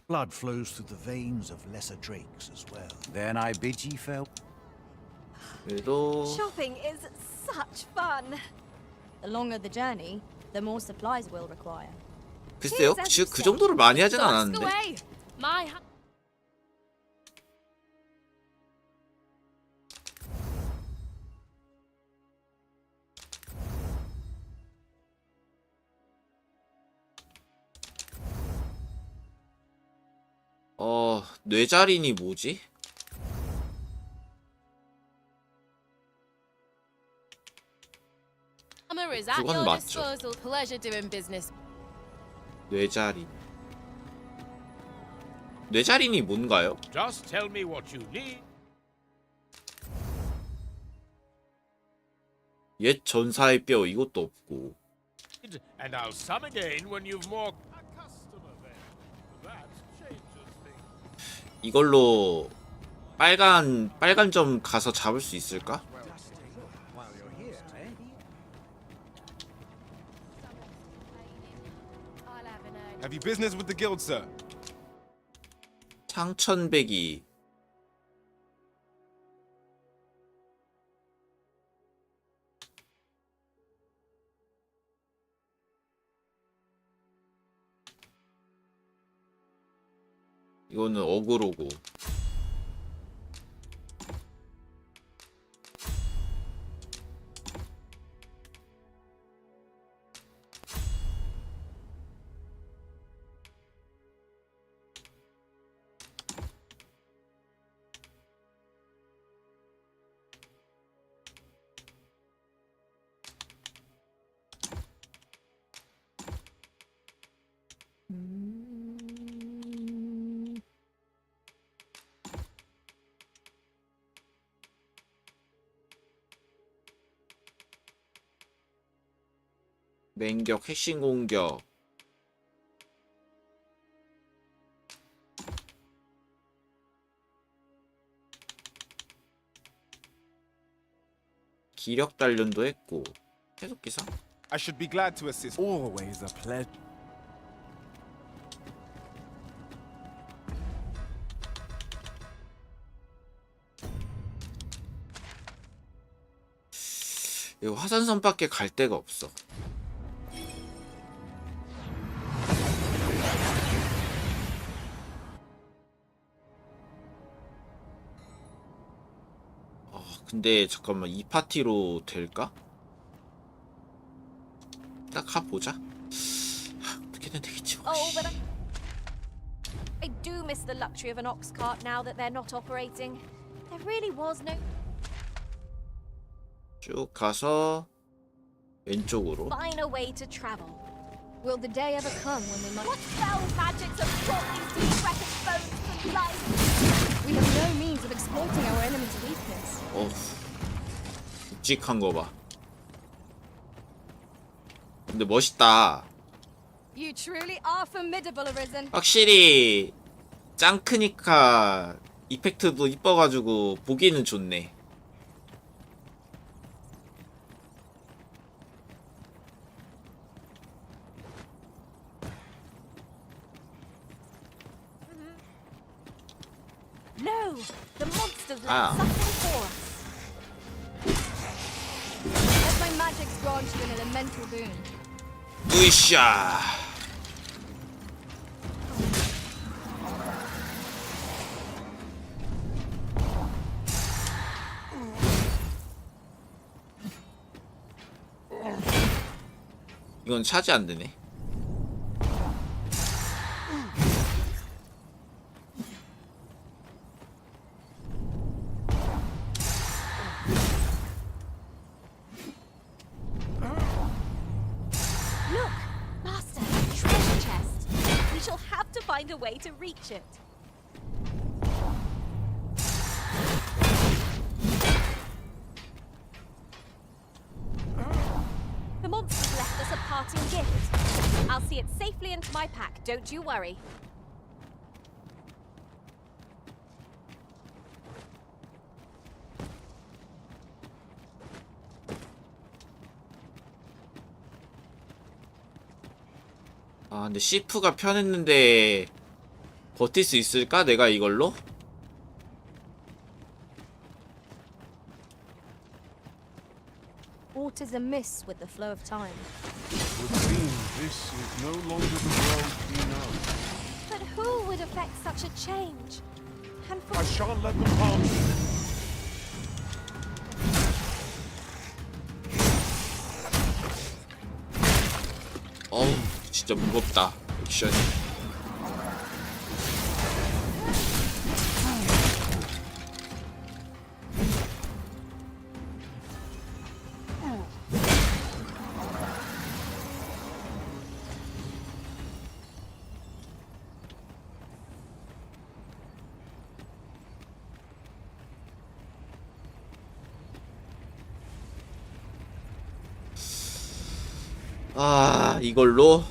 Blood flows through the veins of lesser drakes as well. Then I bid ye farewell. 그래도 Shopping is such fun. The longer the journey, the more supplies we'll require. 글쎄요, 지금 그 정도로 많이 하진 않았는데. My 뇌자린이 뭐지? hammer is at 그건 your 맞죠. disposal. Pleasure doing business. 뇌자린. 뇌자린이 뭔가요? Just tell me what you need. 옛 전사의 뼈 이것도 없고. And I'll sum again when you've more. A customer then. That changes things. 이걸로 빨간 점 가서 잡을 수 있을까? Have you business with the guild, sir? 상천배기. 이거는 어그로고. 맹격, 핵심 공격. 기력 단련도 했고. 계속 기사. I should be glad to assist. Always a pleasure. 이거 화산섬밖에 갈 데가 없어. 근데 잠깐만 이 파티로 될까? 딱 가보자. 어떻게든 되겠지 뭐. Oh, but I do miss the luxury of an ox cart now that they're not operating. There really was no. 쭉 가서 왼쪽으로. Find a way to travel. Will the day ever come when we might? What spell magics have brought these two precious bones to life? We have no means of exploiting our enemy's weakness. 묵직한 거 봐. 근데 멋있다. You truly are formidable, Arisen. 확실히 짱 크니까 이펙트도 이뻐가지고 보기는 좋네. No, the monsters left Ah. something for us. Let my magics grant you an elemental boon. 으쌰. 이건 차지 안 되네. Look, Master, treasure chest. We shall have to find a way to reach it. The monsters left us a parting gift. I'll see it safely into my pack, don't you worry. 아 근데 시프가 편했는데 버틸 수 있을까? 내가 이걸로? What is amiss with the flow of time? It would seem this is no longer the world we know. But who would affect such a change? And for I shan't let them harm you. 어우 진짜 무겁다 액션이. 아 이걸로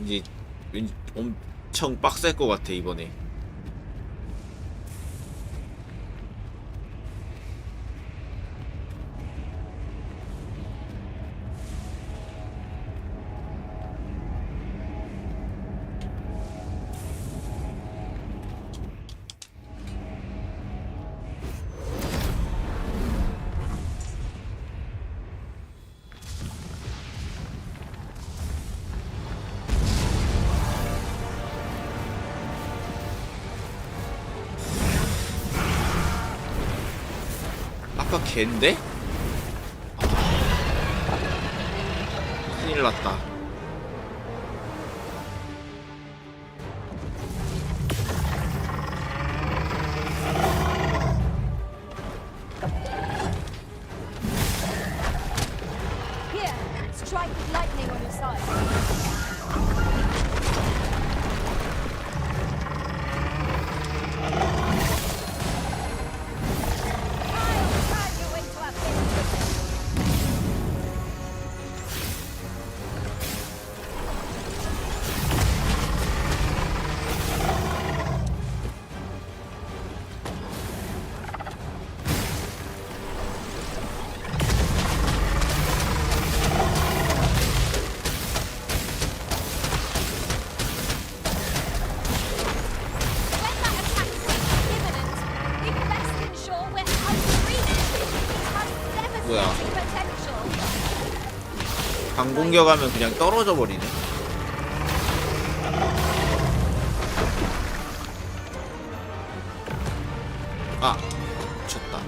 이제 왠지 엄청 빡셀 것 같아 이번에. 아까 걘데? 큰일 났다. Here, strike with lightning on your side. 뭐야? 강공격하면 그냥 떨어져 버리네. 아, 쳤다.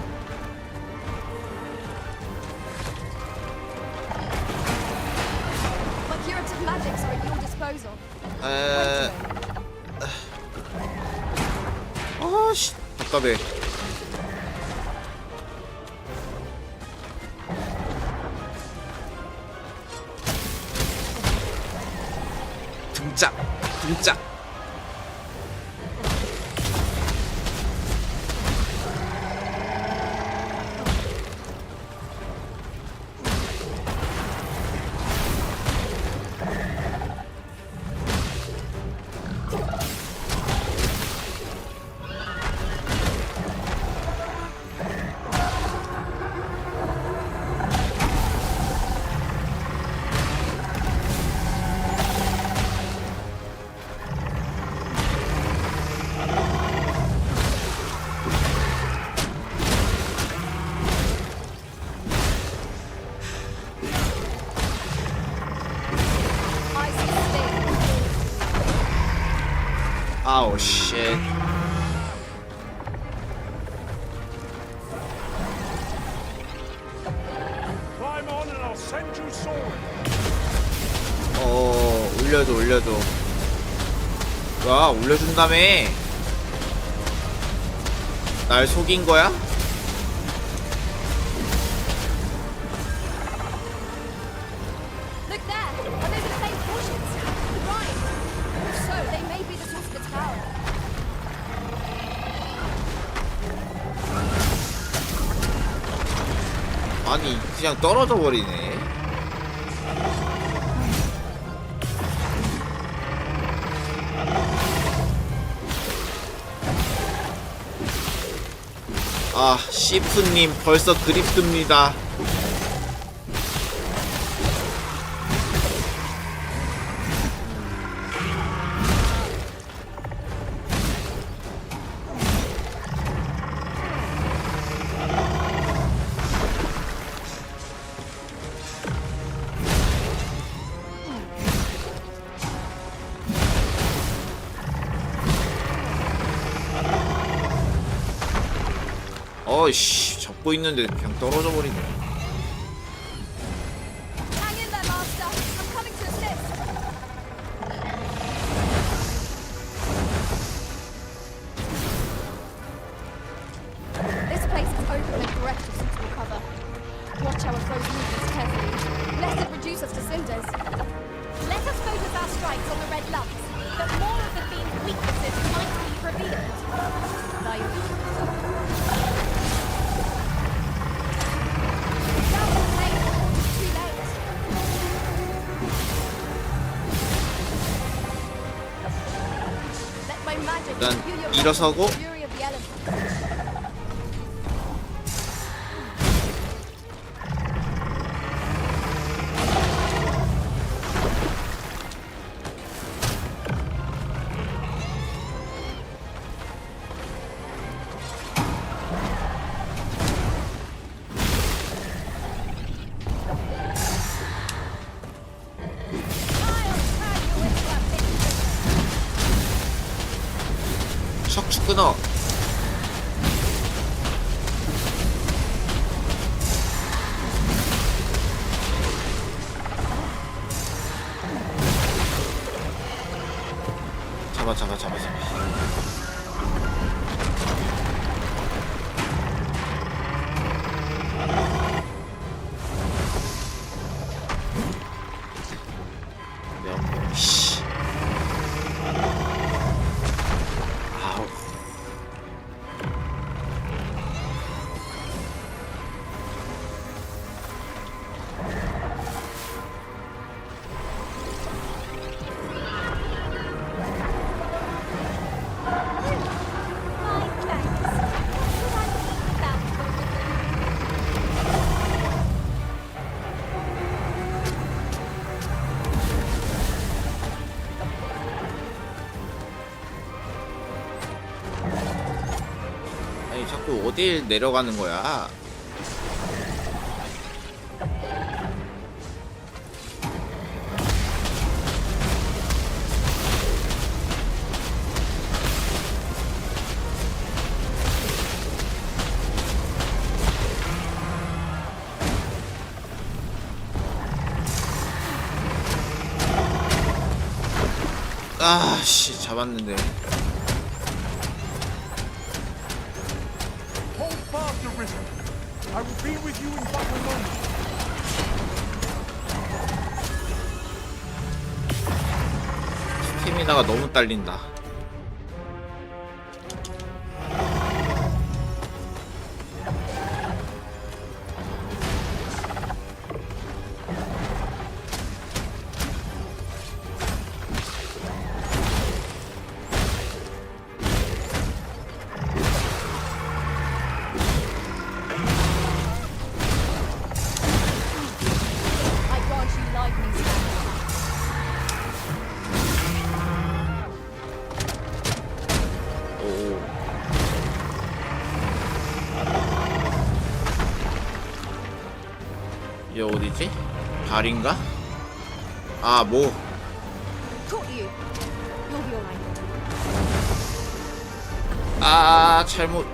My curative magics are at your disposal. 아씨, 답답해. 등짝, 등짝. 아우 쉣. Climb on and I'll send you soaring. 올려줘 올려줘. 와 올려준다며. 날 속인 거야? Look there! Are they the same portions? Right. If so, they may be the top of the tower. 아니 그냥 떨어져 버리네. 아 시프님 벌써 그립 뜹니다. 어이씨 잡고 있는데 그냥 떨어져 버리네. Hang in there, Master. I'm coming to assist. This place is open and bereft of suitable cover. Watch our foes' movements carefully, lest it reduce us to cinders. Let us focus our strikes on the red lumps, that more of the theme's weaknesses might be revealed. Thy 일단 일어서고 척추 끊어. 잡아. 씨. 아우. 아니 자꾸 어딜 내려가는 거야? 아씨 잡았는데. Hold fast, Arisen. I will be with you in but a moment. 스태미나가 너무 딸린다. I grant you lightning stamina. 오. 얘 어디지? 발인가? 아 뭐. Caught you. You'll be alright. 아 잘못.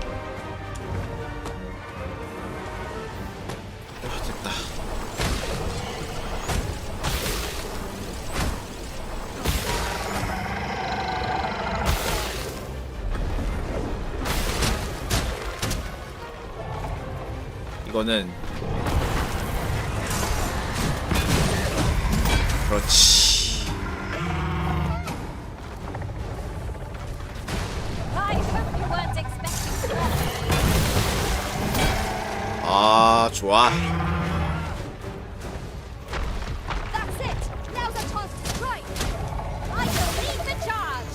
됐다. 이거는 그렇지. 아 좋아. That's it. Now's our chance to strike. I shall lead the charge.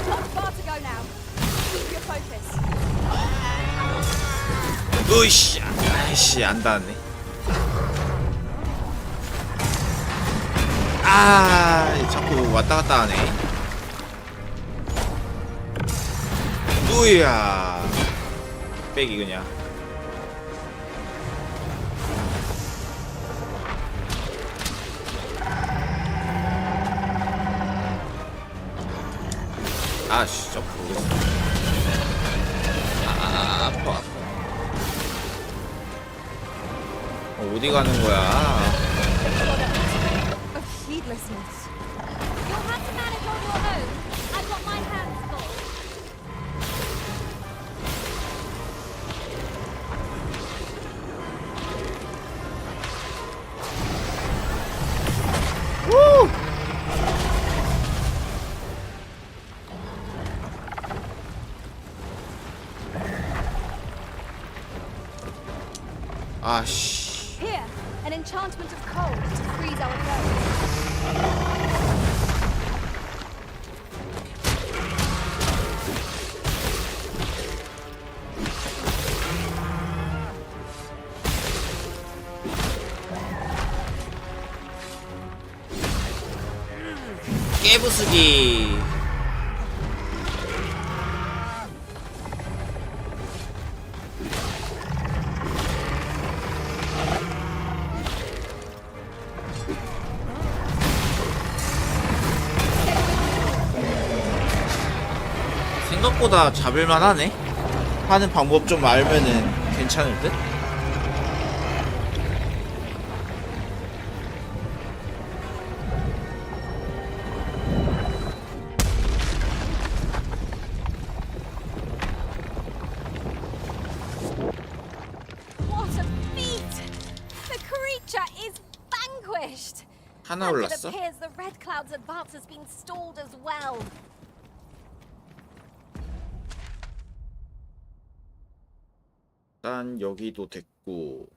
Not far to go now. Keep your focus. 으이씨, 아이씨 안 닿았네. 아, 자꾸 왔다 갔다 하네. 으야, 빼기 그냥. 아씨, 저 모르겠어. 아파. 어디 가는 거야? Of heedlessness. You'll have to manage on your own. I've got my hands full. 우! 아씨. Here, an enchantment of cold to freeze our foes. 깨부수기. 생각보다 잡을만 하네. 하는 방법 좀 알면은 괜찮을 듯? What a feat! The creature is vanquished. 하나 And it 올랐어? appears the Red Cloud's advance has been stalled as well. 일단 여기도 됐고.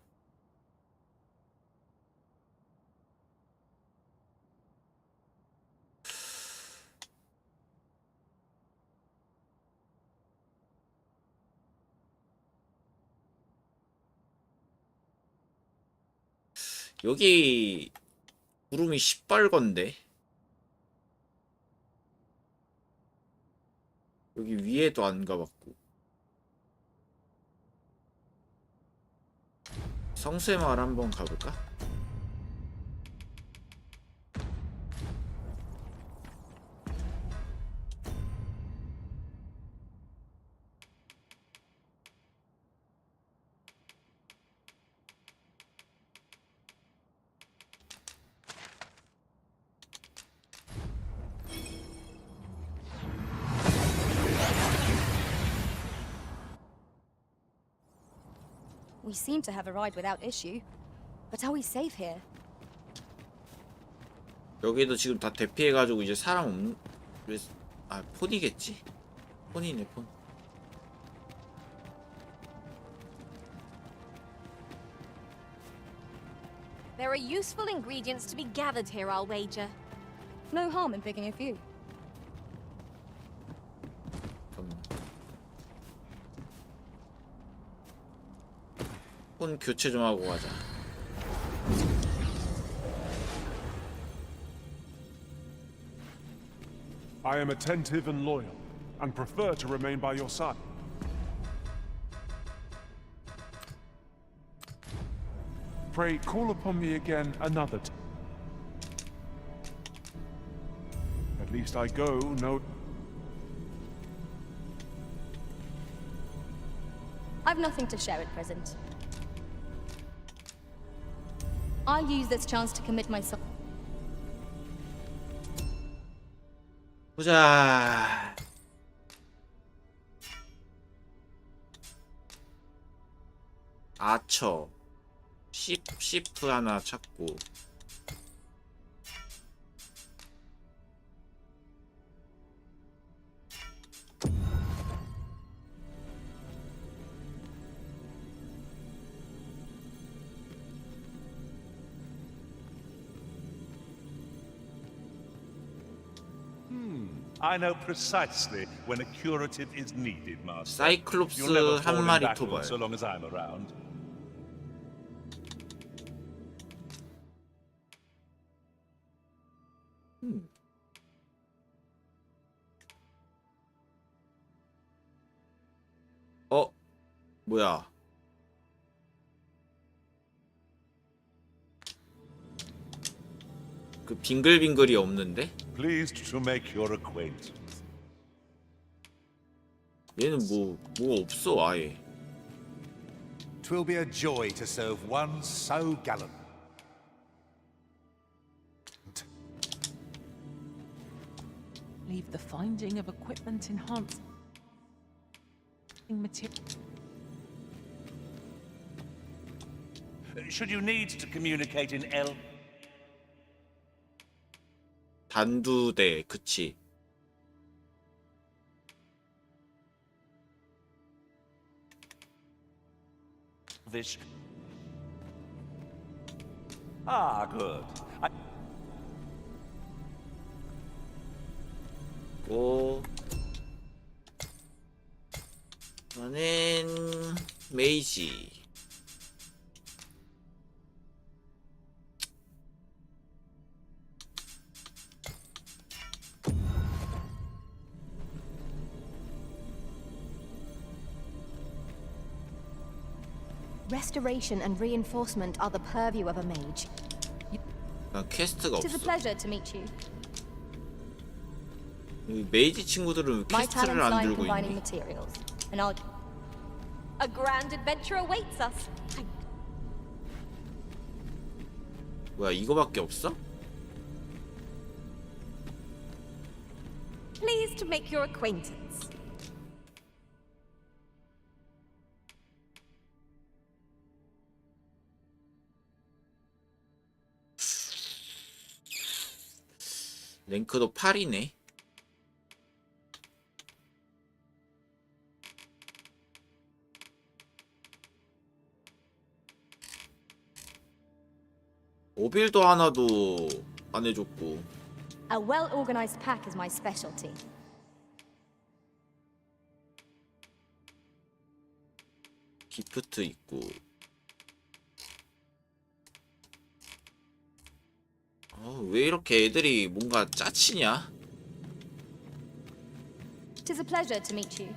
여기 구름이 시뻘건데. 여기 위에도 안 가봤고. 성수의 마을 한번 가볼까? We seem to have arrived without issue. But are we safe here? 여기도 지금 다 대피해가지고 이제 사람 없는... 왜... 아 폰이겠지? 폰이네 폰. There are useful ingredients to be gathered here, I'll wager. No harm in picking a few. 폰 교체 좀 하고 가자. I am attentive and loyal, and prefer to remain by your side. Pray call upon me again another time. At least I go no. I've nothing to share at present. I'll use this chance to commit myself. 보자. 아처. 시프 하나 찾고. I know precisely when a curative is needed, Master. 사이클롭스 You'll never fall 한 in 마리 battle 토벌. so long as I'm around. 뭐야? 그 빙글빙글이 없는데? Pleased to make your acquaintance. 얘는 뭐 없어 아예. Twill be a joy to serve one so gallant. Leave the finding of equipment enhanced material. Should you need to communicate in L? 단두대, 그치. This. Ah, good. 이거는 메이지. Restoration and reinforcement are the purview of a mage. 난 퀘스트가 It is a 없어. pleasure to meet you. 이 메이지 친구들은 My 퀘스트를 talents 안 lie in 들고 combining 있네. materials, and I'll. A grand adventure awaits us. 뭐야 이거밖에 없어? Pleased to make your acquaintance. 랭크도 8이네. 오빌도 하나도 안 해줬고. A well-organized pack is my specialty. 기프트 있고. 왜 이렇게 애들이 뭔가 짜치냐? It is a pleasure to meet you.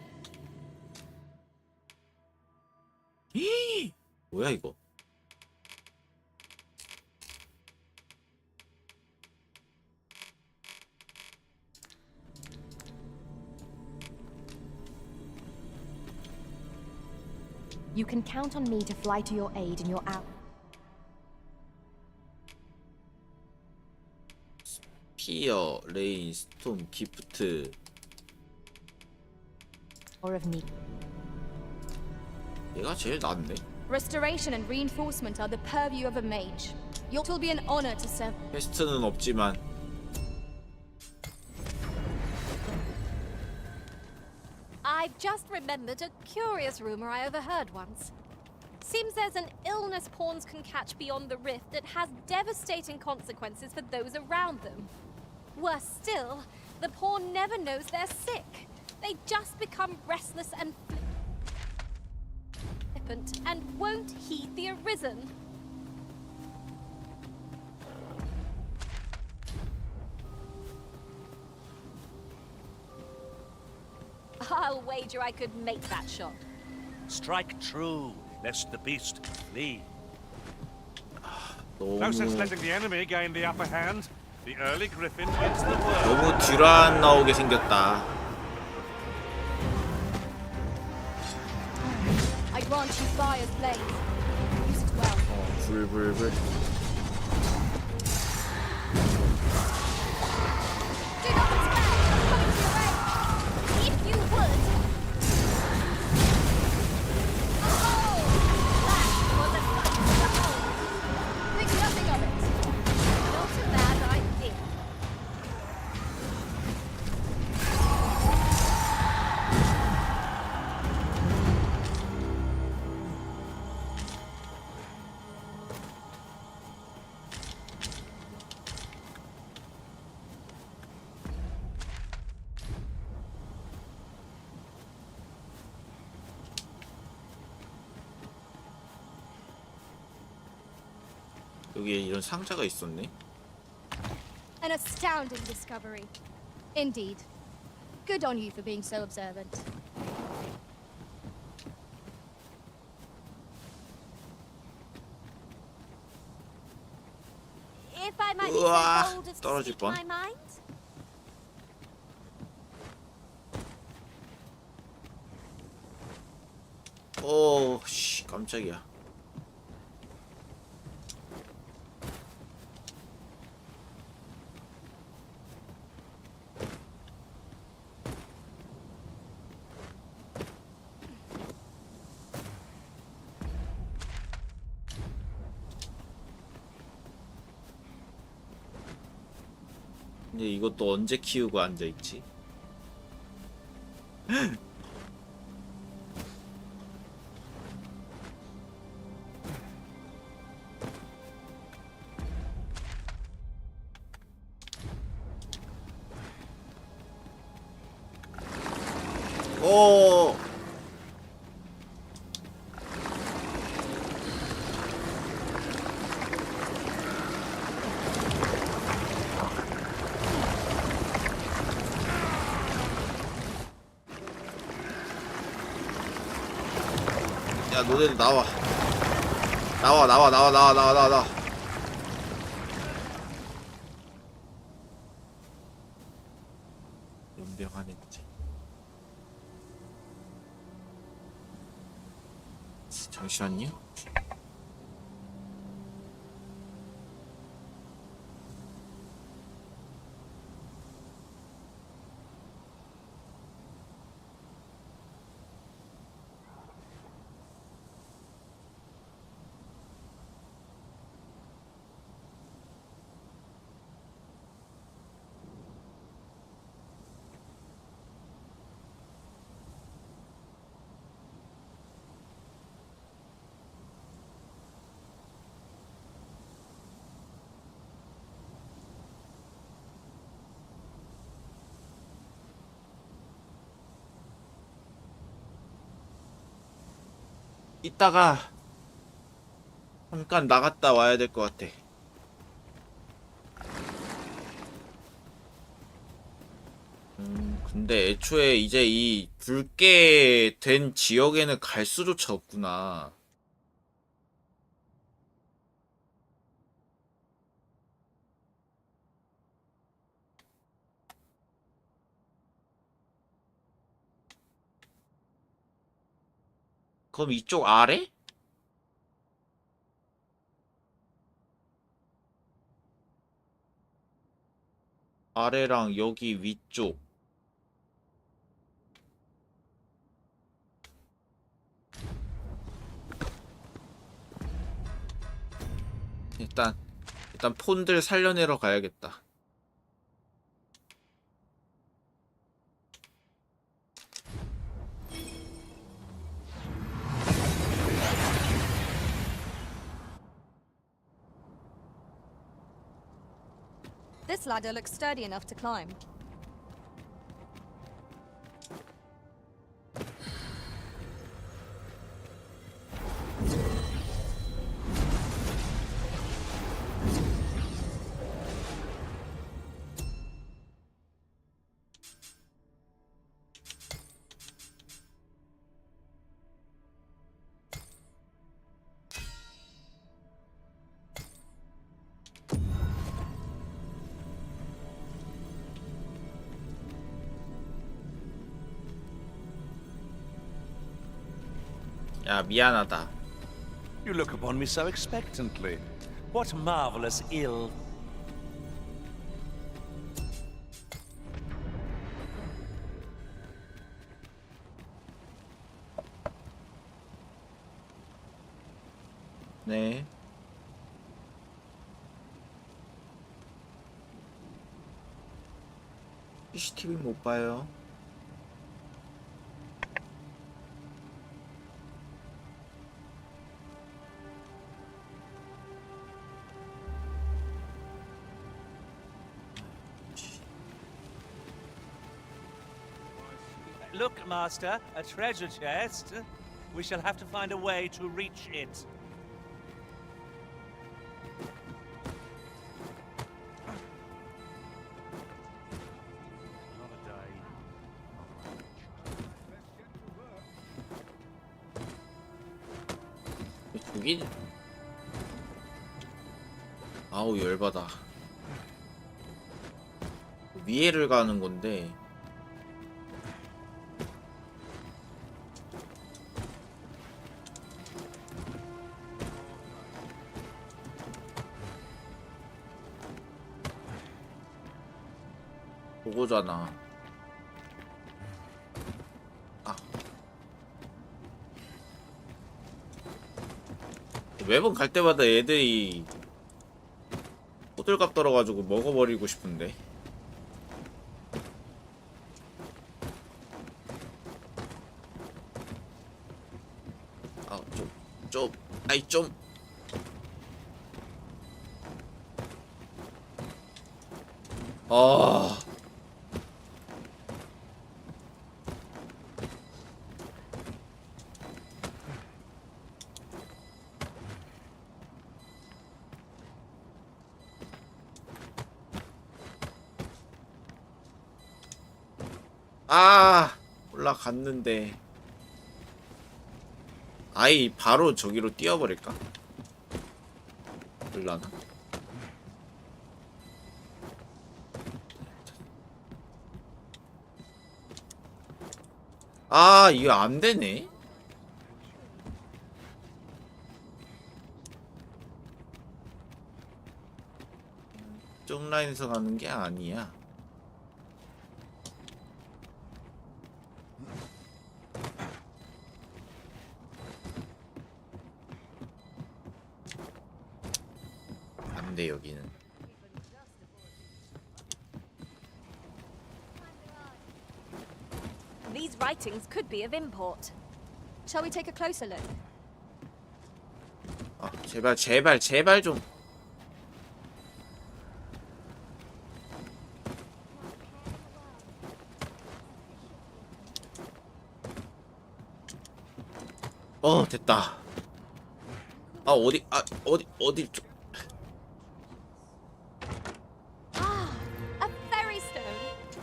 뭐야 이거? You can count on me to fly to your aid in your hour. 피어, 레인, 스톰, 기프트. Or of need. 얘가 제일 낫네. Restoration and reinforcement are the purview of a mage. It will be an honor to serve. 퀘스트는 없지만. I've just remembered a curious rumor I overheard once. Seems there's an illness pawns can catch beyond the rift that has devastating consequences for those around them. Worse still, the pawn never knows they're sick. They just become restless and flippant and won't heed the arisen. I'll wager I could make that shot. Strike true, lest the beast flee. Now, since 너무 letting the enemy gain the upper hand, the early griffin wins the world. 너무 뒤로 안 나오게 생겼다. I grant you fire's blade. Use it well. 불불불. Do not despair! I'm coming to your aid! If you would! Oh! That was a sight to behold! Think nothing of it. Not a bad idea. 여기에 이런 상자가 있었네. An astounding discovery. Indeed. Good on you for being so observant. If I might be 우와, so bold as to 떨어질 speak 뻔. my mind? 오, 씨, 깜짝이야. 근데 이것도 언제 키우고 앉아있지? 오. 야, 너네들 나와. 나와. 연병하는지. 잠시만요. 이따가 잠깐 나갔다 와야 될 것 같아. 근데 애초에 이제 이 붉게 된 지역에는 갈 수조차 없구나. 그럼 이쪽 아래? 아래랑 여기 위쪽. 일단 폰들 살려내러 가야겠다. This ladder looks sturdy enough to climb. 야, 미안하다. You look upon me so expectantly. What marvelous ill. 네. CCTV 못 봐요. Look, Master, a treasure chest. We shall have to find a way to reach it. 여기? 아우 열받아. 위에를 가는 건데. 그거잖아. 아. 매번 갈 때마다 애들이 호들갑 떨어가지고 먹어버리고 싶은데. 아, 아이 좀. 아. 아, 올라갔는데. 아이 바로 저기로 뛰어버릴까? 올라나? 아, 이거 안 되네. 쪽 라인에서 가는 게 아니야. 안 돼, 여기는. These writings could be of import. Shall we take a closer look? 아, 제발 좀. 됐다. 아, 어디 좀. A ferry stone.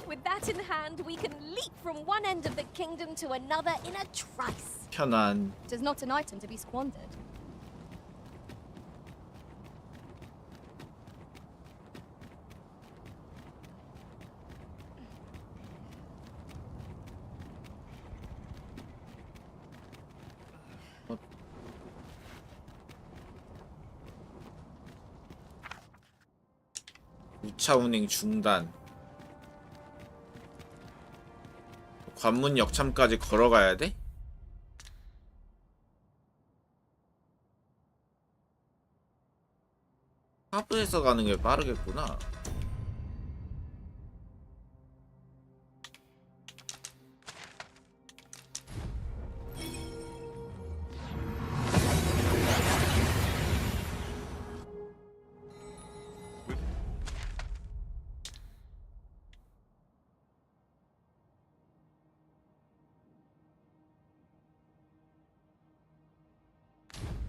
With that in hand, we can leap from one end of the kingdom to another in a trice. 편안. It is not an item to be squandered. 우차 운행 중단. 관문 역참까지 걸어가야 돼? 하부에서 가는 게 빠르겠구나.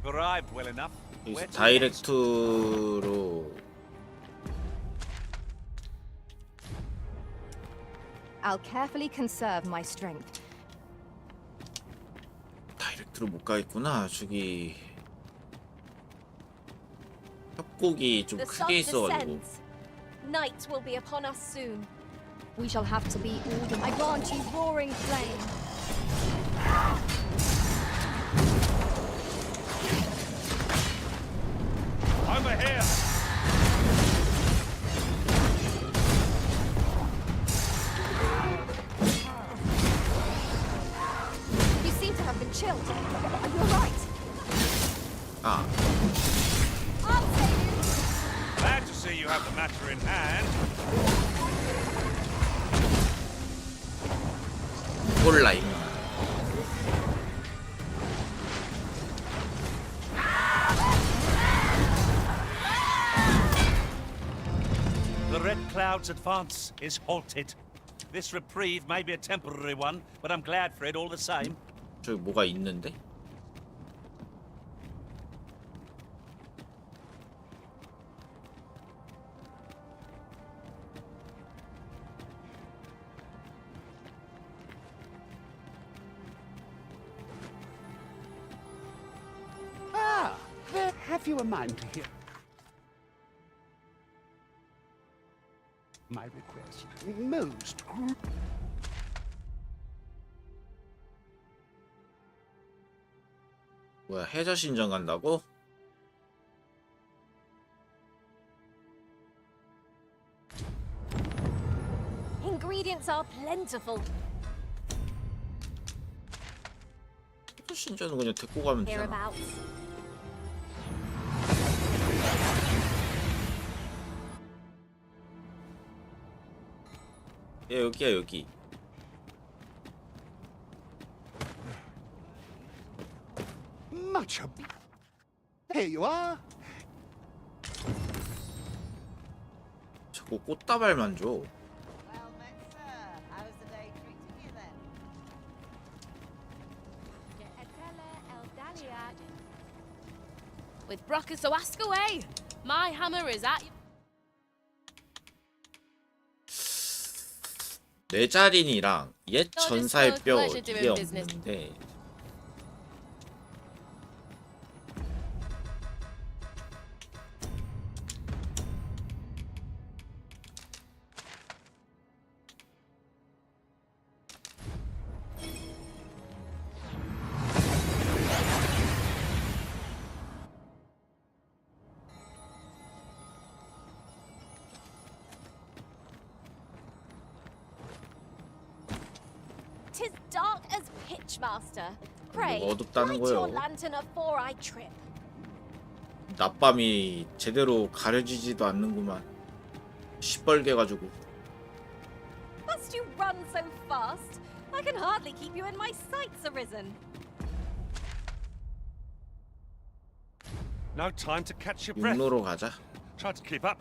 Arrived well enough. 여기서 다이렉트로. I'll carefully conserve my strength. 다이렉트로 못 가겠구나. 저기 협곡이 좀 The 크게 sun 있어가지고. descends. Night will be upon us soon. We shall have to be ordered. I grant you roaring flame. chilled. Are you alright? 아, I'll save you. Glad to see you have the matter in hand. 몰라 임마. The Red Cloud's advance is halted. This reprieve may be a temporary one, but I'm glad for it all the same. 저기 뭐가 있는데? Ah, there. Have you a mind to hear my request? Most. 뭐야, 해저 신전 간다고? Ingredients are plentiful. 해저 신전은 그냥 데리고 가면 되잖아. Hereabouts. 야, 여기야 여기. Much ob. Here you are. 자꾸 꽃다발만 줘. Well met, sir. How's the day treating you then? With Brocker, so ask away. My hammer is at you. 뇌자린이랑 옛 전사의 뼈 이게 없는데. Tis dark as pitch, master. Pray, 뭐가 어둡다는 light your 거예요? lantern afore I trip. 낮밤이 제대로 가려지지도 않는구만. 시뻘게 가지고. Must you run so fast? I can hardly keep you in my sights, Arisen. No time to catch your breath. 육로로 가자. Try to keep up.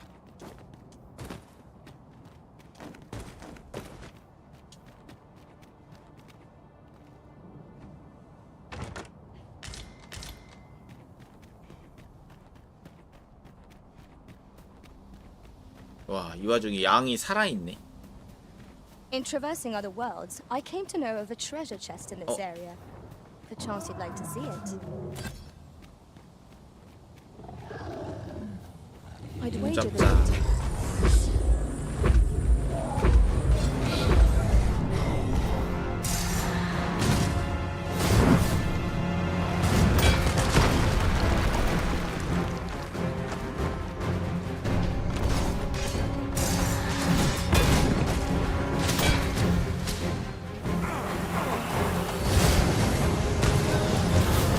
와, 이 와중에 양이 살아있네. In traversing other worlds, I came to know of a treasure chest in this area. Perchance you'd like to see it. I'd wager 잡자. that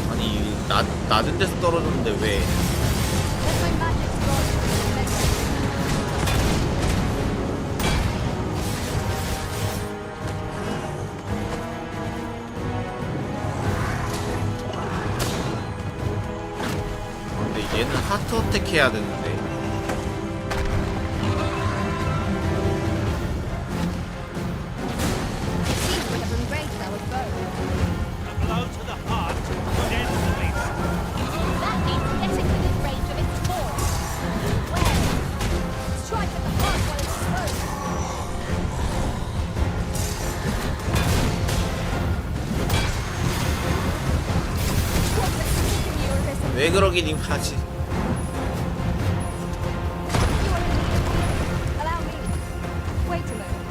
아니, 낮은 데서 떨어졌는데 왜? let my magic rod 근데 얘는 하트 어택 해야 되는데. we have engraved our bow. A blow to the heart would end the beast. That means getting within range of its form. Where? Strike at the heart while it's slow. What's it sticking you, Arisen? 왜 그러긴 임하지? Allow me. Wait a moment.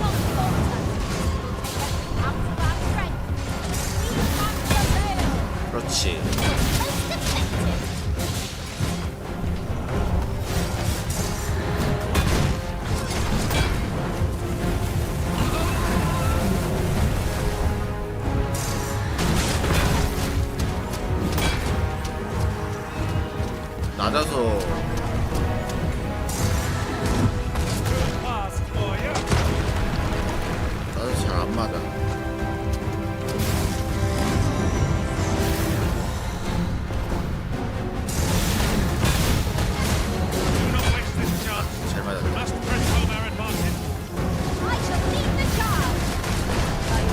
Not falter. Out of our strength. We have prevailed. 그렇지. Most effective. 맞아. 잘 맞았다. I shall lead the charge!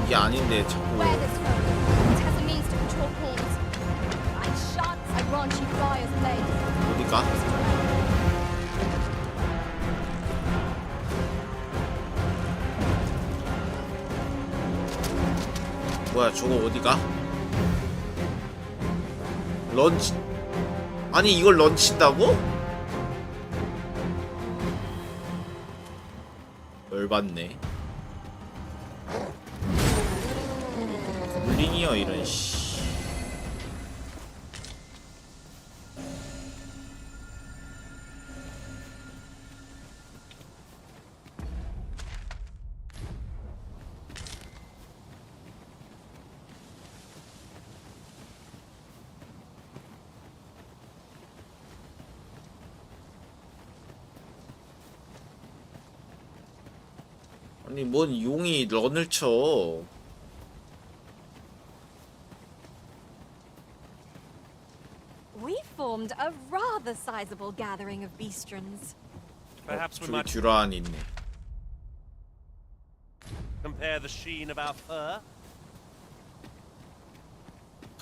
이게 아닌데 자꾸. Wear this phone. It has a means to control pawns. Like shots, I raunchy flyers blade. 어디가? 뭐야 저거 어디가? 런치. 아니 이걸 런친다고? 열받네. 링이여 이런 씨. 아니 뭔 용이 런을 쳐. We formed a rather sizable gathering of beastrons. Perhaps we 저기 might 듀란이 있네. compare the sheen of our fur.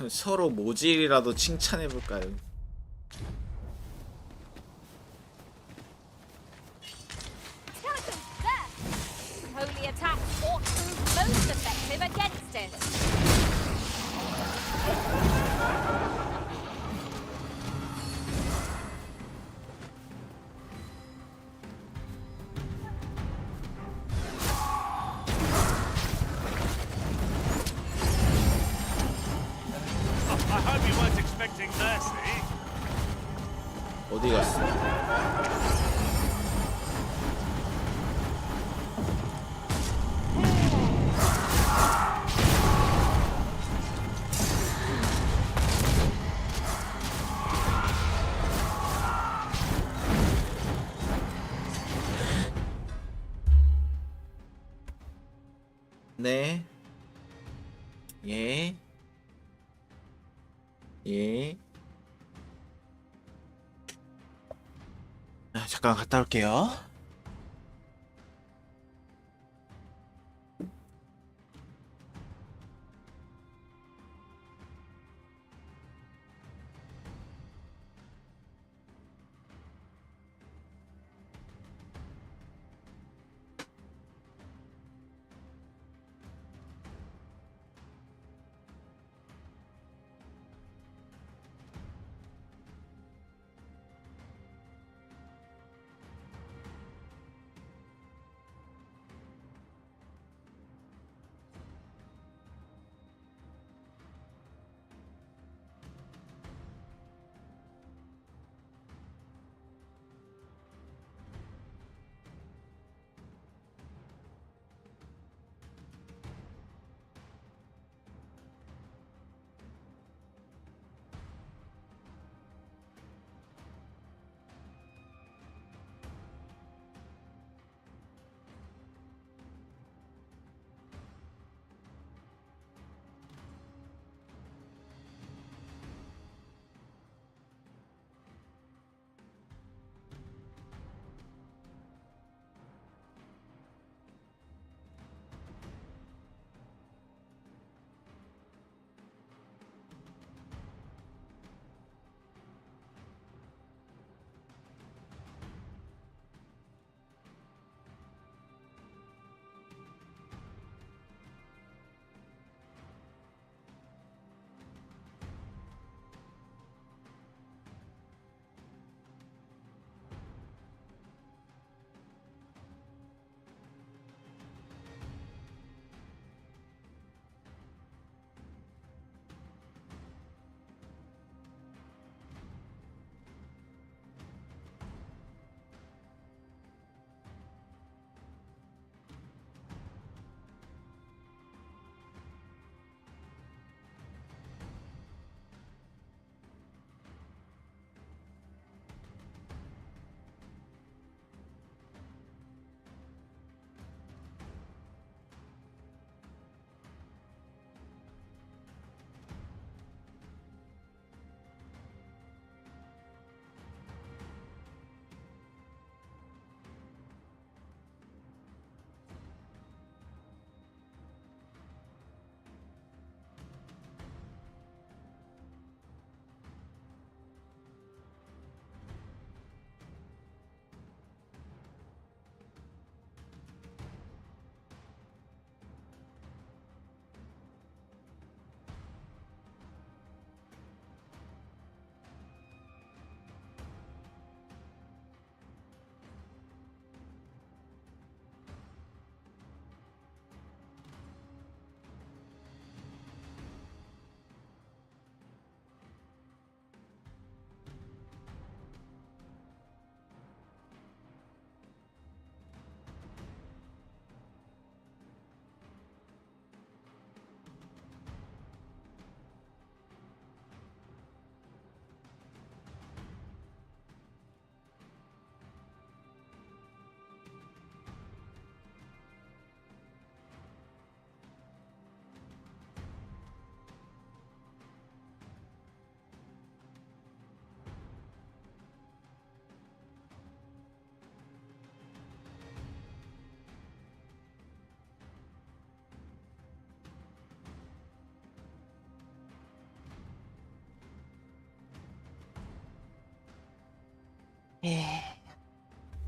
서로 모질이라도 칭찬해볼까요? Skeleton, there! Holy attack ought to prove most effective against it. I hope you weren't expecting mercy. 어디 갔어? 네. 예. 예. 아, 잠깐 갔다 올게요.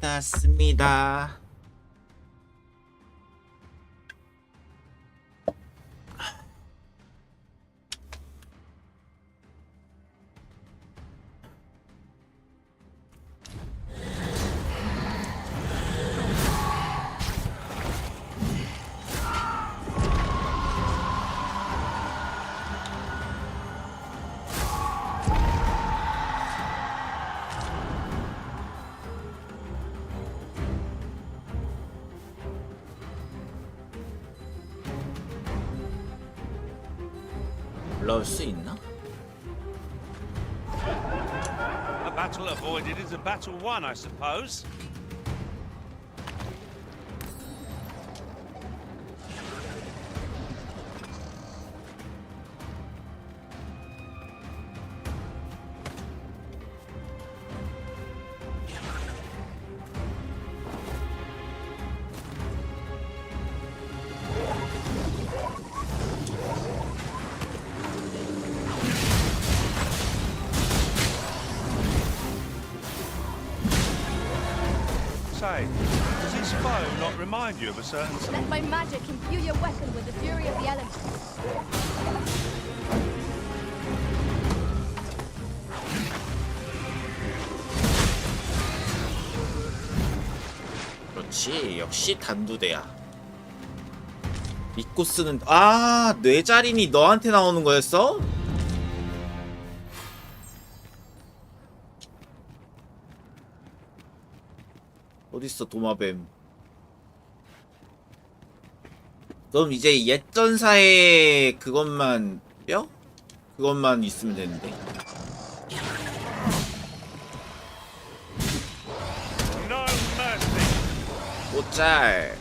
땄습니다. 올라올 수 있나? A battle avoided is a battle won, I suppose. Say, does this foe not remind you of a certain... Let my magic imbue your weapon with the fury of the elements. 그렇지, 역시 단두대야. 믿고 쓰는... 아, 뇌자린이 너한테 나오는 거였어? 어딨어 도마뱀. 그럼 이제 옛 전사의 그것만 뼈? 그것만 있으면 되는데. 오짤.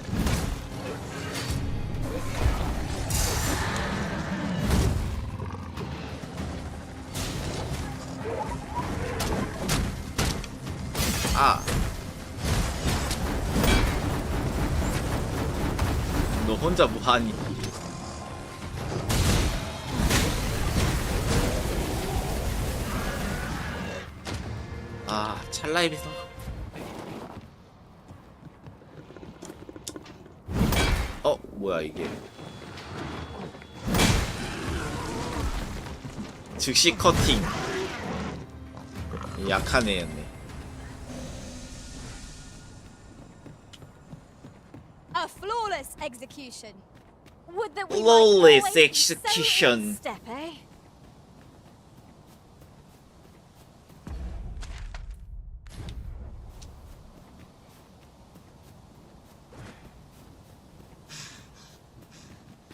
아. 너 혼자 뭐하니? 아, 찰나입에서 뭐야 이게? 즉시 커팅. 약한 애였네. A flawless execution. Would that we Flawless might always be execution. so in step, eh?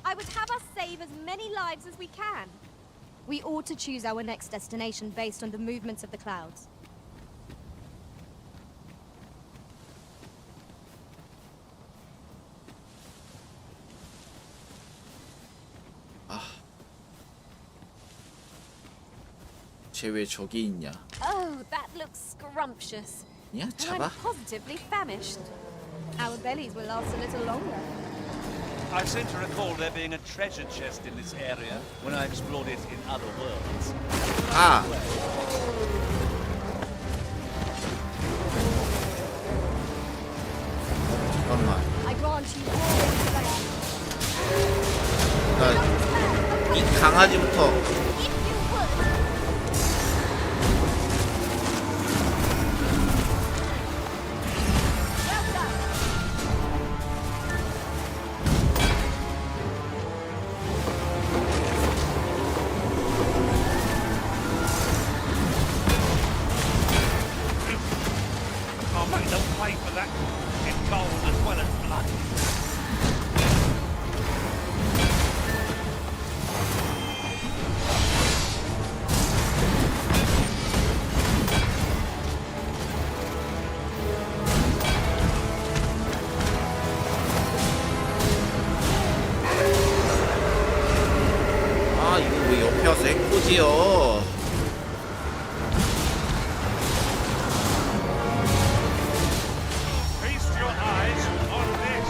I would have us save as many lives as we can. We ought to choose our next destination based on the movements of the clouds. 쟤 왜 저기 있냐? Oh, that looks scrumptious. 야, And 잡아. I'm positively famished. Our bellies will last a little longer. I seem to recall there being a treasure chest in this area when I explored it in other worlds. 아. 잠깐만. I grant you royal pleasure. 이 강아지부터. I'll make them pay for that in gold as well as blood. 아, 이거 왜 옆에 와서 핵꽂이요? Feast your eyes on this.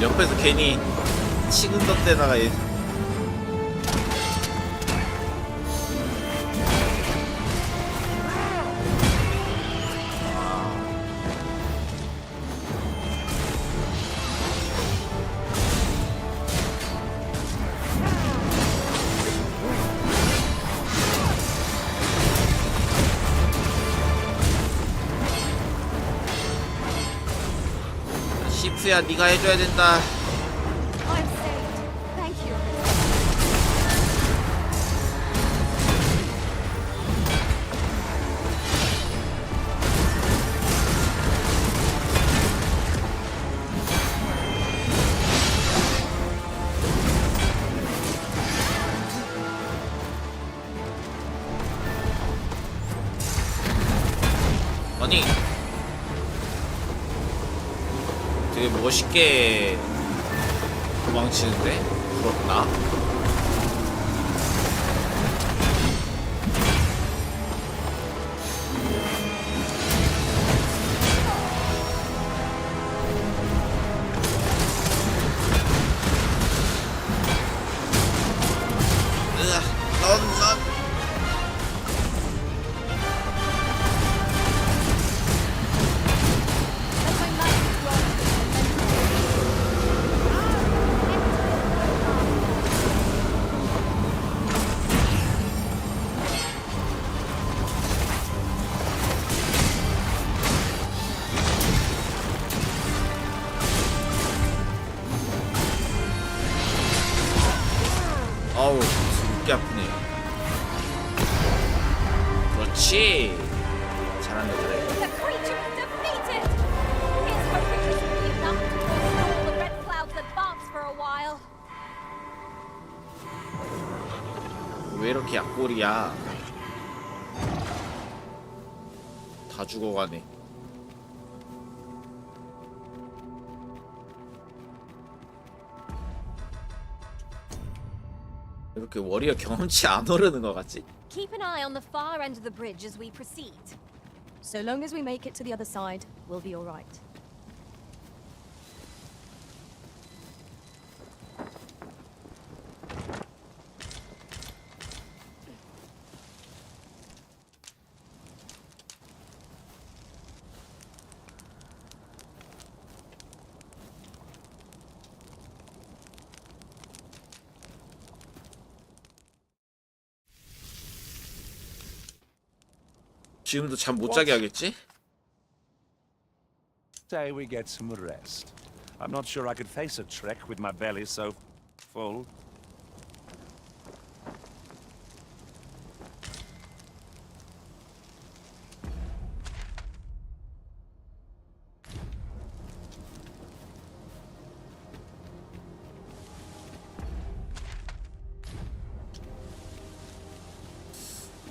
몇 앞에서 괜히 치근 것 때다가 얘. 시프야, 네가 해줘야 된다. I'm saved. Thank you. 아니, 되게 멋있게 도망치는데? 부럽다. 넌. 아우, 진짜 아프네. 그렇지. 잘한다, 잘해. The creature is defeated! It's hoping this will be enough to cause all the red clouds advance for a while. 왜 이렇게 약골이야? 다 죽어가네. 이렇게 워리어 경험치 안 오르는 것 같지? Keep an eye on the far end of the bridge as we proceed. So long as we make it to the other side, we'll be all right. 지금도 잠 못 자게 하겠지? Say we get some rest. I'm not sure I could face a trek with my belly so full.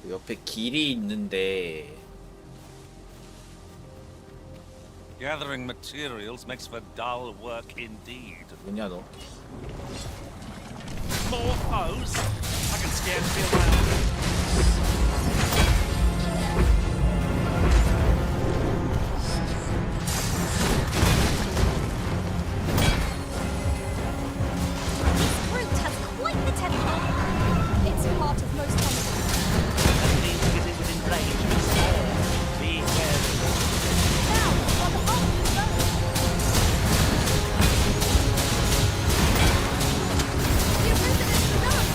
옆에 길이 있는데 Gathering materials makes for dull work indeed. 뭐냐 너? More foes? I can scarce feel my This brute has quite the temper. It's part of most common. within range of his sword. Be wary. Now, on the whole, you go. Your visitor's begun.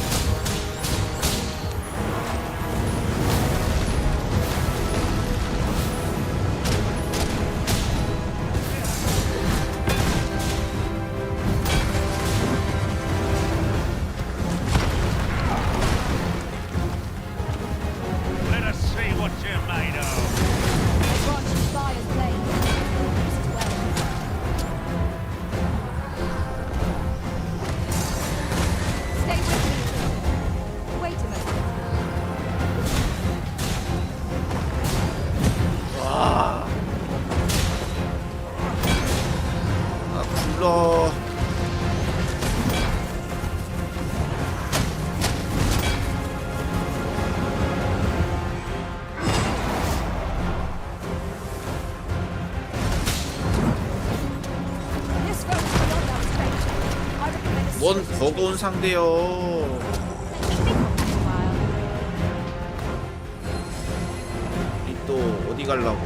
뭔 버거운 상대요. 이 또 어디 갈라고?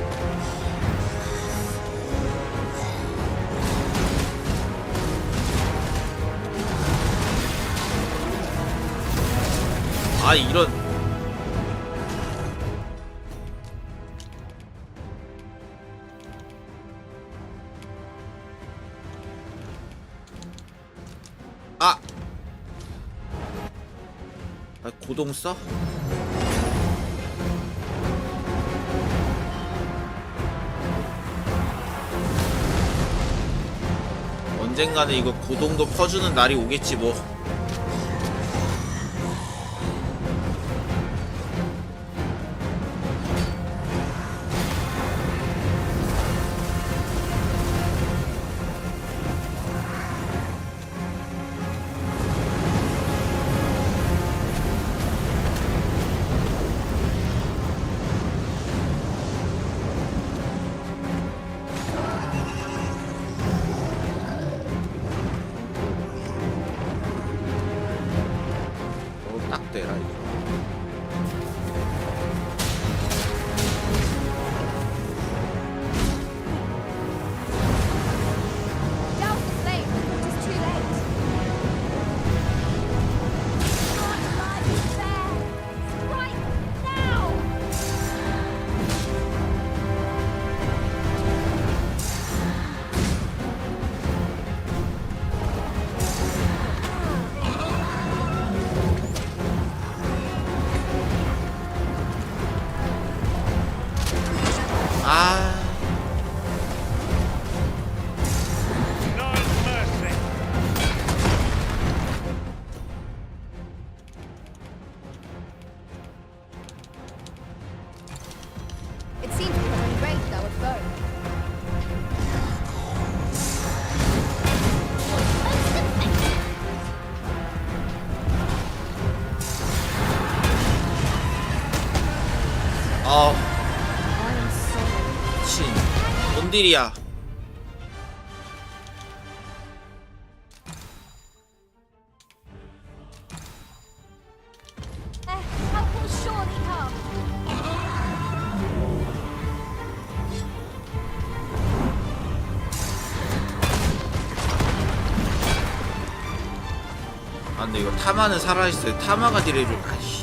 아 이런. 아 고동 써? 언젠가는 이거 고동도 퍼주는 날이 오겠지 뭐. 딱 되라 이거. Down the flame before it is too late. Our life is there. Right now. 아 It seems we have engaged our foe. 아 미친 뭔 딜이야. Help will surely come. 아 근데 이거 타마는 살아있어요. 타마가 딜해줘. 아이씨.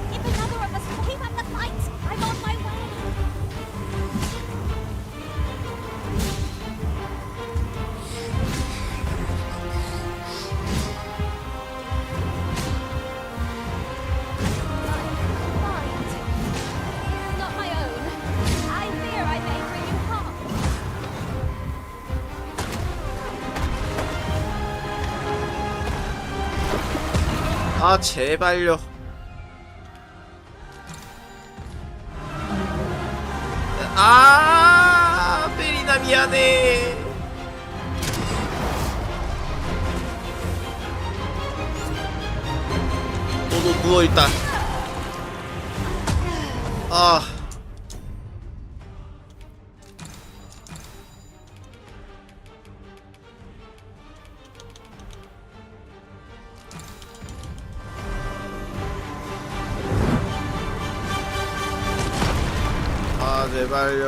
If another of us keep up the fight, I'm on my way. Not my own. I fear I may bring you harm. 아 제발요. 아 베리나 미안해. 너도 누워 일단. 아. 아 제발요.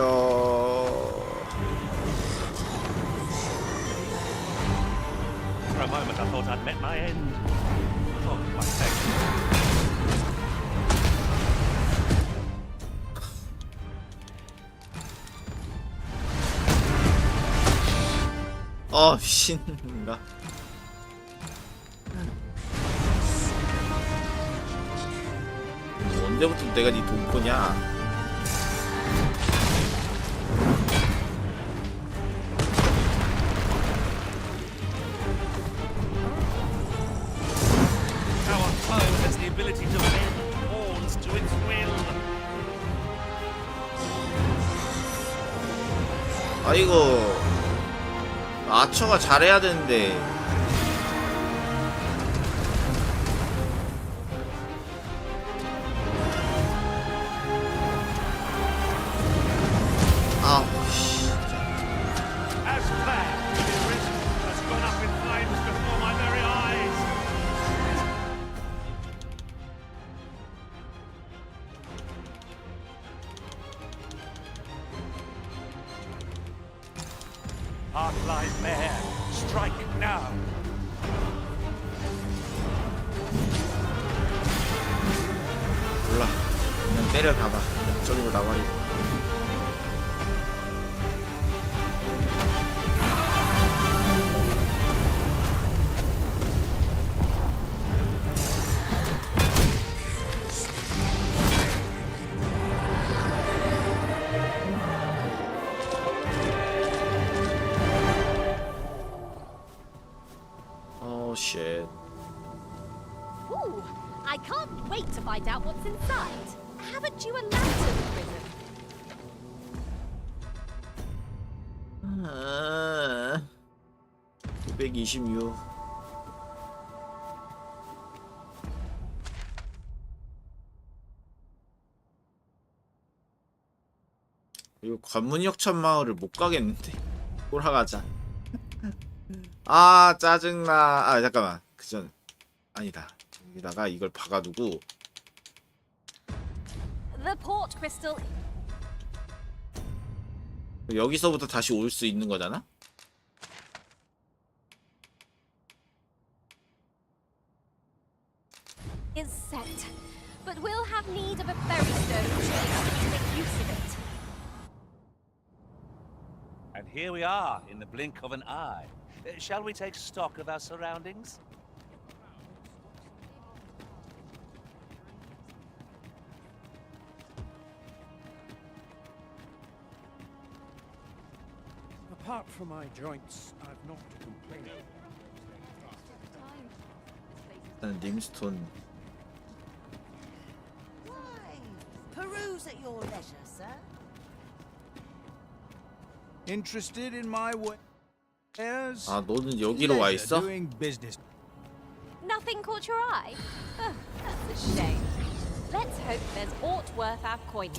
For a moment, I thought I'd met my end. Oh, my thanks. 미친가. 언제부터 내가 네 동포냐. Our foe has the ability to bend horns to its will. 아이고 아처가 잘해야 되는데. heart lies bare. Strike now. 몰라. 그냥 때려다봐. 저리로 나와리. Shit. Ooh, I can't wait to find out what's inside. Haven't you a lantern, Risen? 926. 이거 관문역천 마을을 못 가겠는데. 돌아가자. 아 짜증나. 아 잠깐만 그전 아니다. 여기다가 이걸 박아두고 The port crystal. 여기서부터 다시 올 수 있는 거잖아? Is set, but we'll have need of a ferry stone to make use of it. And here we are, in the blink of an eye. Shall we take stock of our surroundings? Apart from my joints, I've not to complain of. 일단 림스톤. Why? Peruse at your leisure, sir. Interested in my wares? 아 너는 여기로 와 있어? Doing business. Nothing caught your eye? Oh, that's a shame. Let's hope there's aught worth our coin.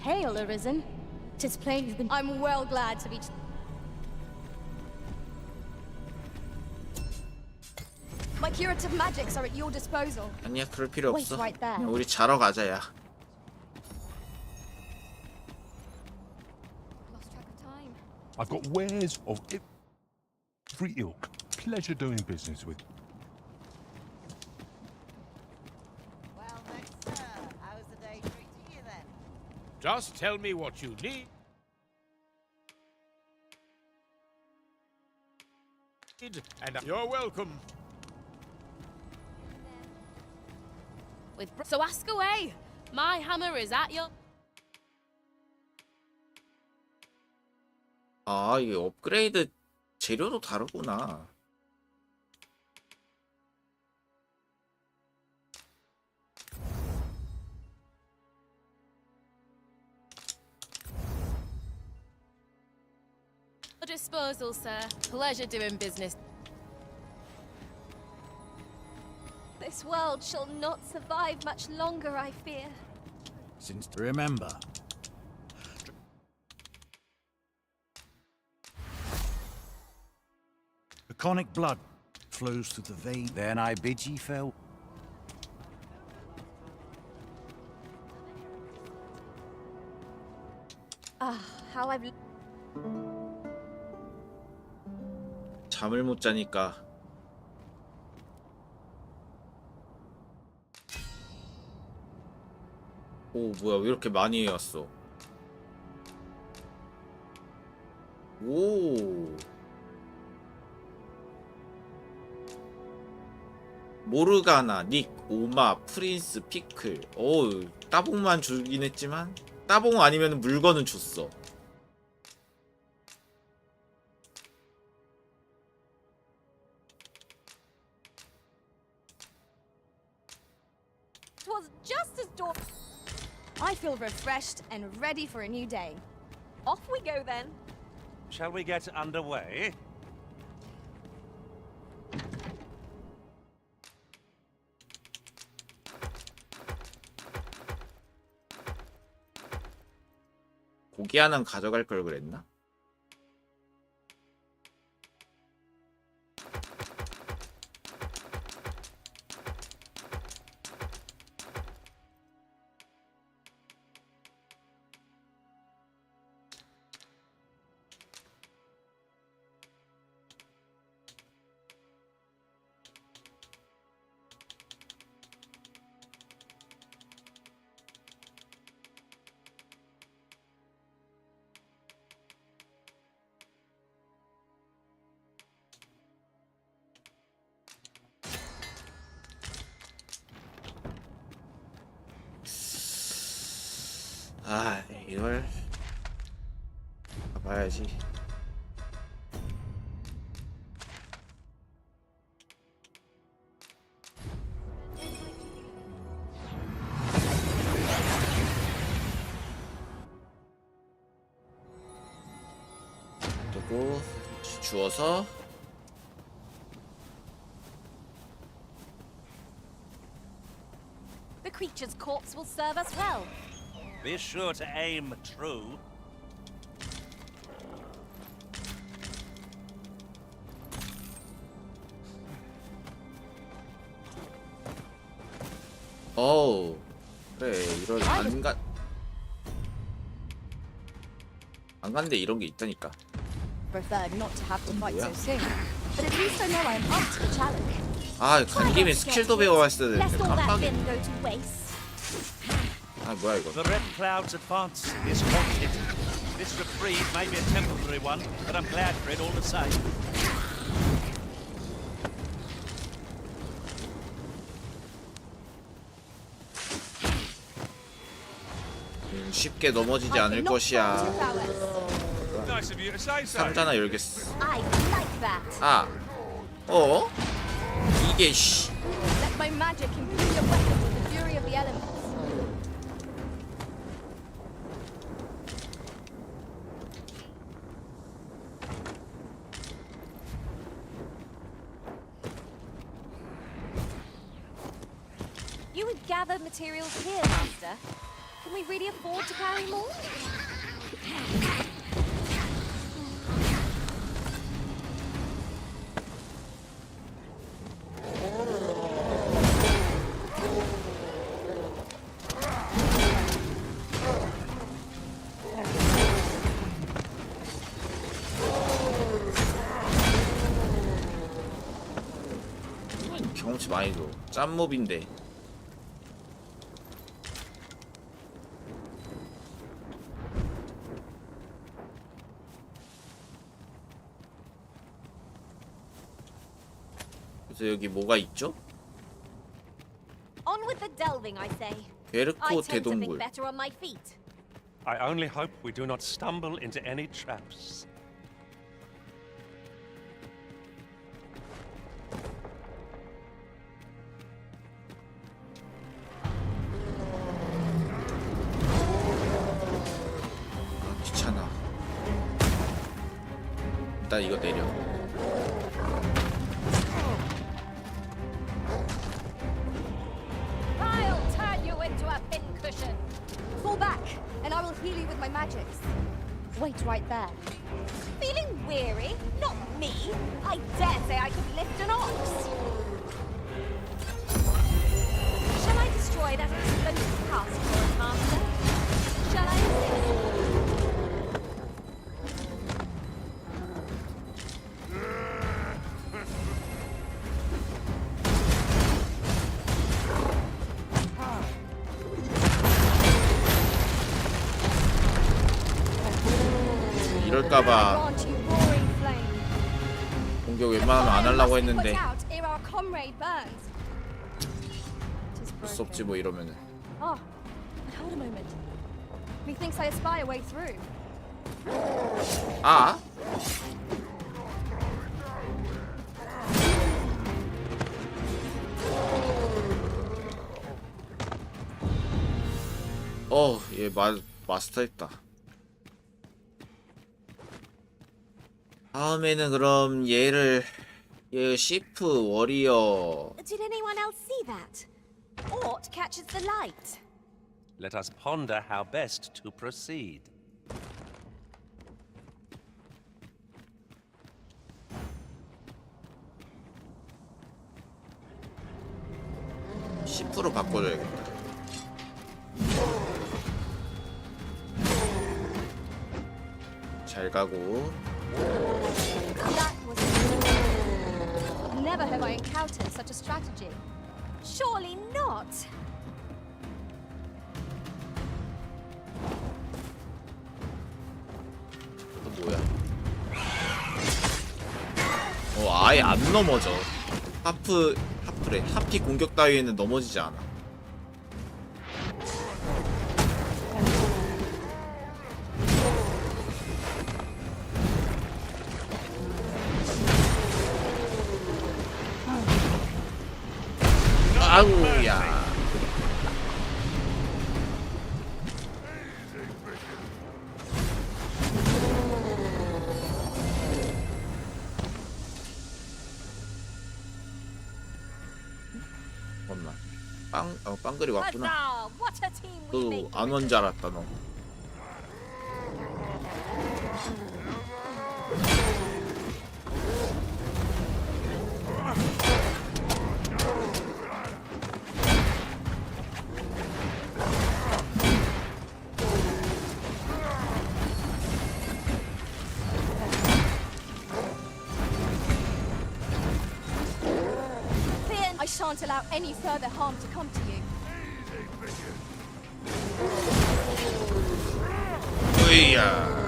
Hail, Arisen. 'Tis plain you've been. I'm well glad to be. My curative magics are at your disposal. 아니야 그럴 필요 Wait 없어. right there. 그냥 우리 자러 가자야. Lost track of time. I've got wares of every ilk. Pleasure doing business with. Well met, sir. How's the day treating you then? Just tell me what you need. And you're welcome. So ask away. My hammer is at your. 아 이게 업그레이드 재료도 다르구나. Disposal, sir. Pleasure doing business. This world shall not survive much longer, I fear. Since remember. Draconic blood flows through the vein. Then I bid ye farewell. Ah, how I've. 잠을 못 자니까. 오 뭐야 왜 이렇게 많이 왔어? 오 모르가나, 닉, 오마, 프린스, 피클. 어우 따봉만 주긴 했지만 따봉 아니면 물건은 줬어. Twas just as dawn. I feel refreshed and ready for a new day. Off we go then. Shall we get underway? 고기 하나는 가져갈 걸 그랬나? 아, 이걸 가봐야지. 두고 주워서 The creature's corpse will serve us well. Be sure to aim true. 어우, 그래 이런 안 간데 이런 게 있다니까. Preferred not to have to fight so soon, but at least I know I am up to the challenge. 아, 간 김에 스킬도 배워왔어야 되는데 Lest all that 깜빡이. bin go to waste. 아, 뭐야 이거. The Red Cloud's advance is halted. This reprieve may be a temporary one, but I'm glad for it all the same. 쉽게 넘어지지 않을 것이야. Nice of you to say so. 상자나 열겠어. I like that. 아, 이게 씨. Let my magic imbue your weapons with the fury of the elements. You would gather materials here, Master. Can we really afford to carry more? 경험치 많이 줘. 짠몹인데. 그래서 여기 뭐가 있죠? On with the delving, I say. I 베르코 tend to think 대동굴. better on my feet. I only hope we do not stumble into any traps. 아, 귀찮아. 일단 이거 내려. I'll turn you into a pincushion. Fall back, and I will heal you with my magics. Wait right there. Feeling weary? Not me. I dare say I could lift an ox. Shall I destroy that explosive task for us, Master? Shall I assist? 이럴까봐 Grant you roaring flame. 공격 웬만하면 안 하려고 했는데 Put out ere our comrade burns. 할 수 없지 뭐 이러면은. Oh, but hold a moment. Methinks I espy a way through. 아? 얘 마스터했다. 다음에는 그럼 얘 시프 워리어. Did anyone else see that? Aught catches the light. Let us ponder how best to proceed. 바꿔줘야겠다. 잘 가고. That was never have I encountered such a strategy. Surely not. 또 뭐야? 아예 안 넘어져. 하프래. 하피 공격 따위에는 넘어지지 않아. 아우야. 빵그리 왔구나. 또 안 온 줄 알았다 너. I shan't allow any further harm to come to you. 으이야.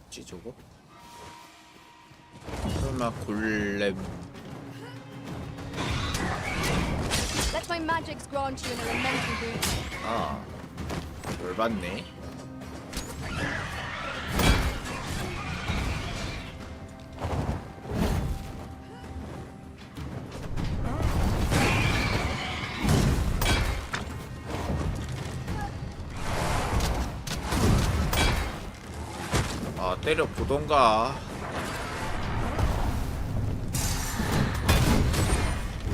뭐지 저거? 설마 골렘. Let my magics grant you an elemental boon. 아, 열받네. 아, 때려 보던가.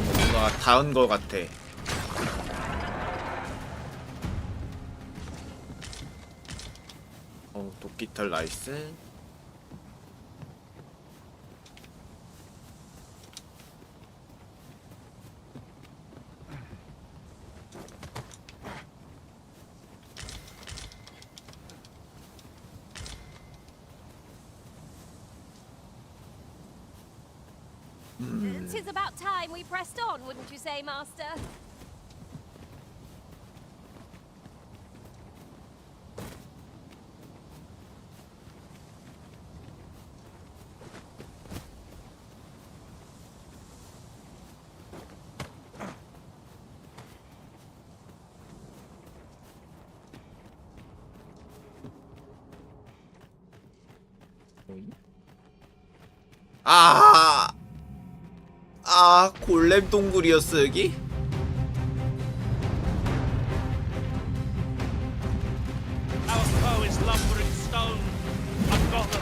뭔가 닿은 것 같아. 도끼털 나이스. Tis about time we pressed on, wouldn't you say, Master? 골렘 동굴이었어 여기? Our foe is lumbering stone. I've got them.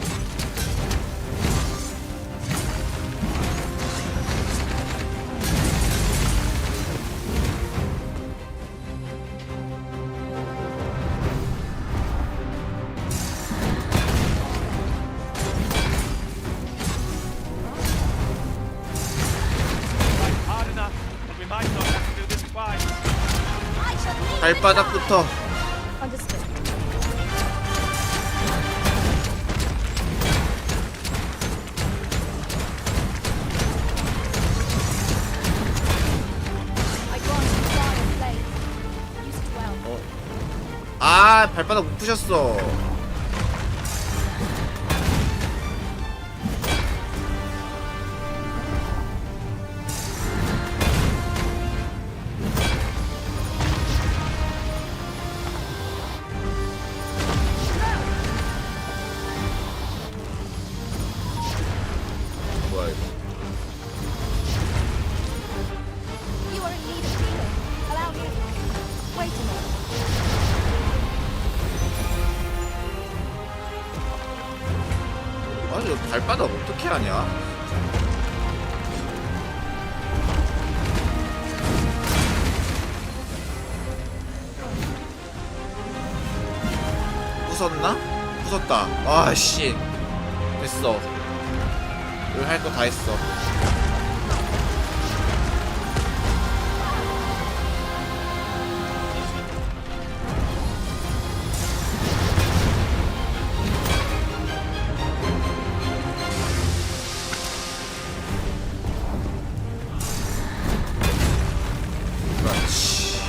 발바닥부터. 아, 발바닥 못 부셨어. 발바닥 어떻게 하냐? 부쉈나? 부쉈다. 아씨 됐어. 여기 할 거 다 했어. 그렇지.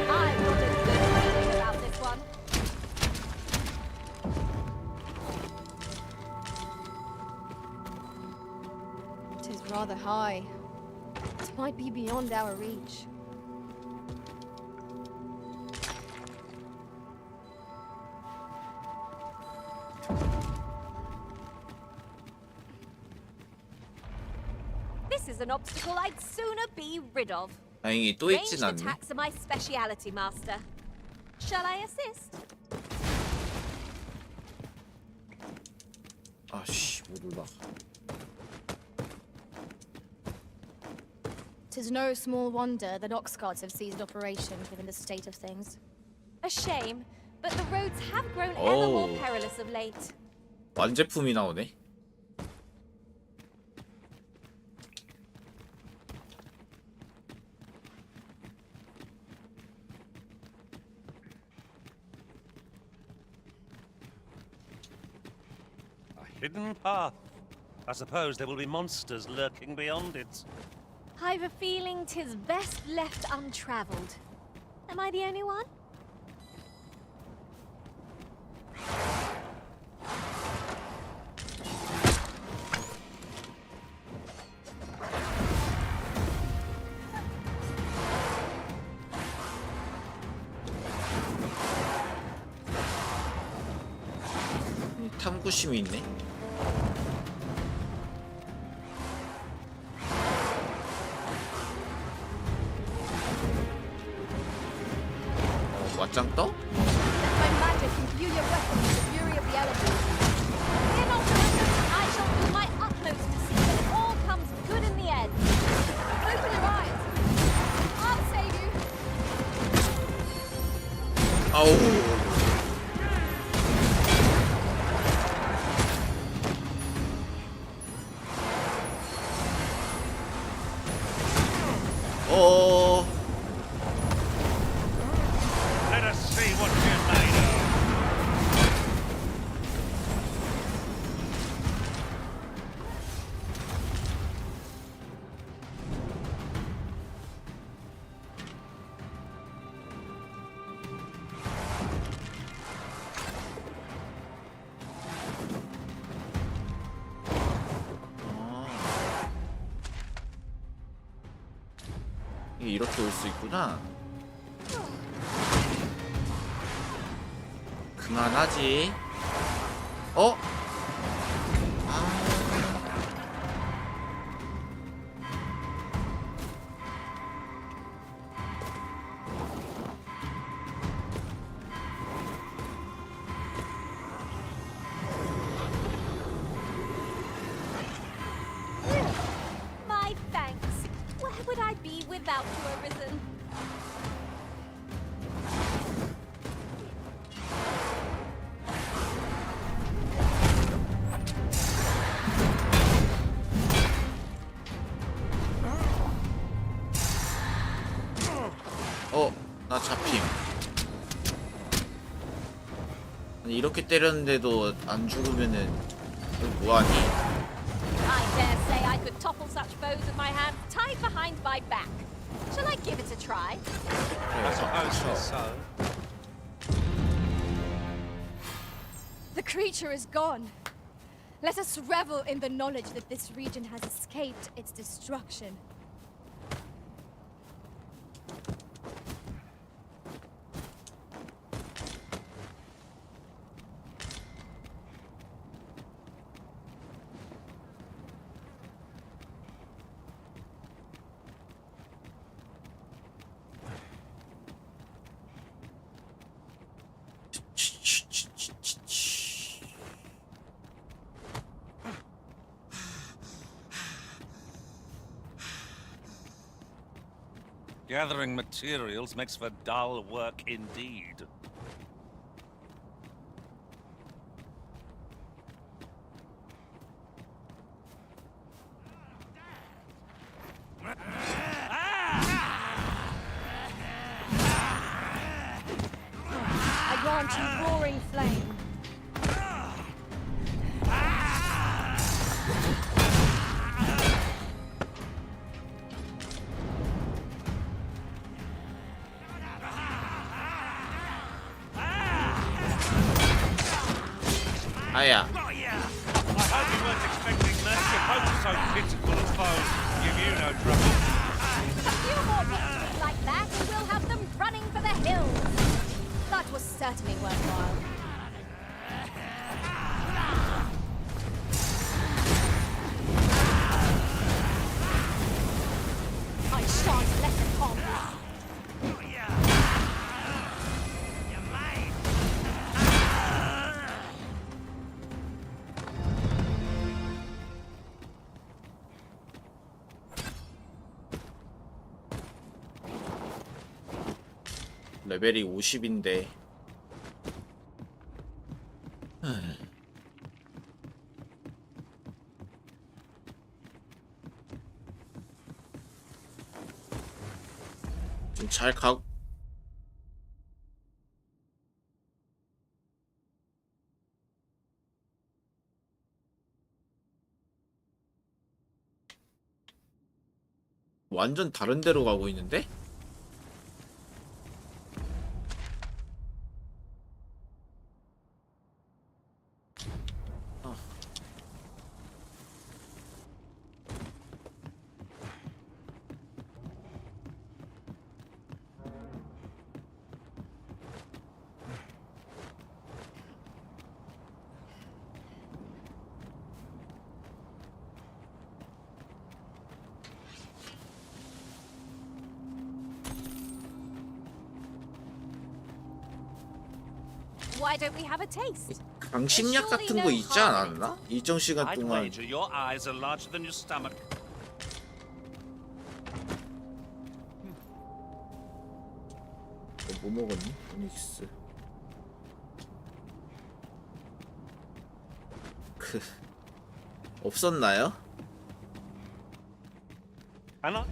I wanted good feeling about this one. It is rather high. It might be beyond our reach. This is an obstacle I'd sooner be rid of. 다행히 또 Ranged 있진 않네. attacks are my speciality, Master. Shall I assist? 아씨 못 올라. Tis no small wonder that Oxguards have ceased operation given the state of things. A shame, but the roads have grown ever more Oh. perilous of late. 완제품이 나오네. Hidden path. I suppose there will be monsters lurking beyond it. I've a feeling 'tis best left untravelled. Am I the only one? 탐구심이 있네. 맞짱 떠? My magic imbue your weapons with the fury of the elements. Fear not, Master. I shall do my utmost to see that it all comes good in the end. Open your eyes. I'll save you. 아우. 어. Let us see what you're made of. 이게 이렇게 올 수 있구나. 그만하지. 어? My thanks. Where would I be without you, Arisen? 나 잡힘. 아니 이렇게 때렸는데도 안 죽으면은 이거 뭐하니? I dare say I could topple such foes with my hands tied behind my back. Shall I give it a try? I suppose so. The creature is gone. Let us revel in the knowledge that this region has escaped its destruction. Gathering materials makes for dull work indeed. I grant you roaring flame. 아야. I hope you weren't expecting that. Your boat's so pitiful as foes. Give you no trouble. A few more victories like that, and we'll have them running for the hills. That was certainly worthwhile. I shan't let them harm you. 레벨이 50인데 좀 잘 가. 완전 다른 데로 가고 있는데? Why don't we have a taste? 강심약 같은 거 있지 않았나? 일정 시간 I'd 동안. wager your eyes are larger than your stomach. 뭐 먹었니? 오닉스. 없었나요? An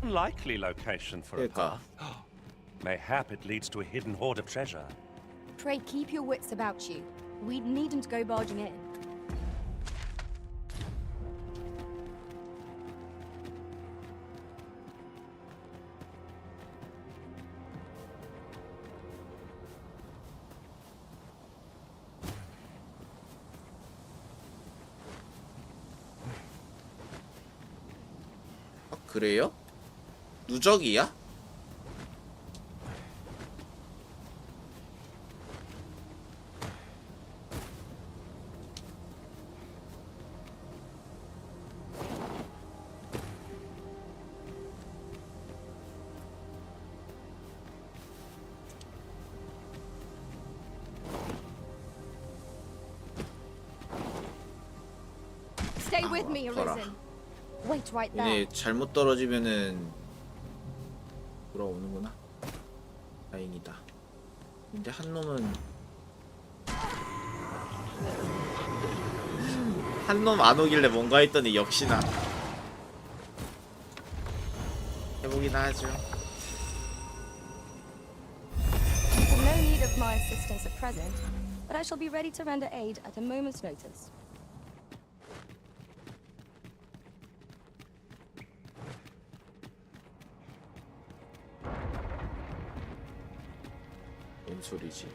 unlikely location for a 그러니까. path. Mayhap it leads to a hidden hoard of treasure. Pray keep your wits about you. We needn't go barging in. 아, 그래요? 누적이야? Stay with me, Arisen. Wait right there. 얘네 잘못 떨어지면은 돌아오는구나. 다행이다. 근데 한 놈은 한 놈 안 오길래 뭔가 했더니 역시나 해보긴 하죠. There's no need of my assistance at present, but I shall be ready to render aid at a moment's notice. 뭔 소리지?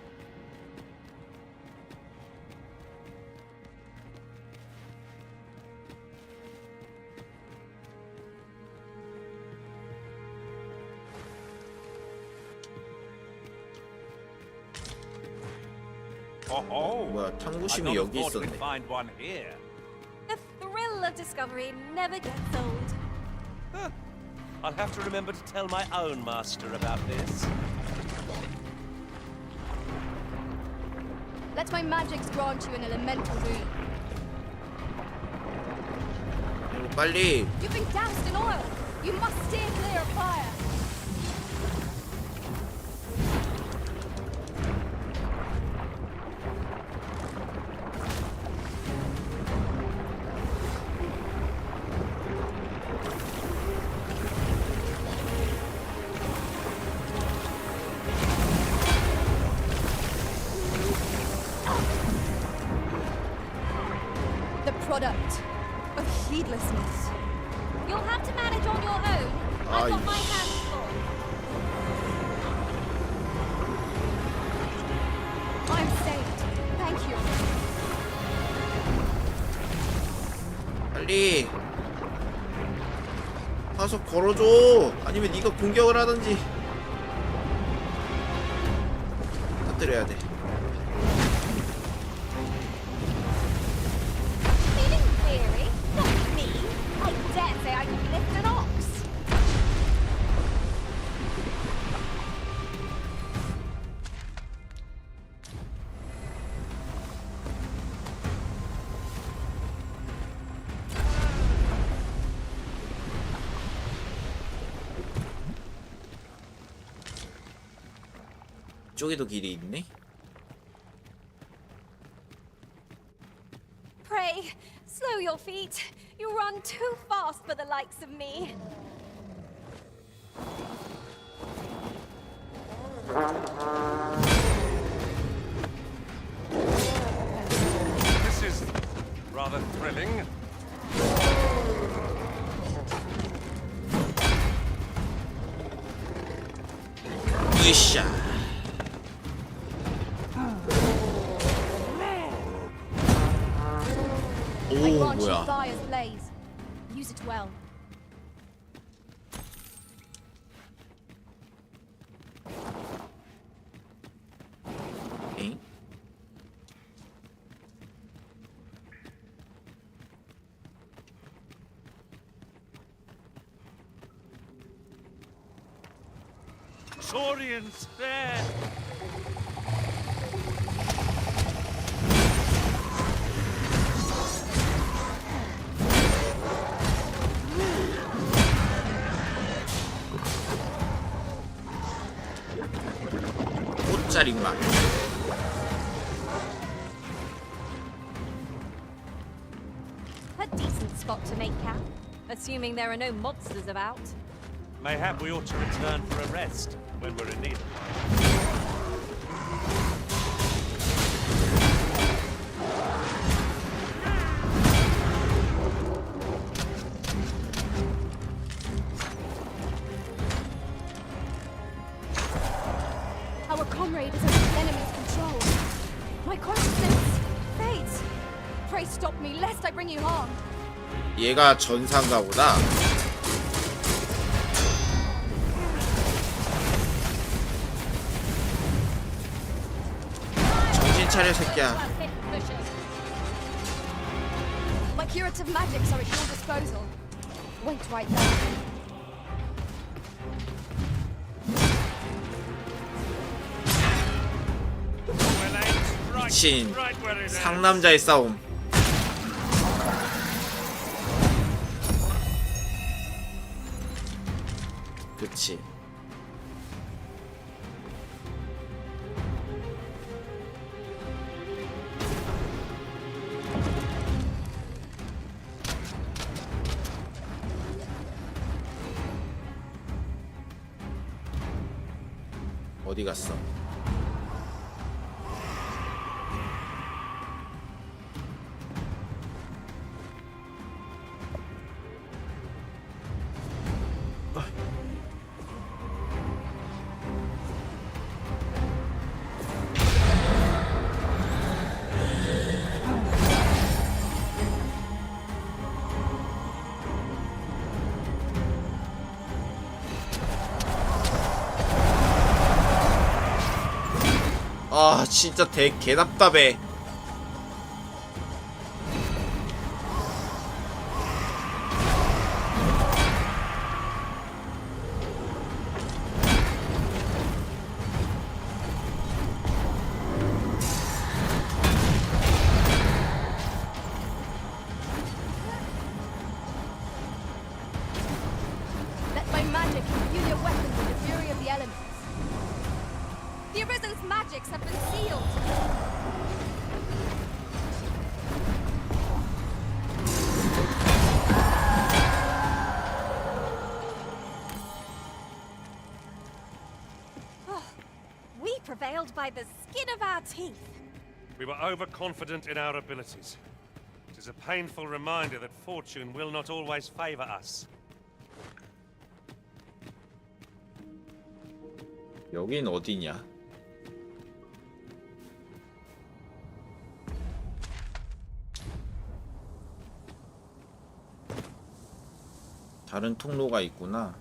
뭐야, 탐구심이 여기 있었네. Find one here. The thrill of discovery never gets old. I'll have to remember to tell my own master about this. Let my magics grant you an elemental boon. 빨리. You've been doused in oil. You must steer clear of fire. The product of heedlessness. You'll have to manage on your own. I've got my hands full. I'm saved. Thank you. 빨리 가서 걸어줘. 아니면 네가 공격을 하든지. 터뜨려야 돼. Feeling weary? Not me. I dare say I could lift an ox. 이쪽에도 길이 있네. Pray, slow your feet. You run too fast for the likes of me. This is rather thrilling. 으쌰. I 오 grant you 뭐야. fire's blaze. Use it well. 엥? Saurians there! 꽃자리구만. A decent spot to make camp, assuming there are no monsters about. Mayhap we ought to return for a rest when we're in need of one. Our comrade is under the enemy's control. My consciousness fades. Pray stop me, lest I bring you harm. 얘가 전상가보다. 정신 차려 새끼야. My curative magics are at your disposal. Wait right there. 미친 상남자의 싸움. 그치. 어디 갔어? 아 진짜 개답답해. magic imbue your weapons with the fury of the elements. The Arisen's magics have been sealed. We prevailed by the skin of our teeth. We were overconfident in our abilities. It is a painful reminder that fortune will not always favor us. 여긴 어디냐? 다른 통로가 있구나.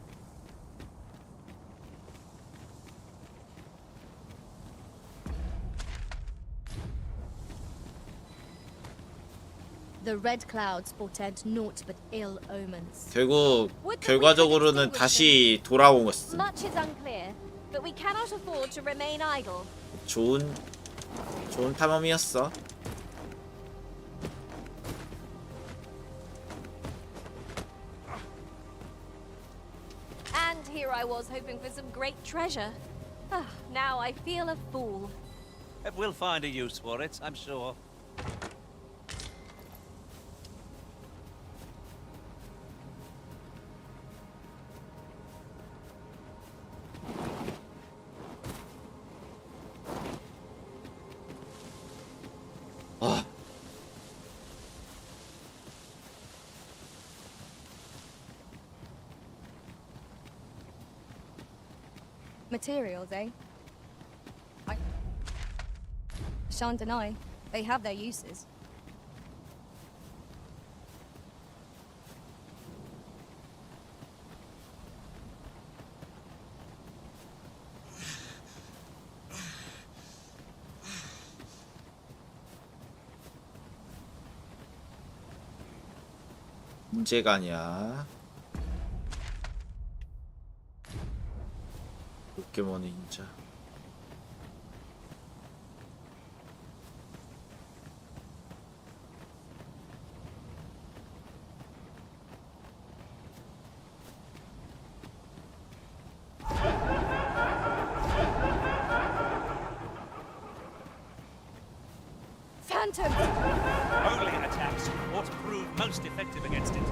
The red clouds portend naught but ill omens. 결국 결과적으로는 다시 돌아오겠어. Much is unclear, but we cannot afford to remain idle. 좋은 탐험이었어. And here I was hoping for some great treasure. Now I feel a fool. We'll find a use for it, I'm sure. Materials, eh? I shan't deny, they have their uses. 문제가 아니야. 포켓몬의 인자. Phantom! Only attacks ought to prove most effective against it.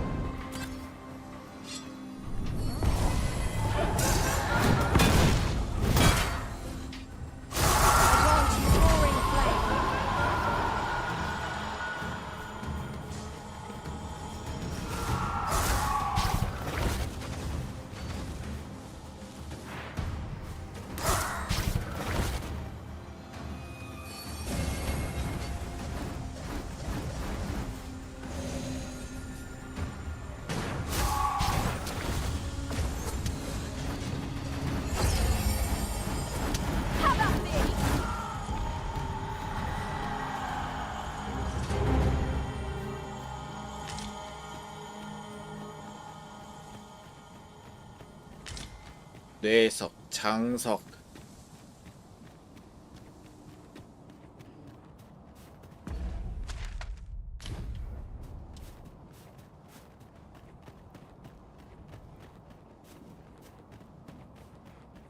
뇌석, 장석.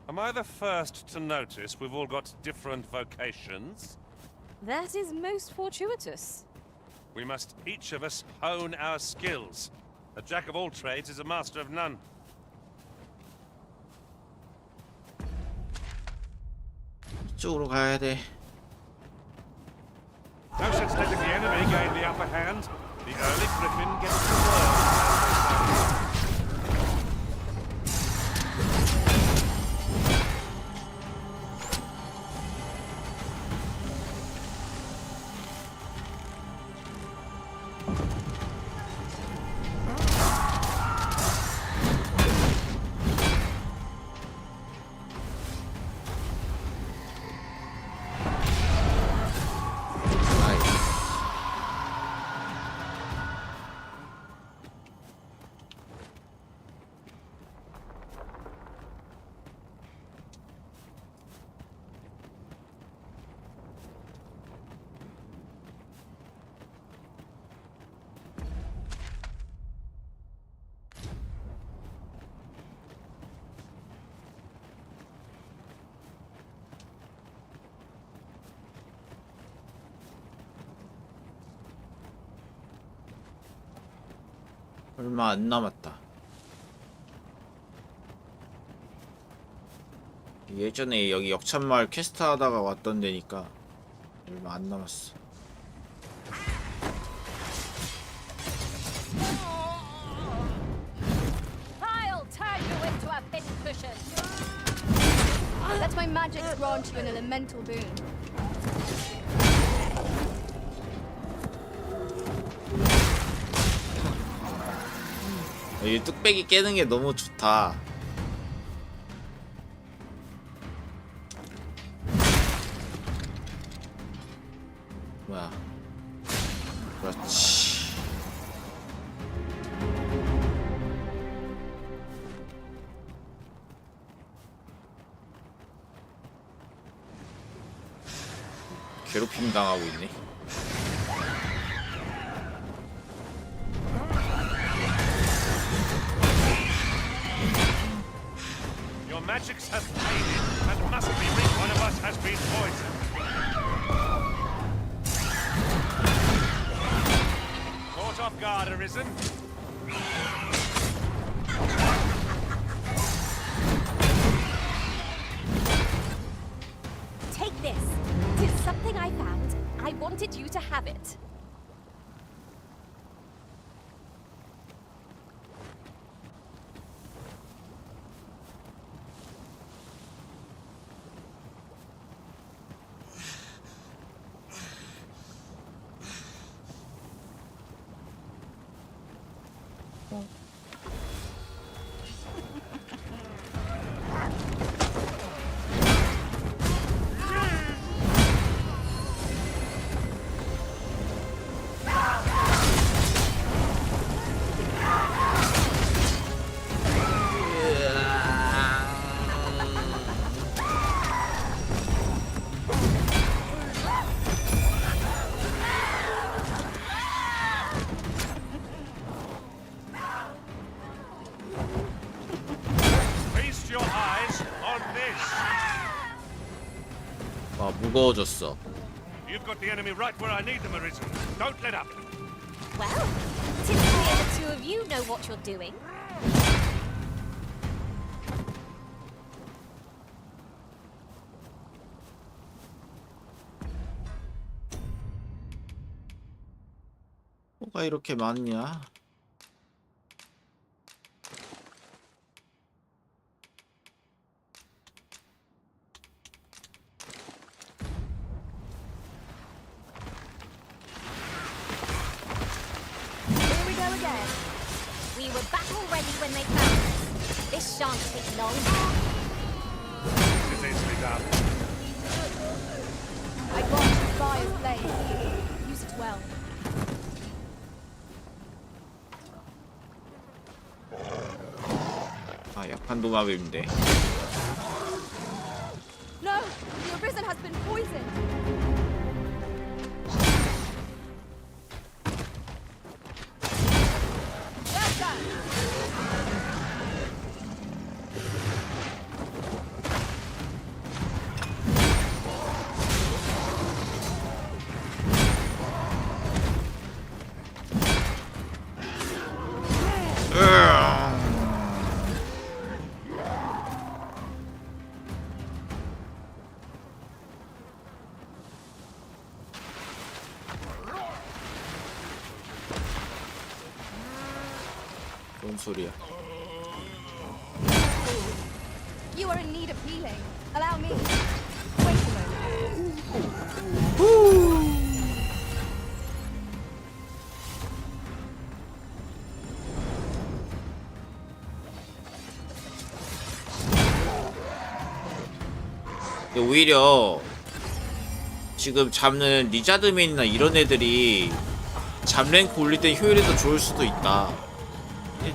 Am I the first to notice we've all got different vocations? That is most fortuitous. We must each of us hone our skills. A jack of all trades is a master of none. 이쪽으로 가야 돼. No sense letting the enemy gain the upper hand. The early griffin gets the worm. 얼마 안 남았다. 예전에 여기 역찬마을 퀘스트 하다가 왔던 데니까 얼마 안 남았어. I'll turn you into a bin cushion. Let my magic grant you an elemental boon. 이 뚝배기 깨는 게 너무 좋다. 뭐야? 그렇지. 괴롭힘 당하고 있네. Your magics have faded, and must be weak. One of us has been poisoned. Caught off guard, Arisen. Take this. It's something I found. I wanted you to have it. Feast your eyes on this. 와, 무거워졌어. You've got the enemy right where I need them, Arisen. Don't let up. Well, since the two of you know what you're doing. 뭐가 이렇게 많냐? Here we go again. We were battle ready when they found us. This shan't take long. It's easily done. I grant you fire's blade. Use it well. 아, 약한 도마뱀인데. No! The Arisen has been poisoned! There's that! 뭔 소리야? You are in need of healing. Allow me. Wait a moment. 근데 오히려 지금 잡는 리자드맨이나 이런 애들이 잡랭크 올릴 때 효율이 더 좋을 수도 있다.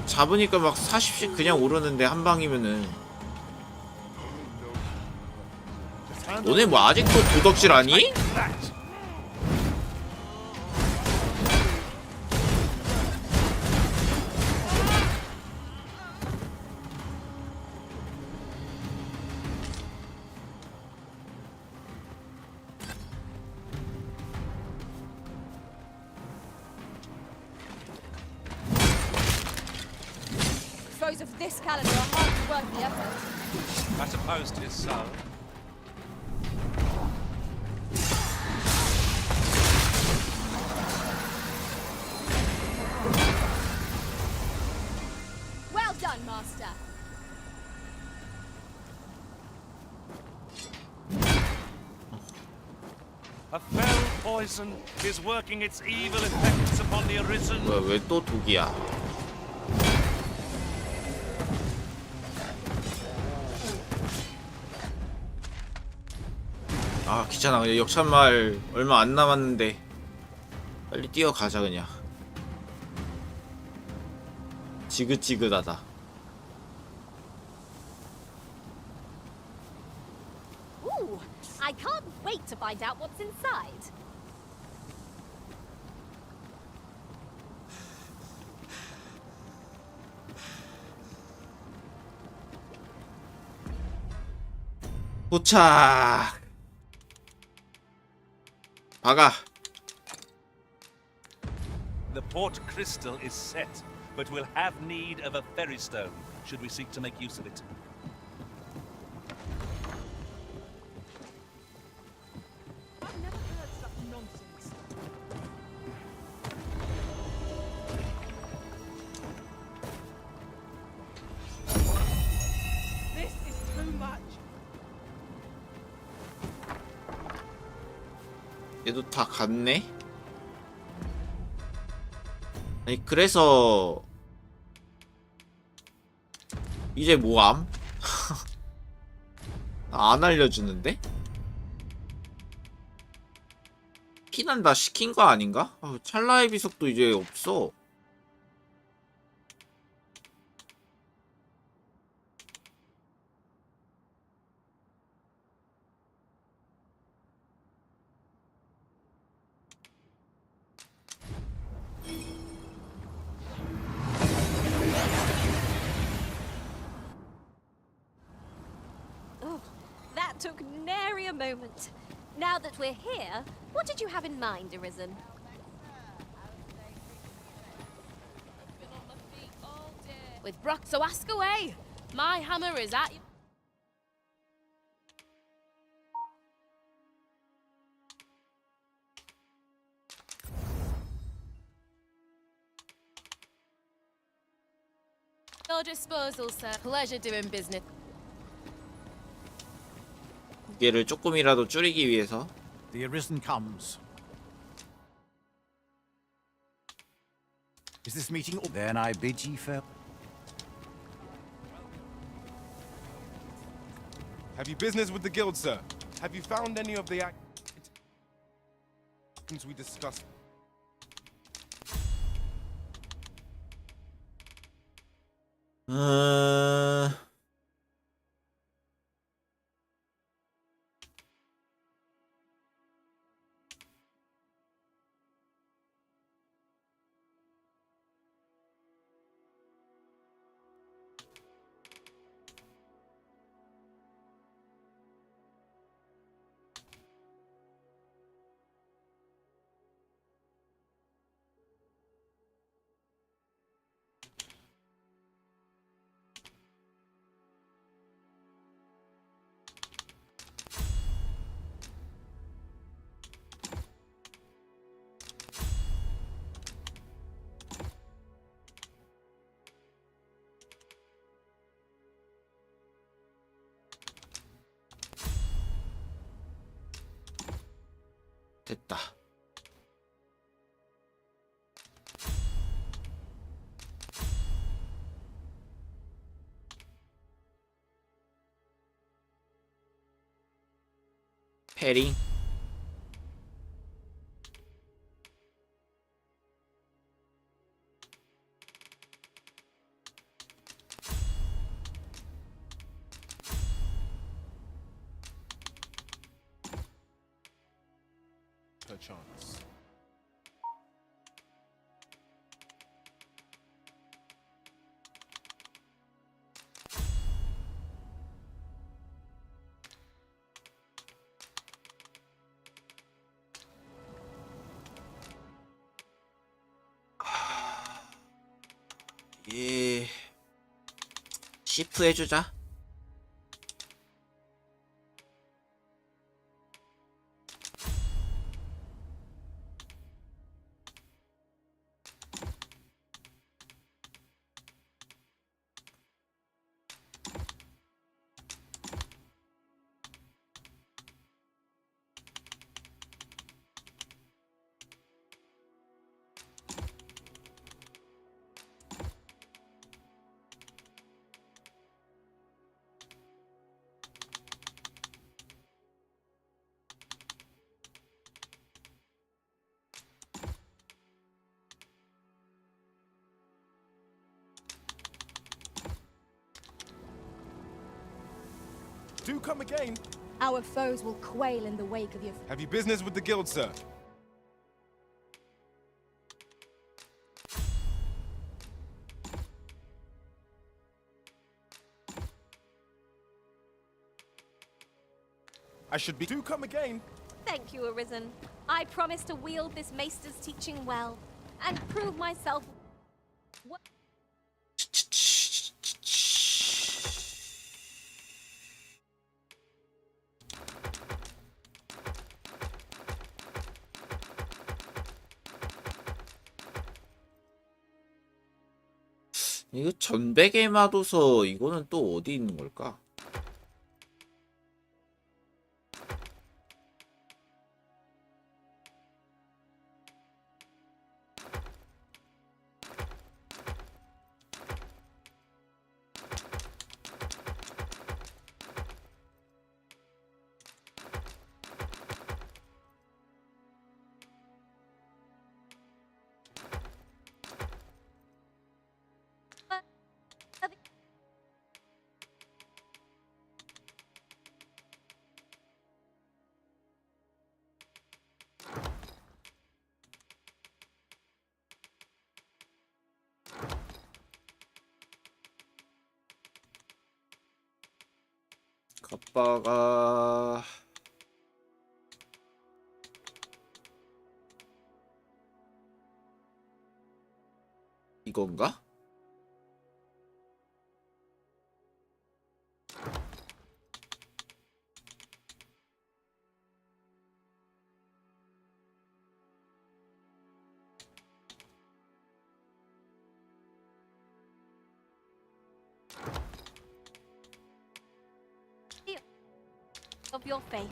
잡으니까 막 40씩 그냥 오르는데 한 방이면은. 너네 뭐 아직도 도덕질 아니? heroes of this caliber are hardly worth the effort. I suppose it is so. Well done, Master. A fell poison is working its evil effects upon the arisen. 왜 또 독이야? 아 귀찮아. 역찬말 얼마 안 남았는데 빨리 뛰어가자 그냥. 지긋지긋하다. Ooh, I can't wait to find out what's inside. 도착. 박아. The port crystal is set, but we'll have need of a ferry stone should we seek to make use of it. I've never heard such nonsense. This is too much. 얘도 다 갔네? 아니 그래서 이제 뭐함? 안 알려주는데? 피난 다 시킨 거 아닌가? 아, 찰나의 비석도 이제 없어. Oh, that took nary a moment. Now that we're here, what did you have in mind, Arisen? With Brock, so ask away. My hammer is at you. Your disposal, sir. Pleasure doing business. 무게를 조금이라도 줄이기 위해서. The Arisen comes. Is this meeting? Then I bid ye farewell. Have you business with the guild, sir? Have you found any of the actions we discussed? 됐다. 패링. Perchance. 예. 시프 해주자. Do come again. Our foes will quail in the wake of your... Have you business with the guild, sir? I should be... Do come again. Thank you, Arisen. I promise to wield this maester's teaching well, and prove myself... What? 이거 전백의 마도서 이거는 또 어디 있는 걸까? 아빠가 이건가? Of your faith.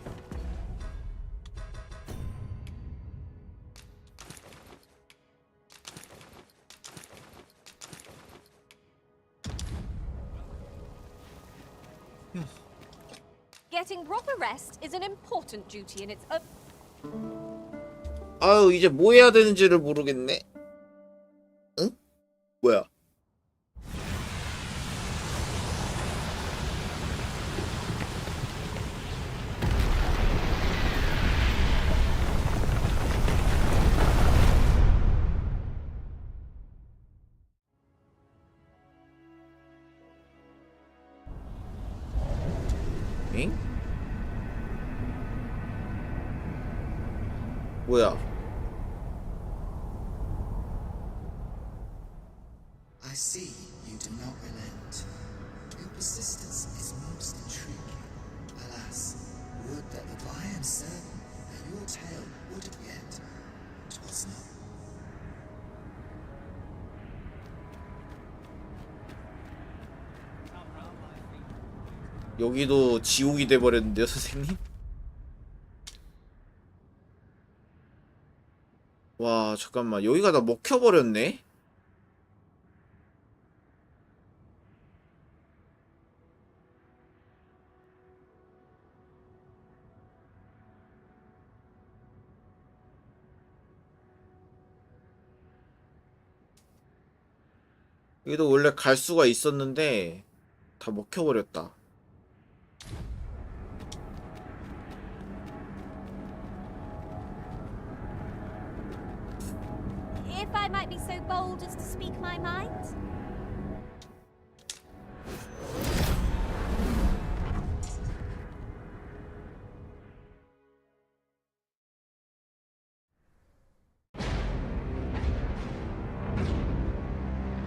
Getting proper rest is an important duty in its own. 아유, 이제 뭐 해야 되는지를 모르겠네. 응? 뭐야? 응? 뭐야? I see you do not relent. Your persistence is most intriguing. Alas, would that I am certain that your tale would yet. 'Twas not. 여기도 지옥이 돼버렸는데요, 선생님? 와, 잠깐만. 여기가 다 먹혀버렸네? 여기도 원래 갈 수가 있었는데 다 먹혀버렸다. If I might be so bold as to speak my mind.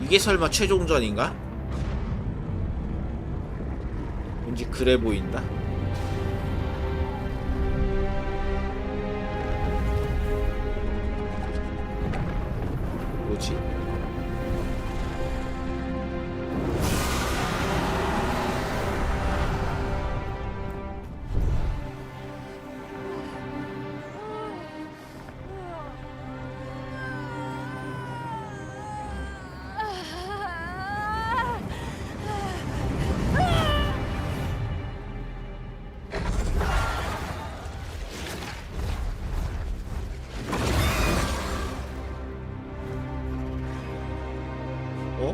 이게 설마 최종전인가? 왠지 그래 보인다. 뭐지? 어?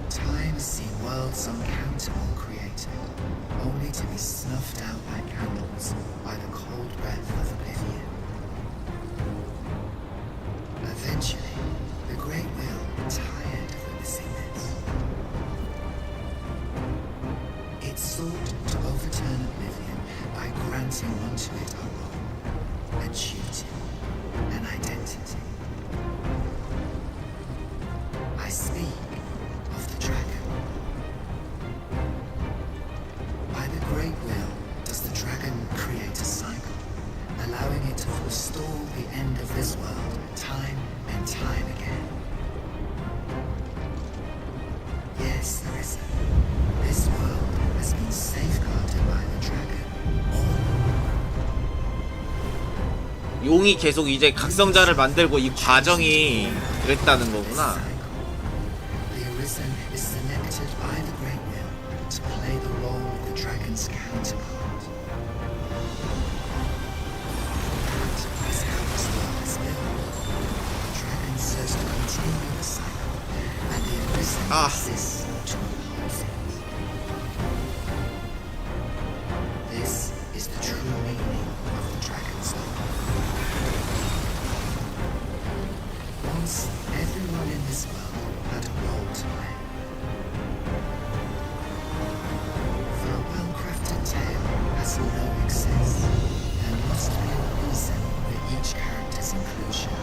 Time has seen worlds uncountable created, only to be snuffed out like candles by the cold breath of oblivion. Eventually, the Great Will tired of witnessing this. It sought to overturn oblivion by granting unto it a role, a duty, an identity. I speak of the dragon. By the Great Will does the dragon create a cycle, allowing it to forestall the end of this world time and time again. Yes, Larissa, this world has been safeguarded by the dragon. 용이 계속 이제 각성자를 만들고 이 과정이 그랬다는 거구나. The Arisen is selected by the Great Will to play the role of the dragon's counterpart. That is how this world is built. The dragon serves to continue the cycle, and the Arisen exists to oppose it. This is the true meaning of the dragon's law. Once, everyone in this world had a role to play. For a well-crafted tale has no excess, there must be a reason for each character's inclusion.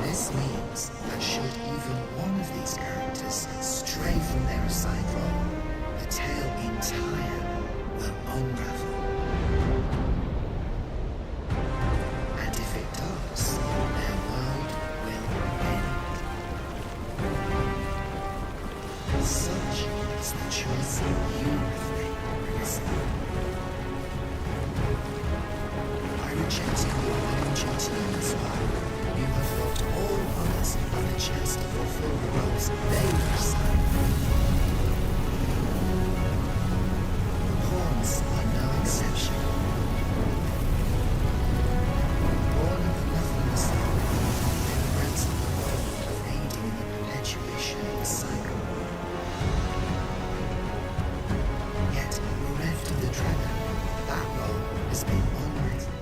This means that should even one of these characters stray from their assigned role, the tale entire will unravel. And if it does, their world will end. Such is the choice you have made, Larissa. By rejecting your own duty in this world, you have robbed all others of the chance to fulfill the roles they were assigned. The pawns are no exception. Born of the nothingness of the world, they were granted the role of aiding in the perpetuation of the cycle. Yet, bereft of the dragon, that role has been unwritten.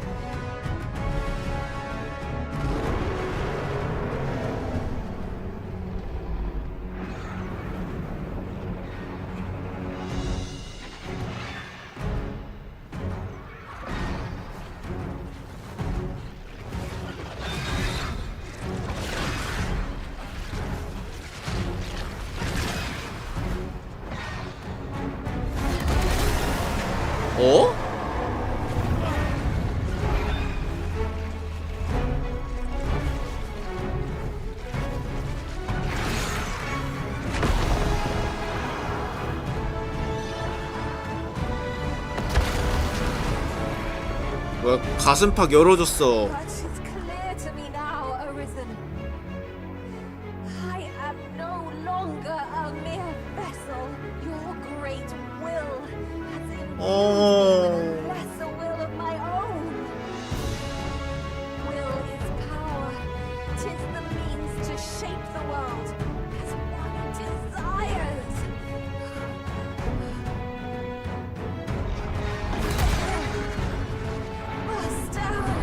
뭐야, 가슴팍 열어줬어. But it's clear to me now, Arisen. I am no longer a mere vessel. Your great will has imbued me with a lesser will of my own. Will is power. 'Tis the means to shape the world as one desires. Burst down.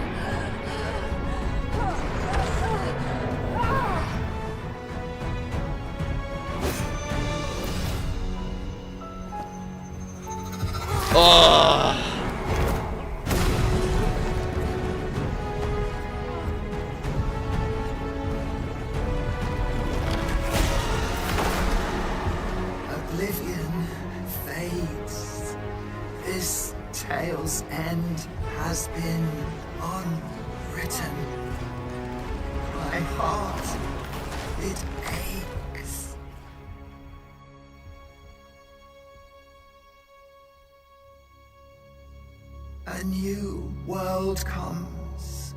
아. Oblivion fades. This tale's end has been unwritten. My heart, it aches. A new world comes.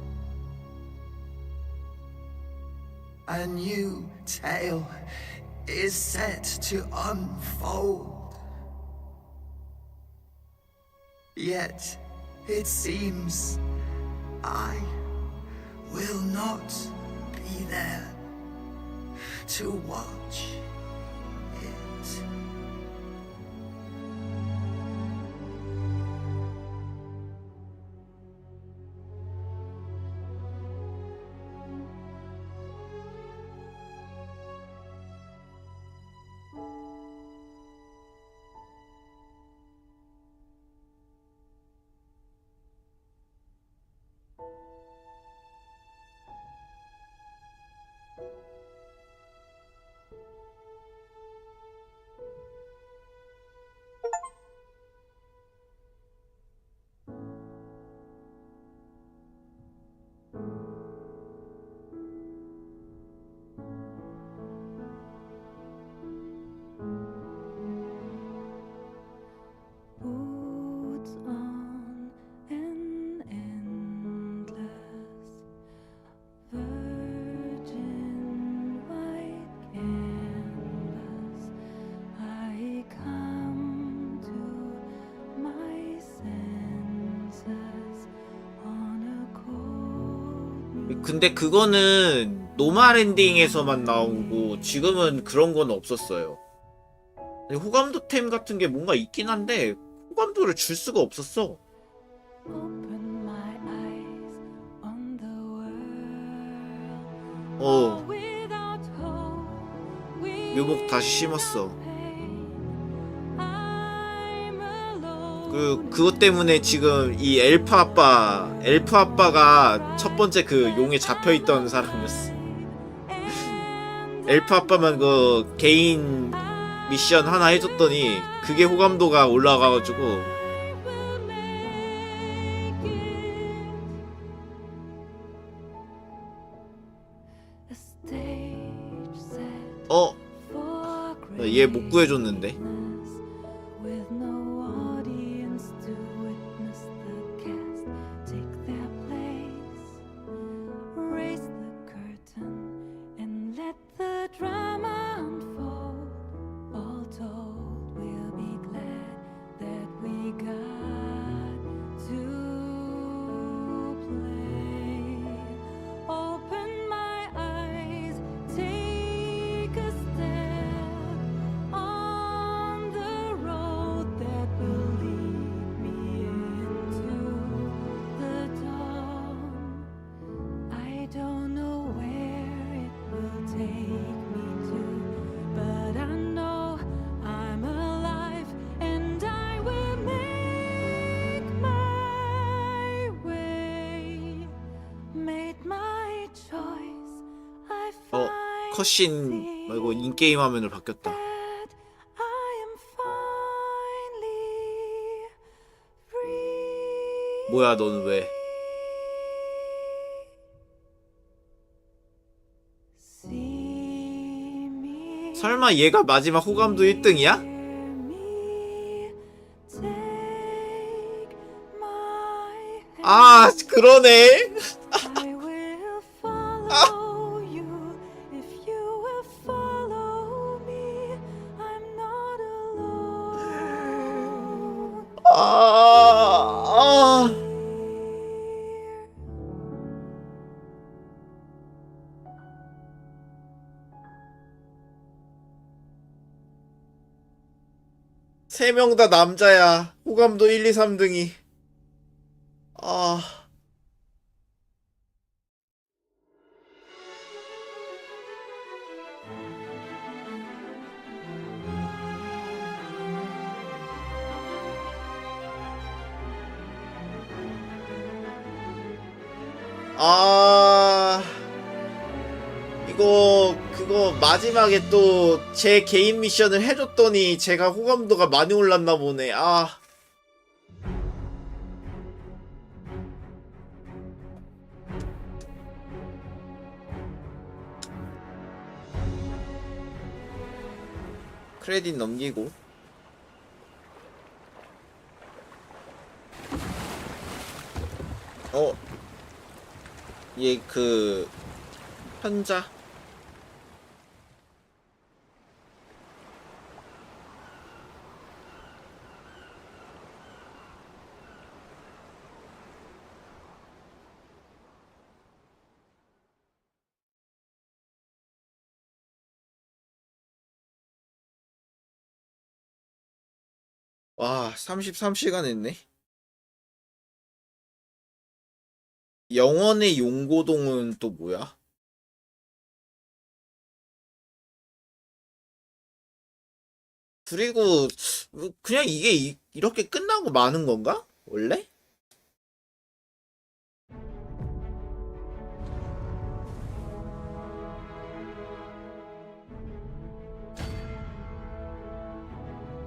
A new tale is set to unfold. Yet it seems I will not be there to watch it. Boots on an endless virgin white canvas. I come to my senses on a cold. 근데 그거는 노말 엔딩에서만 나오고 지금은 그런 건 없었어요. 호감도템 같은 게 뭔가 있긴 한데 호감도를 줄 수가 없었어. Open my eyes on the world. 어, Without hope, 묘목 다시 심었어. I'm alone. 그것 때문에 지금 이 엘프 아빠가 첫 번째 그 용에 잡혀 있던 사람이었어. 엘프 아빠만 그 개인 미션 하나 해줬더니 그게 호감도가 올라가가지고. A stage set 어? for 얘 못 구해줬는데. with no audience to witness the cast take their place. Raise the curtain and let the drama unfold. All told, we'll be glad that we got to play. Open my eyes, take a step on the road that will lead me into the dawn. I don't know where it will take me to, but I know I'm alive and I will make my way. Made my choice. I 어, 컷신 말고 인게임 화면으로 바뀌었다. that I am finally free. 뭐야, 너는 왜? See me, 설마 얘가 마지막 호감도 1등이야? hear me, take my 아 그러네. I will follow you if you will follow me. I'm not alone. 세 명 다 남자야. 호감도 1, 2, 3등이. 아. 아. 그거 마지막에 또 제 개인 미션을 해줬더니 제가 호감도가 많이 올랐나 보네. 아. 크레딧 넘기고. 얘 그 현자. 와, 33시간 했네. 영원의 용고동은 또 뭐야? 그리고 그냥 이게 이렇게 끝나고 마는 건가? 원래?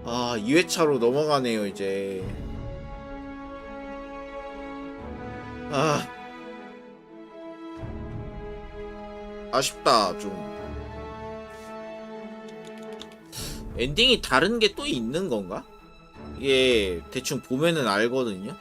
아, 2회차로 넘어가네요, 이제. 아. 아쉽다, 좀. 엔딩이 다른 게 또 있는 건가? 이게 대충 보면은 알거든요?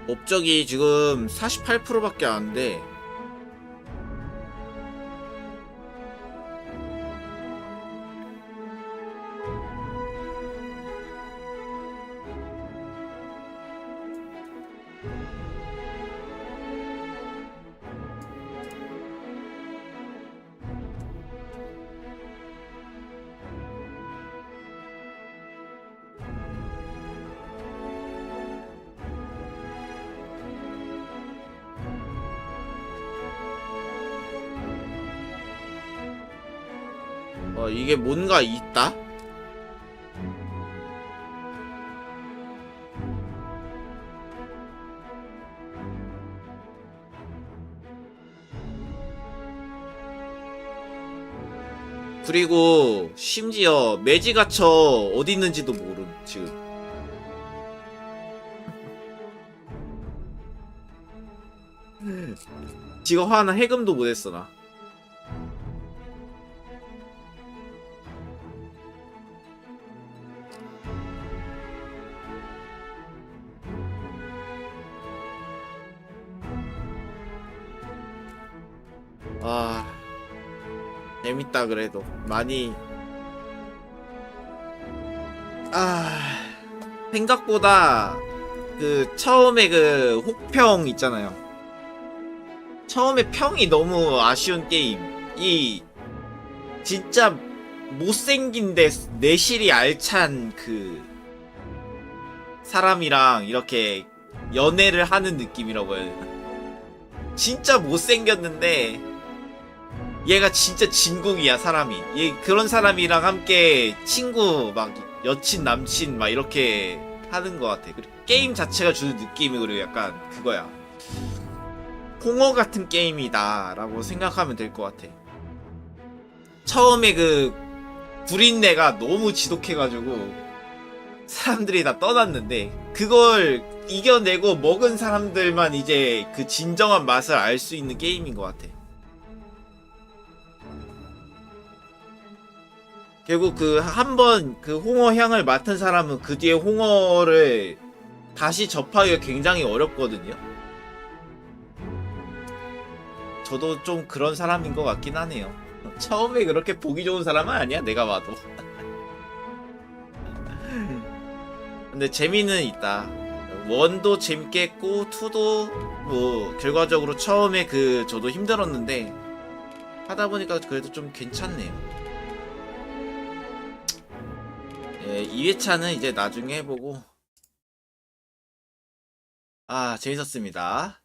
업적이 지금 48%밖에 안 돼. 이게 뭔가 있다? 그리고 심지어 매지 갇혀 어디 있는지도 모름 지금. 지금 하나 해금도 못했어 나. 아, 재밌다. 그래도 많이 생각보다 그 처음에 그 혹평 있잖아요. 처음에 평이 너무 아쉬운 게임. 이 진짜 못생긴데 내실이 알찬 그 사람이랑 이렇게 연애를 하는 느낌이라고 해야 되나? 진짜 못생겼는데 얘가 진짜 진국이야 사람이. 얘 그런 사람이랑 함께 친구 막 여친 남친 막 이렇게 하는 것 같아. 그리고 게임 자체가 주는 느낌이 그리고 약간 그거야. 홍어 같은 게임이다 라고 생각하면 될 것 같아. 처음에 그 구린내가 너무 지독해가지고 사람들이 다 떠났는데 그걸 이겨내고 먹은 사람들만 이제 그 진정한 맛을 알 수 있는 게임인 것 같아. 결국 그 한 번 그 홍어 향을 맡은 사람은 그 뒤에 홍어를 다시 접하기가 굉장히 어렵거든요. 저도 좀 그런 사람인 것 같긴 하네요. 처음에 그렇게 보기 좋은 사람은 아니야, 내가 봐도. 근데 재미는 있다. 원도 재밌게 했고 투도 뭐 결과적으로 처음에 그 저도 힘들었는데 하다 보니까 그래도 좀 괜찮네요. 예, 2회차는 이제 나중에 해보고. 아, 재밌었습니다.